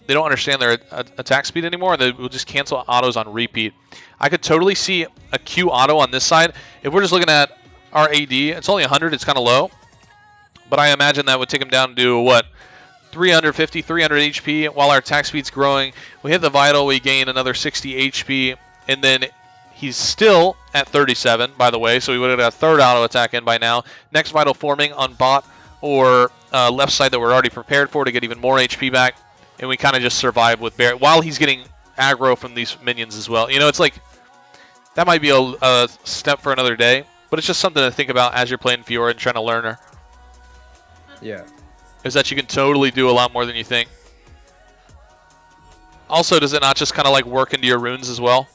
they don't understand their attack speed anymore, and they will just cancel autos on repeat. I could totally see a Q auto on this side. If we're just looking at our AD, it's only 100, it's kind of low. But I imagine that would take him down to, what, 350, 300 HP, while our attack speed's growing. We hit the Vital, we gain another 60 HP, and then he's still at 37, by the way, so we would have got a third auto attack in by now. Next Vital forming on bot or left side that we're already prepared for to get even more HP back, and we kind of just survive with Barret, while he's getting aggro from these minions as well. You know, it's like, that might be a step for another day. But it's just something to think about as you're playing Fiora and trying to learn her. Yeah. Is that you can totally do a lot more than you think. Also, does it not just kind of like work into your runes as well?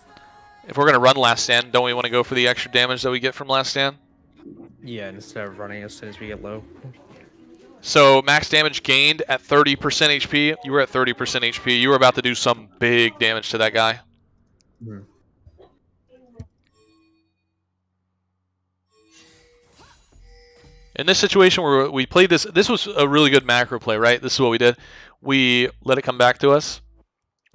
If we're going to run Last Stand, don't we want to go for the extra damage that we get from Last Stand? Yeah, instead of running as soon as we get low. So max damage gained at 30% HP. You were at 30% HP. You were about to do some big damage to that guy. Mm-hmm. In this situation where we played this was a really good macro play, right? This is what we did. We let it come back to us.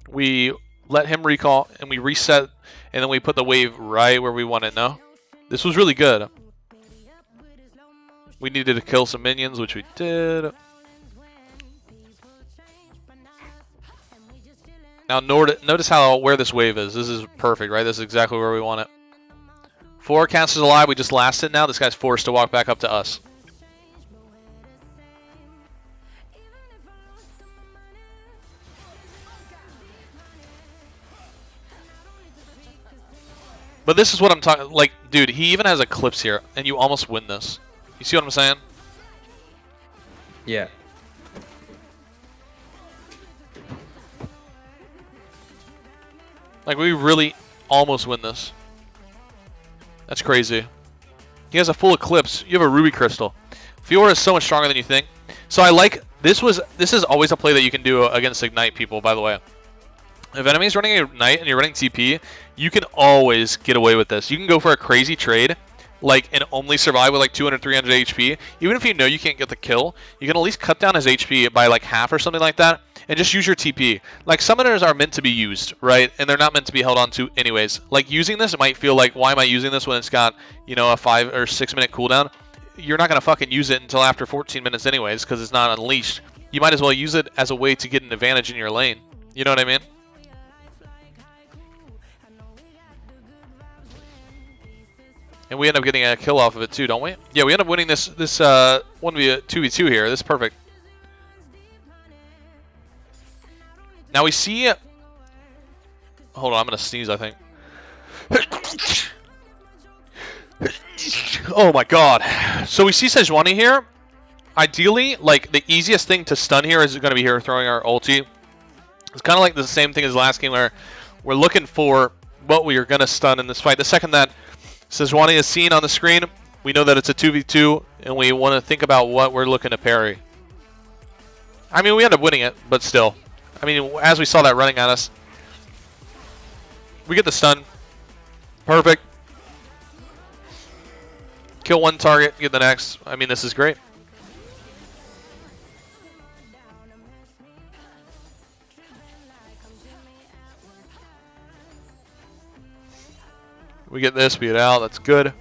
We let him recall, and we reset, and then we put the wave right where we want it, no? This was really good. We needed to kill some minions, which we did. Now notice where this wave is. This is perfect, right? This is exactly where we want it. 4 casters alive, we just lasted now. This guy's forced to walk back up to us. But this is what I'm talking, like, dude, he even has Eclipse here, and you almost win this. You see what I'm saying? Yeah. Like, we really almost win this. That's crazy. He has a full Eclipse. You have a Ruby Crystal. Fiora is so much stronger than you think. So I like, this is always a play that you can do against Ignite people, by the way. If enemy's running Ignite and you're running TP, you can always get away with this. You can go for a crazy trade, like, and only survive with like 200, 300 HP. Even if you know you can't get the kill, you can at least cut down his HP by like half or something like that, and just use your TP. Like, summoners are meant to be used, right? And they're not meant to be held on to anyways. Like, using this, it might feel like, why am I using this when it's got, you know, a 5 or 6 minute cooldown? You're not going to fucking use it until after 14 minutes anyways, because it's not unleashed. You might as well use it as a way to get an advantage in your lane. You know what I mean? And we end up getting a kill off of it too, don't we? Yeah, we end up winning this 2v2 here. This is perfect. Now we see... Hold on, I'm going to sneeze, I think. Oh my god. So we see Sejuani here. Ideally, like, the easiest thing to stun here is going to be here throwing our ulti. It's kind of like the same thing as last game where we're looking for what we are going to stun in this fight. The second that Sejuani is seen on the screen, we know that it's a 2v2, and we want to think about what we're looking to parry. I mean, we end up winning it, but still. I mean, as we saw that running at us, We get the stun. Perfect. Kill one target, get the next. I mean, this is great. We get this, we get out. That's good.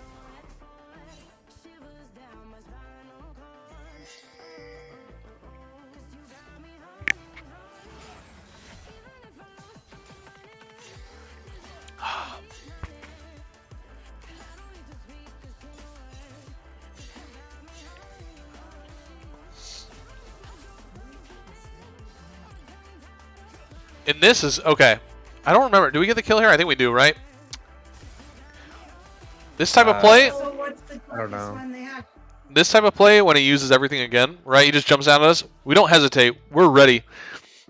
And this is okay. I don't remember. Do we get the kill here? I think we do, right? This type of play. So what's the I don't know. one they have? This type of play, when he uses everything again, right? He just jumps out at us. We don't hesitate. We're ready.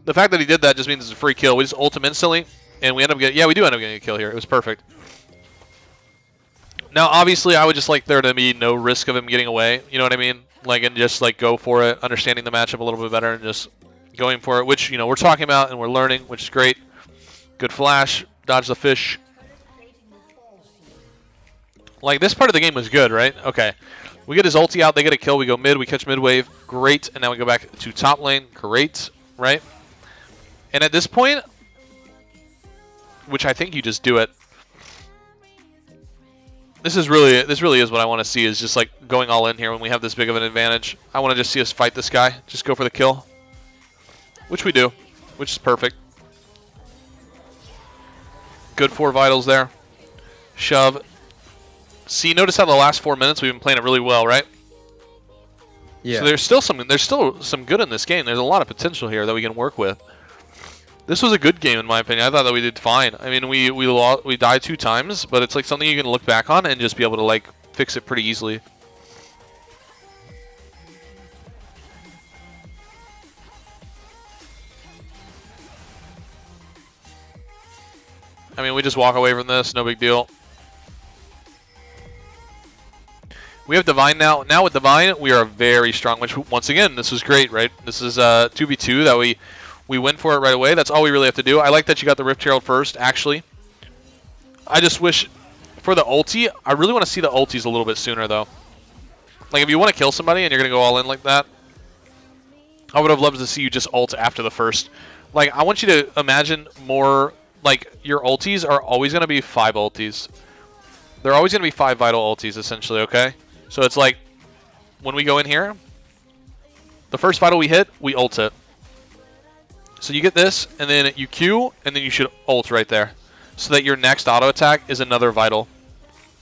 The fact that he did that just means it's a free kill. We just ult him instantly, and we end up getting. Yeah, we do end up getting a kill here. It was perfect. Now, obviously, I would just like there to be no risk of him getting away. You know what I mean? Like, and just like go for it, understanding the matchup a little bit better, and just going for it. Which we're talking about and we're learning, which is great. Good flash, dodge the fish. Like, this part of the game was good, right? Okay. We get his ulti out, they get a kill, we go mid, we catch mid wave, great, and now we go back to top lane, great, right? And at this point, which I think you just do it, this really is what I want to see, is just like going all in here when we have this big of an advantage. I want to just see us fight this guy, just go for the kill, which we do, which is perfect. Good 4 vitals there. Shove. See, notice how the last 4 minutes we've been playing it really well, right? Yeah. So there's still some good in this game. There's a lot of potential here that we can work with. This was a good game in my opinion. I thought that we did fine. I mean, we died 2 times, but it's like something you can look back on and just be able to like fix it pretty easily. I mean, we just walk away from this, no big deal. We have Divine now. Now with Divine, we are very strong, which once again, this was great, right? This is 2v2 that we win for it right away. That's all we really have to do. I like that you got the Rift Herald first, actually. I just wish for the ulti, I really want to see the ultis a little bit sooner, though. Like, if you want to kill somebody and you're going to go all in like that, I would have loved to see you just ult after the first. Like, I want you to imagine more, like, your ultis are always going to be 5 ultis. They're always going to be 5 vital ultis, essentially, okay? So it's like, when we go in here, the first vital we hit, we ult it. So you get this, and then you Q, and then you should ult right there. So that your next auto attack is another vital.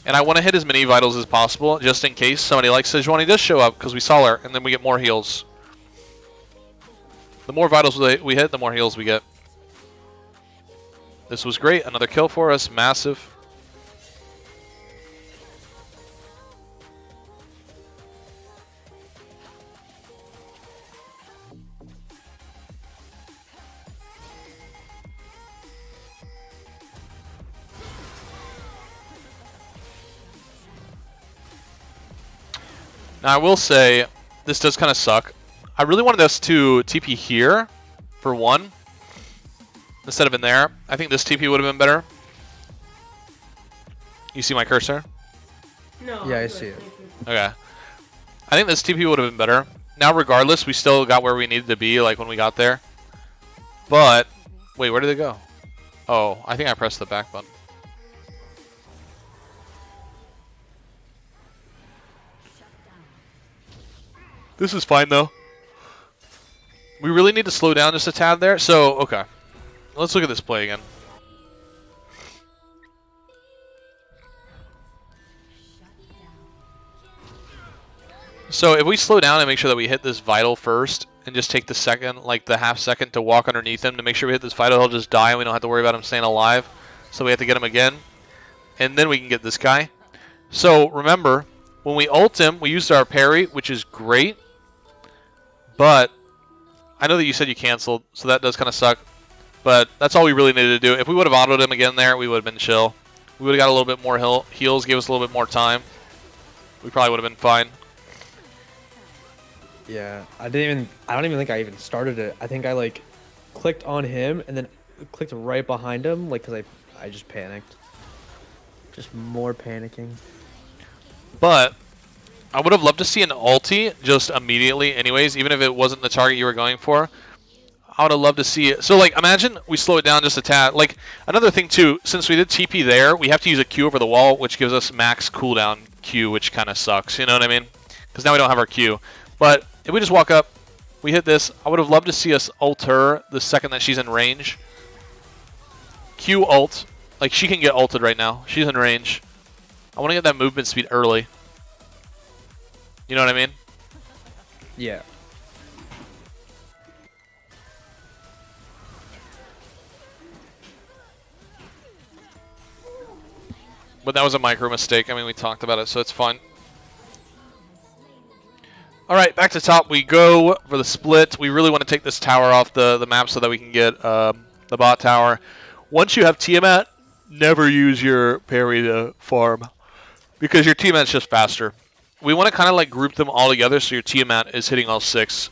And I want to hit as many vitals as possible, just in case somebody like Sejuani does show up, because we saw her, and then we get more heals. The more vitals we hit, the more heals we get. This was great. Another kill for us. Massive. Now, I will say, this does kind of suck. I really wanted us to TP here, for one, instead of in there. I think this TP would have been better. You see my cursor? No. Yeah, I'm I good, see it. thank you. Okay. I think this TP would have been better. Now, regardless, we still got where we needed to be, like, when we got there. But, wait, where did it go? Oh, I think I pressed the back button. This is fine, though. We really need to slow down just a tad there. So, okay. Let's look at this play again. So, if we slow down and make sure that we hit this vital first, and just take the second, like the half second to walk underneath him to make sure we hit this vital, he'll just die and we don't have to worry about him staying alive. So we have to get him again. And then we can get this guy. So, remember, when we ult him, we used our parry, which is great. But I know that you said you canceled, so that does kind of suck. But that's all we really needed to do. If we would have autoed him again there, we would have been chill. We would have got a little bit more heals, gave us a little bit more time. We probably would have been fine. Yeah, I don't even think I even started it. I think I like clicked on him and then clicked right behind him, like because I just panicked. Just more panicking. But I would have loved to see an ulti just immediately anyways, even if it wasn't the target you were going for. I would have loved to see it. So, like, imagine we slow it down just a tad. Like, another thing, too, since we did TP there, we have to use a Q over the wall, which gives us max cooldown Q, which kind of sucks. You know what I mean? Because now we don't have our Q. But if we just walk up, we hit this, I would have loved to see us ult her the second that she's in range. Q ult. Like, she can get ulted right now. She's in range. I want to get that movement speed early. You know what I mean? Yeah. But that was a micro mistake. I mean, we talked about it, so it's fine. All right, back to top we go for the split. We really want to take this tower off the map so that we can get the bot tower. Once you have Tiamat, never use your parry to farm because your Tiamat's just faster. We want to kind of like group them all together so your Tiamat is hitting all 6.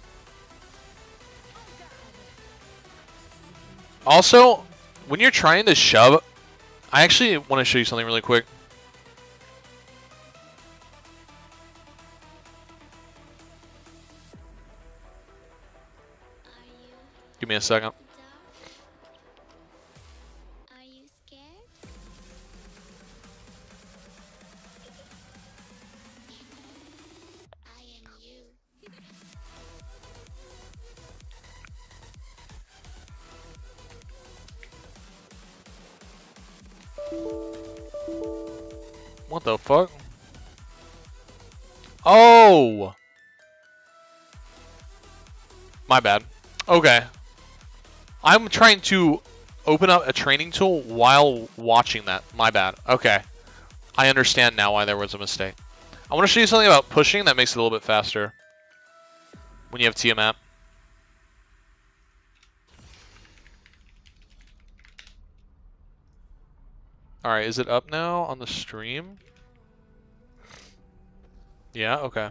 Also, when you're trying to shove, I actually want to show you something really quick. Give me a second. Are you scared? I am you. What the fuck? Oh! My bad. Okay. I'm trying to open up a training tool while watching that. My bad. Okay. I understand now why there was a mistake. I want to show you something about pushing that makes it a little bit faster when you have Tiamat. Alright, is it up now on the stream? Yeah, okay.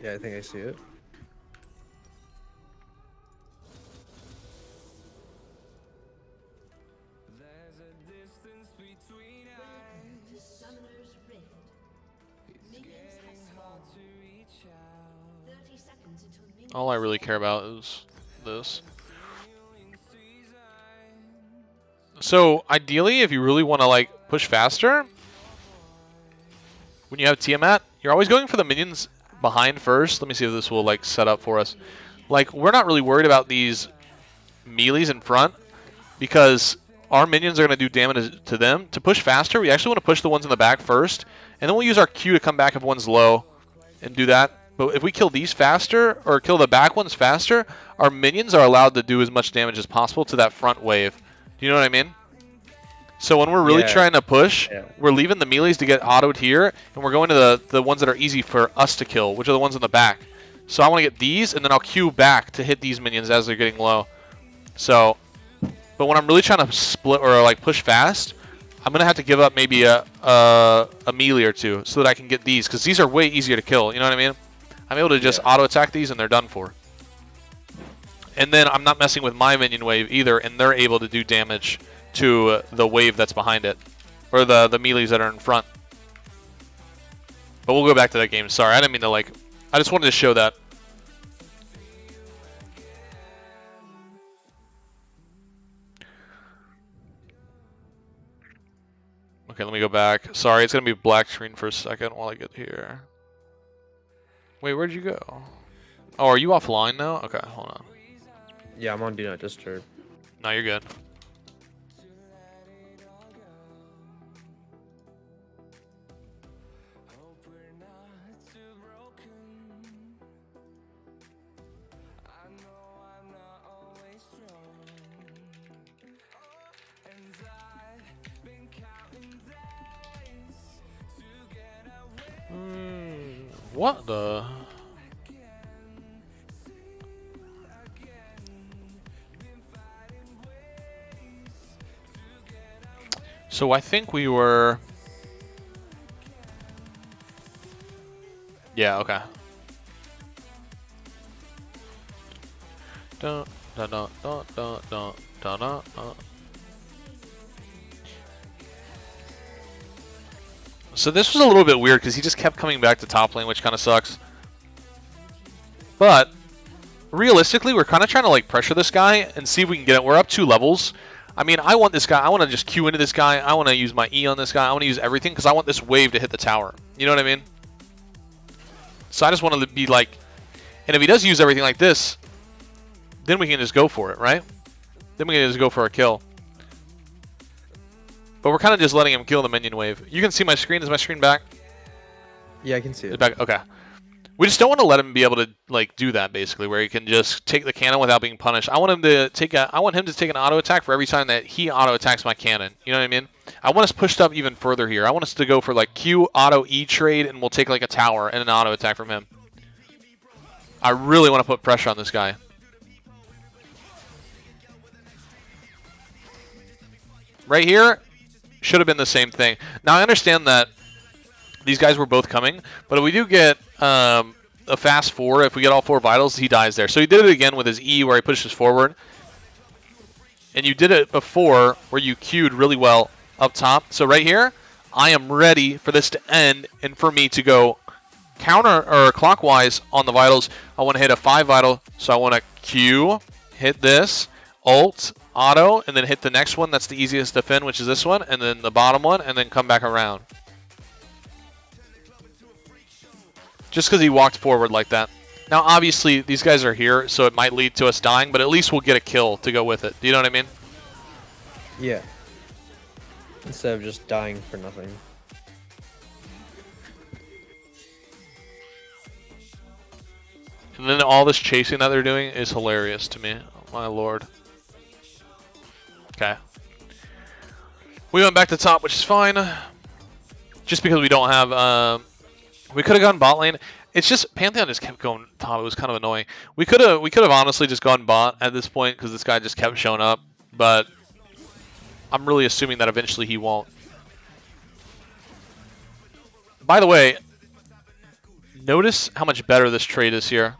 Yeah, I think I see it. All I really care about is this. So, ideally, if you really want to, like, push faster, when you have Tiamat, you're always going for the minions behind first. Let me see if this will, like, set up for us. Like, we're not really worried about these melees in front because our minions are going to do damage to them. To push faster, we actually want to push the ones in the back first, and then we'll use our Q to come back if one's low and do that. But if we kill these faster, or kill the back ones faster, our minions are allowed to do as much damage as possible to that front wave. Do you know what I mean? So when we're really trying to push, we're leaving the melees to get autoed here, and we're going to the ones that are easy for us to kill, which are the ones in the back. So I want to get these, and then I'll Q back to hit these minions as they're getting low. So, but when I'm really trying to split or like push fast, I'm gonna have to give up maybe a melee or two so that I can get these, because these are way easier to kill. You know what I mean? I'm able to just auto attack these, and they're done for. And then I'm not messing with my minion wave either, and they're able to do damage to the wave that's behind it, or the melees that are in front. But we'll go back to that game. Sorry, I didn't mean to like. I just wanted to show that. Okay, let me go back. Sorry, it's gonna be black screen for a second while I get here. Wait, where'd you go? Oh, are you offline now? Okay, hold on. Yeah, I'm on Do Not Disturb. No, you're good. What the? So I think we were... Yeah, okay. Dun, dun, dun, dun, dun, dun, dun, dun, dun. So this was a little bit weird because he just kept coming back to top lane, which kind of sucks. But realistically, we're kind of trying to like pressure this guy and see if we can get it. We're up 2 levels. I mean, I want this guy. I want to just Q into this guy. I want to use my E on this guy. I want to use everything because I want this wave to hit the tower. You know what I mean? So I just want to be like, and if he does use everything like this, then we can just go for it, right? Then we can just go for a kill. But we're kind of just letting him kill the minion wave. You can see my screen. Is my screen back? Yeah, I can see It's it. back. Okay. We just don't want to let him be able to like do that basically, where he can just take the cannon without being punished. I want him to take an auto attack for every time that he auto attacks my cannon. You know what I mean? I want us pushed up even further here. I want us to go for like Q auto E trade, and we'll take like a tower and an auto attack from him. I really want to put pressure on this guy. Right here should have been the same thing. Now I understand that these guys were both coming, but if we do get a fast 4, if we get all 4 vitals, he dies there. So he did it again with his E where he pushes forward. And you did it before where you queued really well up top. So right here, I am ready for this to end and for me to go counter or clockwise on the vitals. I want to hit a 5 vital, so I want to Q, hit this, ult, auto, and then hit the next one. That's the easiest to defend, which is this one, and then the bottom one, and then come back around. Just because he walked forward like that. Now, obviously, these guys are here, so it might lead to us dying, but at least we'll get a kill to go with it. Do you know what I mean? Yeah. Instead of just dying for nothing. And then all this chasing that they're doing is hilarious to me. Oh, my lord. Okay. We went back to top, which is fine. Just because we don't have... we could have gone bot lane. It's just Pantheon just kept going top. It was kind of annoying. We could have honestly just gone bot at this point because this guy just kept showing up. But I'm really assuming that eventually he won't. By the way, notice how much better this trade is here.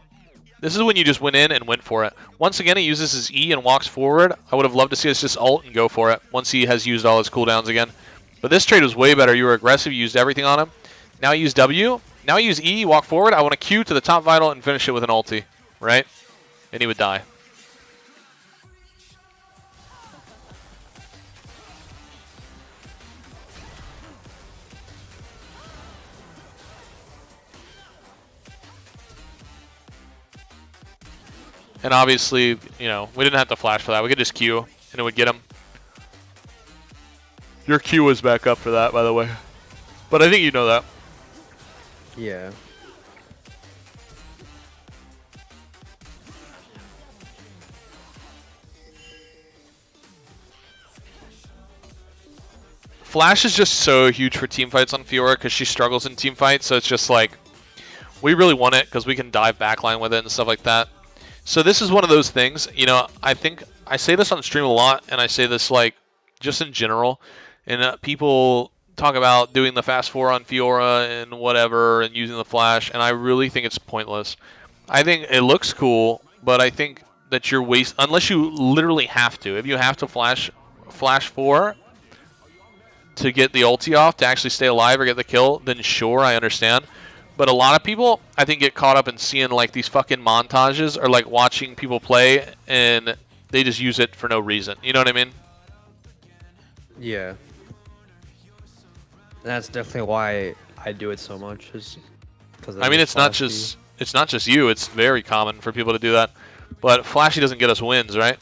This is when you just went in and went for it. Once again, he uses his E and walks forward. I would have loved to see us just ult and go for it once he has used all his cooldowns again. But this trade was way better. You were aggressive. You used everything on him. Now I use W. Now I use E, walk forward. I want to Q to the top vital and finish it with an ulti, right? And he would die. And obviously, you know, we didn't have to flash for that. We could just Q and it would get him. Your Q was back up for that, by the way. But I think you know that. Yeah. Flash is just so huge for team fights on Fiora because she struggles in team fights. So it's just like, we really want it because we can dive backline with it and stuff like that. So this is one of those things, you know, I think I say this on stream a lot, and I say this like just in general, and people talk about doing the fast 4 on Fiora and whatever and using the flash, and I really think it's pointless. I think it looks cool, but I think that you're unless you literally have to. If you have to flash 4 to get the ulti off to actually stay alive or get the kill, then sure, I understand. But a lot of people, I think, get caught up in seeing like these fucking montages or like watching people play and they just use it for no reason. You know what I mean? Yeah. That's definitely why I do it so much. Is because I mean, it's not just you. It's very common for people to do that. But flashy doesn't get us wins, right?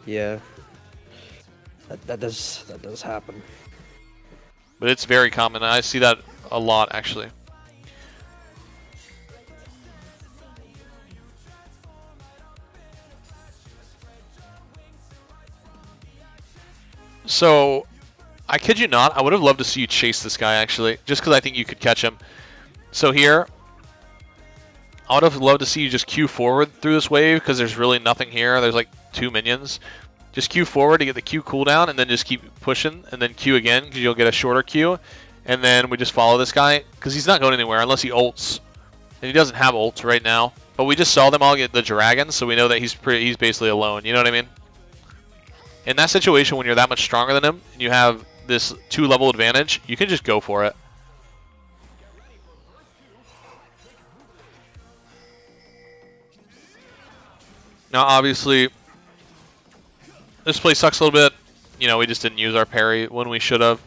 Yeah. That does happen. But it's very common. I see that a lot, actually. So, I kid you not, I would have loved to see you chase this guy, actually, just because I think you could catch him. So here, I would have loved to see you just Q forward through this wave, because there's really nothing here. There's like 2 minions. Just Q forward to get the Q cooldown, and then just keep pushing, and then Q again, because you'll get a shorter Q. And then we just follow this guy, because he's not going anywhere unless he ults. And he doesn't have ults right now. But we just saw them all get the dragons, so we know that he's basically alone. You know what I mean? In that situation, when you're that much stronger than him, and you have this 2-level advantage, you can just go for it. Now, obviously, this play sucks a little bit. You know, we just didn't use our parry when we should have.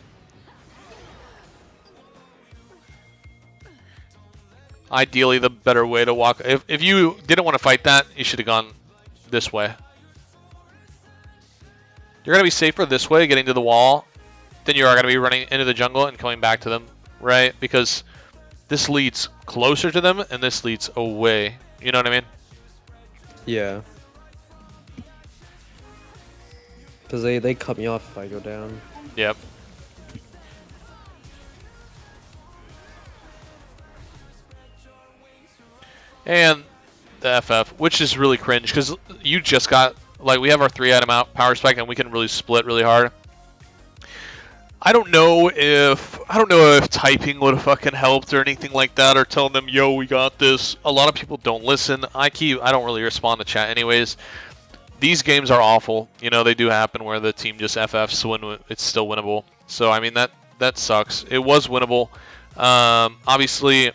Ideally, the better way to walk. If you didn't want to fight that, you should have gone this way. You're going to be safer this way, getting to the wall, than you are going to be running into the jungle and coming back to them, right? Because this leads closer to them, and this leads away. You know what I mean? Yeah. Because they cut me off if I go down. Yep. And the FF, which is really cringe, because you just got, like, we have our 3-item out power spike, and we can really split really hard. I don't know if typing would have fucking helped or anything like that, or telling them, yo, we got this. A lot of people don't listen. I don't really respond to chat anyways. These games are awful. You know, they do happen where the team just FFs when it's still winnable. So, I mean, that sucks. It was winnable. Obviously,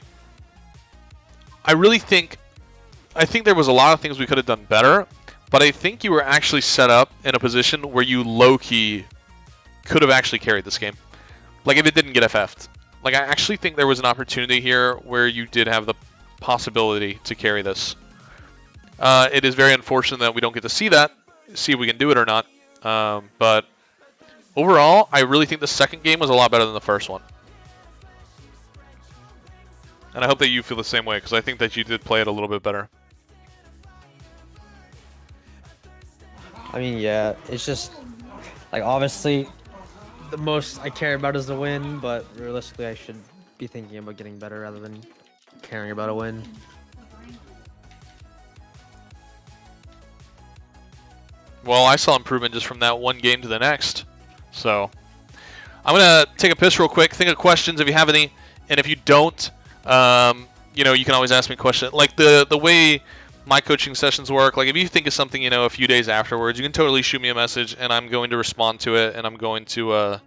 I think there was a lot of things we could have done better, but I think you were actually set up in a position where you low-key could have actually carried this game. Like, if it didn't get FF'd. Like, I actually think there was an opportunity here where you did have the possibility to carry this. It is very unfortunate that we don't get to see if we can do it or not. But overall, I really think the second game was a lot better than the first one. And I hope that you feel the same way, because I think that you did play it a little bit better. I mean, yeah, it's just, like, obviously, the most I care about is the win, but realistically, I should be thinking about getting better rather than caring about a win. Well, I saw improvement just from that one game to the next. So, I'm going to take a piss real quick, think of questions if you have any, and if you don't, you know, you can always ask me a question. Like, the way my coaching sessions work, like, if you think of something, you know, a few days afterwards, you can totally shoot me a message, and I'm going to respond to it, and I'm going to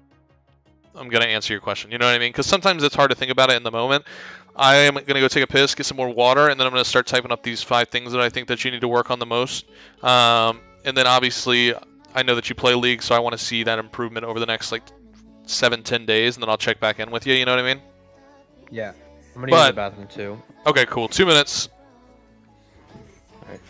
answer your question. You know what I mean? Because sometimes it's hard to think about it in the moment. I am going to go take a piss, get some more water, and then I'm going to start typing up these 5 things that I think that you need to work on the most. And then, obviously, I know that you play League, so I want to see that improvement over the next, like, 7-10 days, and then I'll check back in with you. You know what I mean? Yeah. I'm gonna use the bathroom too. Okay, cool. 2 minutes. Alright.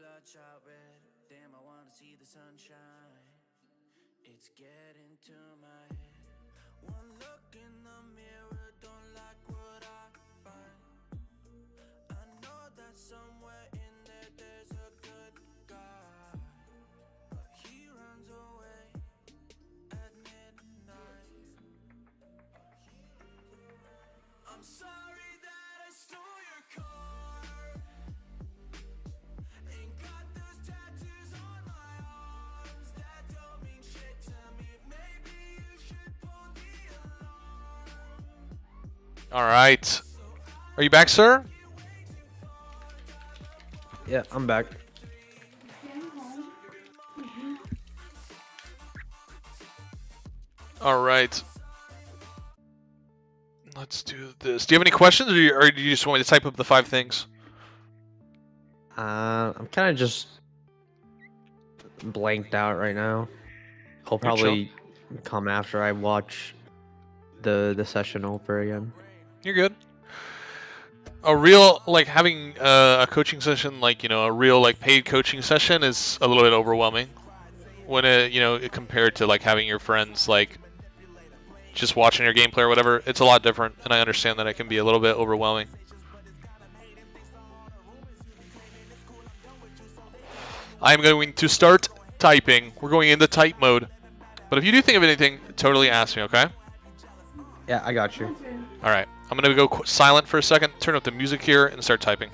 bloodshot red. Damn, I wanna see the sunshine. It's getting to my head. One look in the mirror, don't like what I find. I know that somewhere in there there's a good guy, but he runs away at midnight. I'm sorry that I stole your car. Ain't got those tattoos on my arms that don't mean shit to me. Maybe you should pull the alarm. All right. Are you back, sir? Yeah, I'm back. All right. Let's do this. Do you have any questions, or do you just want me to type up the 5 things? I'm kind of just blanked out right now. I'll You're probably come after I watch the session over again. You're good. A real, like, having a coaching session, like, you know, a real, like, paid coaching session is a little bit overwhelming when it, you know, compared to, like, having your friends, like, just watching your gameplay or whatever. It's a lot different, and I understand that it can be a little bit overwhelming. I'm going to start typing. We're going into type mode. But if you do think of anything, totally ask me, okay? Yeah, I got you. All right. I'm going to go silent for a second, turn up the music here, and start typing.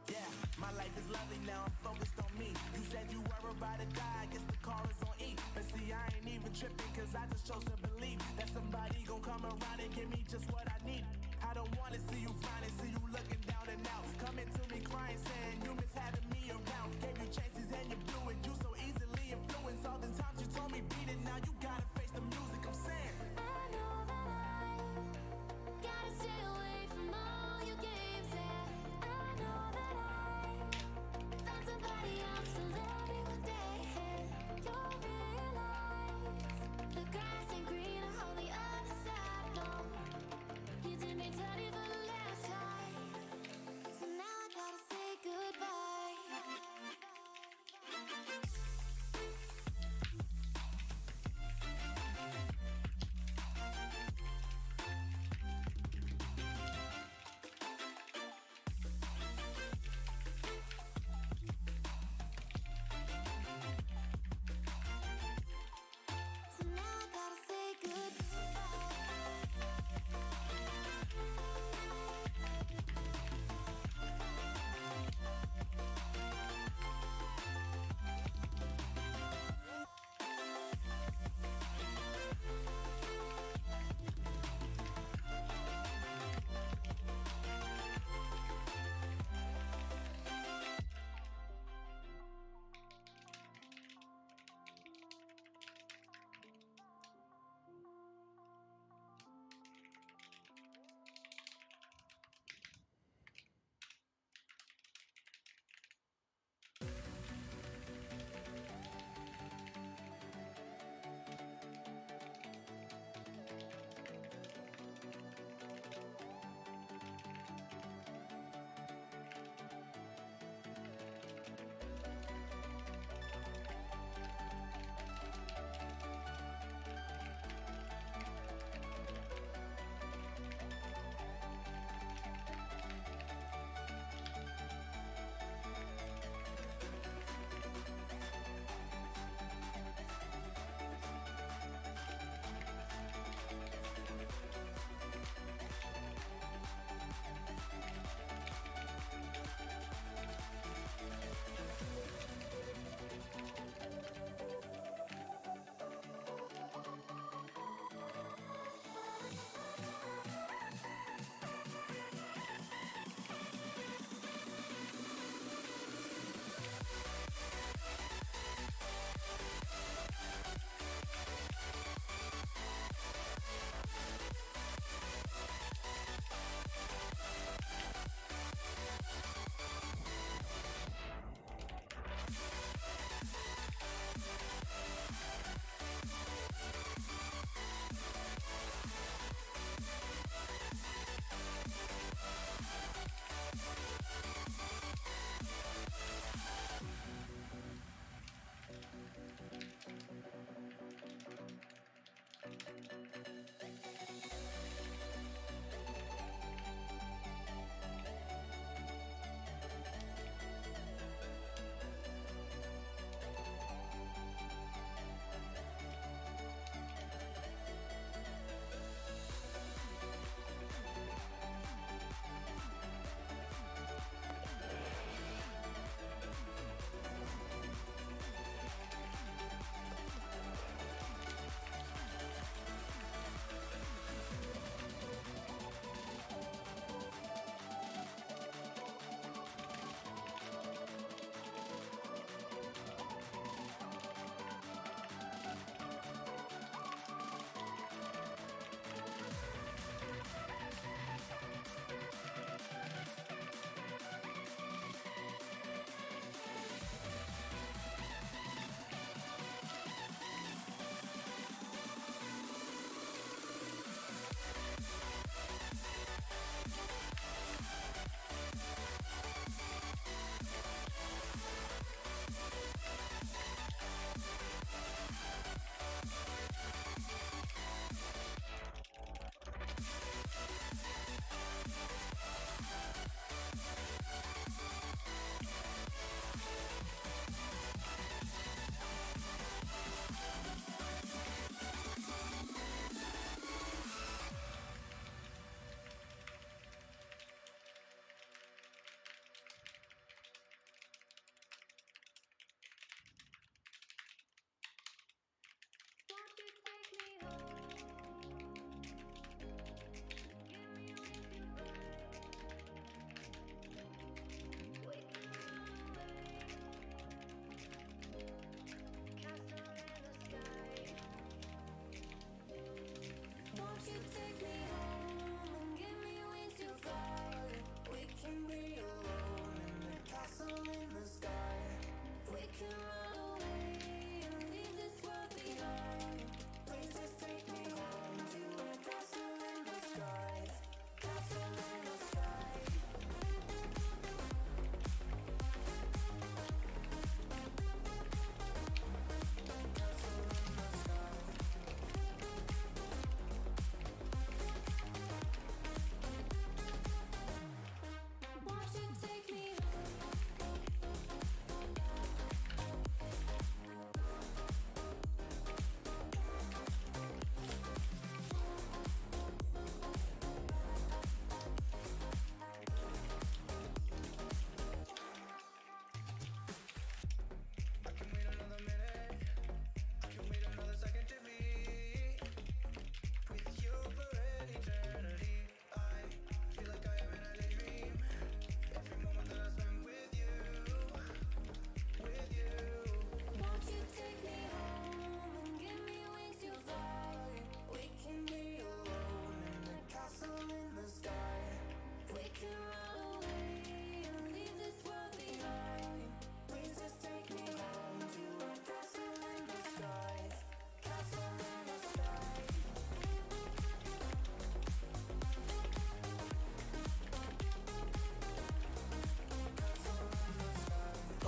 Yeah, my life is lovely now, I'm focused on me. You said you were about to die, I guess the car is on E. But see, I ain't even tripping, cause I just chose to believe that somebody gon' come around and give me just what I need. I don't wanna see you finding, see you looking down and out. Coming to me crying, saying you miss having me around. Gave you chances and you blew it, you so easily influenced. All the times you told me beat it, now you gotta face the music, I'm saying. I know that I gotta stay away from all your games, and I know that I found somebody else to love me one day. You'll realize the grass ain't greener on the other side. No, you did me dirty for the last time, so now I gotta say goodbye.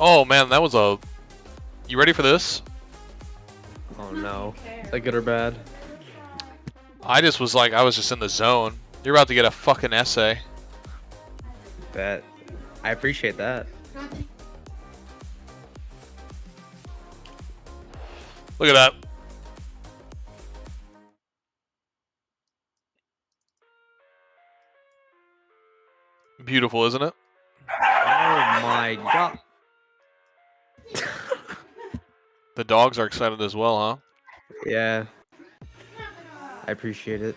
Oh man, that was a... You ready for this? Oh no. Is that good or bad? I just was like, I was just in the zone. You're about to get a fucking essay. Bet. I appreciate that. Look at that. Beautiful, isn't it? Oh my god. The dogs are excited as well, huh? Yeah. I appreciate it.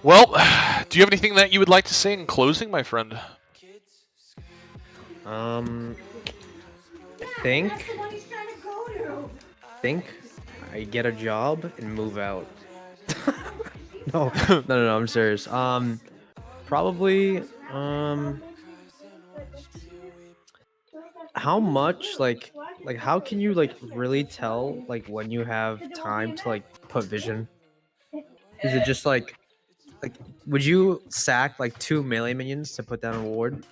Well, do you have anything that you would like to say in closing, my friend? I think I get a job and move out. No, I'm serious. Probably how much like how can you like really tell like when you have time to like put vision? Is it just like would you sack like 2 melee minions to put down a ward?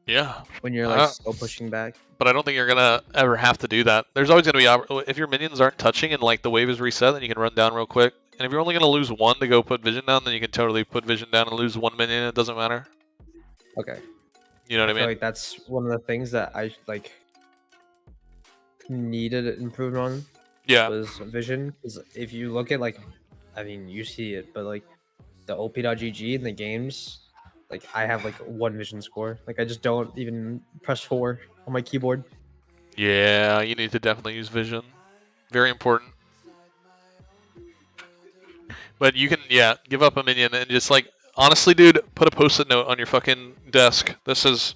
Yeah. when you're like slow pushing back. But I don't think you're gonna ever have to do that. There's always gonna be if your minions aren't touching and like the wave is reset, then you can run down real quick. And if you're only gonna lose one to go put vision down, then you can totally put vision down and lose one minion. It doesn't matter. Okay. You know what I feel mean? like that's one of the things that I like needed improvement on Yeah. was vision. Because if you look at like, I mean, you see it, but like the OP.GG in the games, like I have like 1 vision score. Like I just don't even press 4 on my keyboard. Yeah, you need to definitely use vision. Very important. But you can, yeah, give up a minion and just like, honestly, dude, put a post-it note on your fucking desk that says,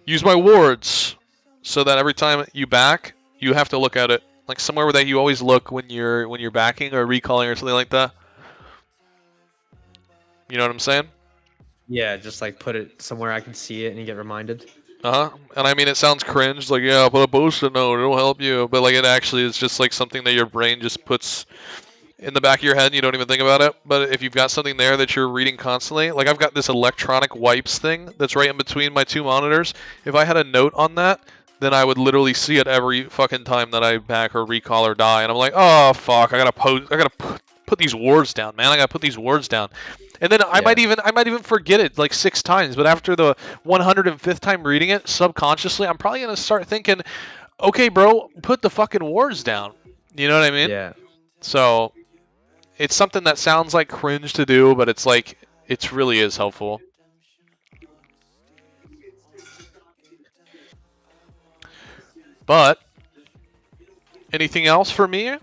use my wards, so that every time you back, you have to look at it. Like somewhere where that you always look when you're backing or recalling or something like that. You know what I'm saying? Yeah, just like put it somewhere I can see it and you get reminded. And I mean, it sounds cringe, like, yeah, put a post-it note, it'll help you. But like, it actually is just like something that your brain just puts in the back of your head and you don't even think about it. But if you've got something there that you're reading constantly, like I've got this electronic wipes thing that's right in between my 2 monitors. If I had a note on that, then I would literally see it every fucking time that I back or recall or die. And I'm like, oh fuck, I gotta put these wards down, man. I gotta put these wards down. And then I might even forget it like 6 times. But after the 105th time reading it subconsciously, I'm probably gonna start thinking, okay, bro, put the fucking wards down. You know what I mean? Yeah. So it's something that sounds like cringe to do, but it's like, it really is helpful. But anything else for me?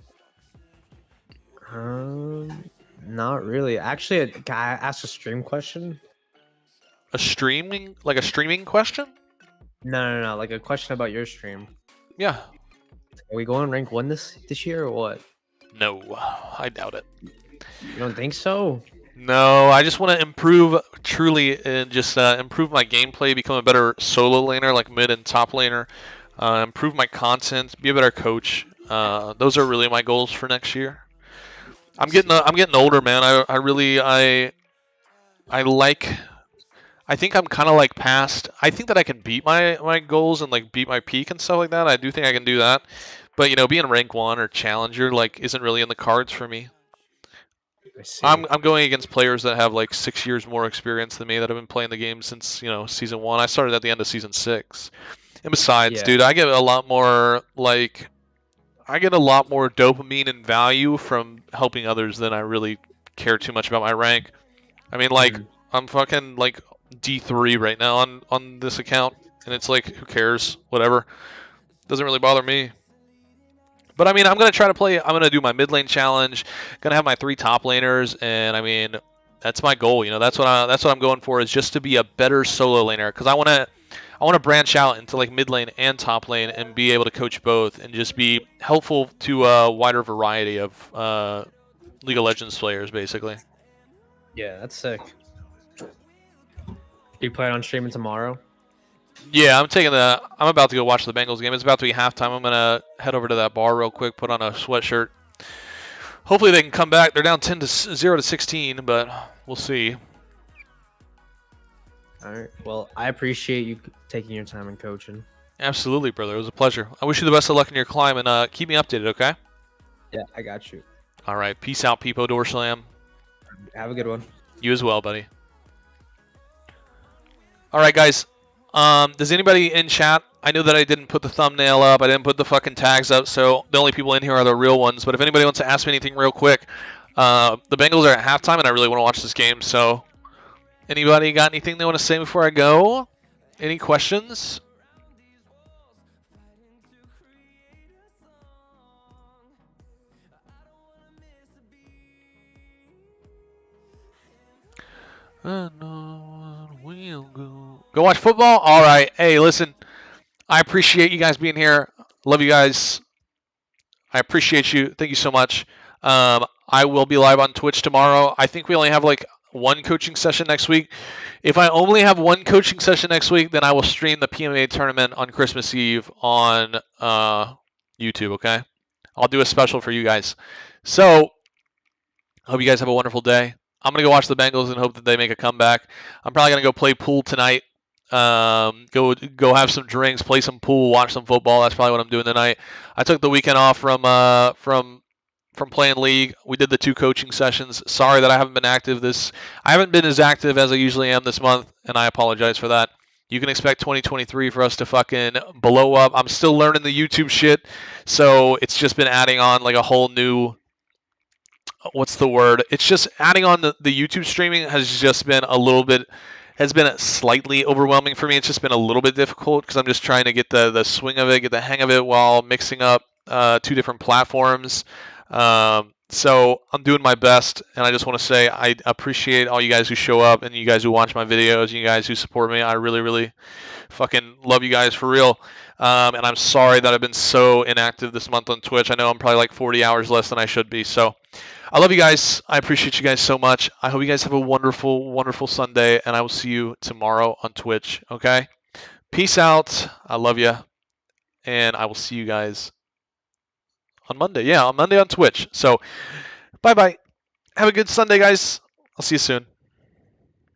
Not really. Actually, can I ask a stream question? A streaming question? No. Like a question about your stream. Yeah. Are we going rank 1 this year or what? No, I doubt it. You don't think so? No, I just want to improve truly and just improve my gameplay, become a better solo laner, like mid and top laner, improve my content, be a better coach. Those are really my goals for next year. I'm getting older, man. I think I'm kind of like past. I think that I can beat my goals and like beat my peak and stuff like that. I do think I can do that. But you know, being rank 1 or challenger like isn't really in the cards for me. I see. I'm going against players that have like 6 years more experience than me that have been playing the game since, you know, season 1. I started at the end of season 6. And besides, dude, I get a lot more dopamine and value from helping others than I really care too much about my rank. I mean, like, I'm fucking like D3 right now on this account, and it's like, who cares? Whatever. Doesn't really bother me. But I mean, I'm gonna do my mid lane challenge. Gonna have my 3 top laners, and I mean, that's my goal. You know, that's what I'm going for, is just to be a better solo laner, because I wanna branch out into like mid lane and top lane and be able to coach both and just be helpful to a wider variety of League of Legends players, basically. Yeah, that's sick. Do you plan on streaming tomorrow? Yeah, I'm about to go watch the Bengals game. It's about to be halftime. I'm gonna head over to that bar real quick, put on a sweatshirt. Hopefully they can come back. They're down 0 to 16, but we'll see. All right. Well, I appreciate you taking your time and coaching. Absolutely, brother. It was a pleasure. I wish you the best of luck in your climb, and keep me updated, okay? Yeah, I got you. All right. Peace out, PeepoDoorSlam. Have a good one. You as well, buddy. All right, guys. Does anybody in chat? I know that I didn't put the thumbnail up. I didn't put the fucking tags up, so the only people in here are the real ones. But if anybody wants to ask me anything real quick, the Bengals are at halftime, and I really want to watch this game. So, anybody got anything they want to say before I go? Any questions? Go watch football? All right. Hey, listen, I appreciate you guys being here. Love you guys. I appreciate you. Thank you so much. I will be live on Twitch tomorrow. I think we only have like 1 coaching session next week. If I only have 1 coaching session next week, then I will stream the PMA tournament on Christmas Eve on YouTube, okay? I'll do a special for you guys. So, hope you guys have a wonderful day. I'm going to go watch the Bengals and hope that they make a comeback. I'm probably going to go play pool tonight. Go have some drinks, play some pool, watch some football. That's probably what I'm doing tonight. I took the weekend off from playing league. We did the 2 coaching sessions. Sorry that I haven't been active this. I haven't been as active as I usually am this month, and I apologize for that. You can expect 2023 for us to fucking blow up. I'm still learning the YouTube shit, so it's just been adding on like a whole new. What's the word? It's just adding on the YouTube streaming has just been a little bit. Has been slightly overwhelming for me. It's just been a little bit difficult because I'm just trying to get the swing of it, get the hang of it while mixing up 2 different platforms. So I'm doing my best, and I just want to say I appreciate all you guys who show up and you guys who watch my videos, and you guys who support me. I really, really fucking love you guys for real. And I'm sorry that I've been so inactive this month on Twitch. I know I'm probably like 40 hours less than I should be. So I love you guys. I appreciate you guys so much. I hope you guys have a wonderful, wonderful Sunday, and I will see you tomorrow on Twitch. Okay? Peace out. I love you, and I will see you guys on Monday. Yeah, on Monday on Twitch. So, bye bye. Have a good Sunday, guys. I'll see you soon.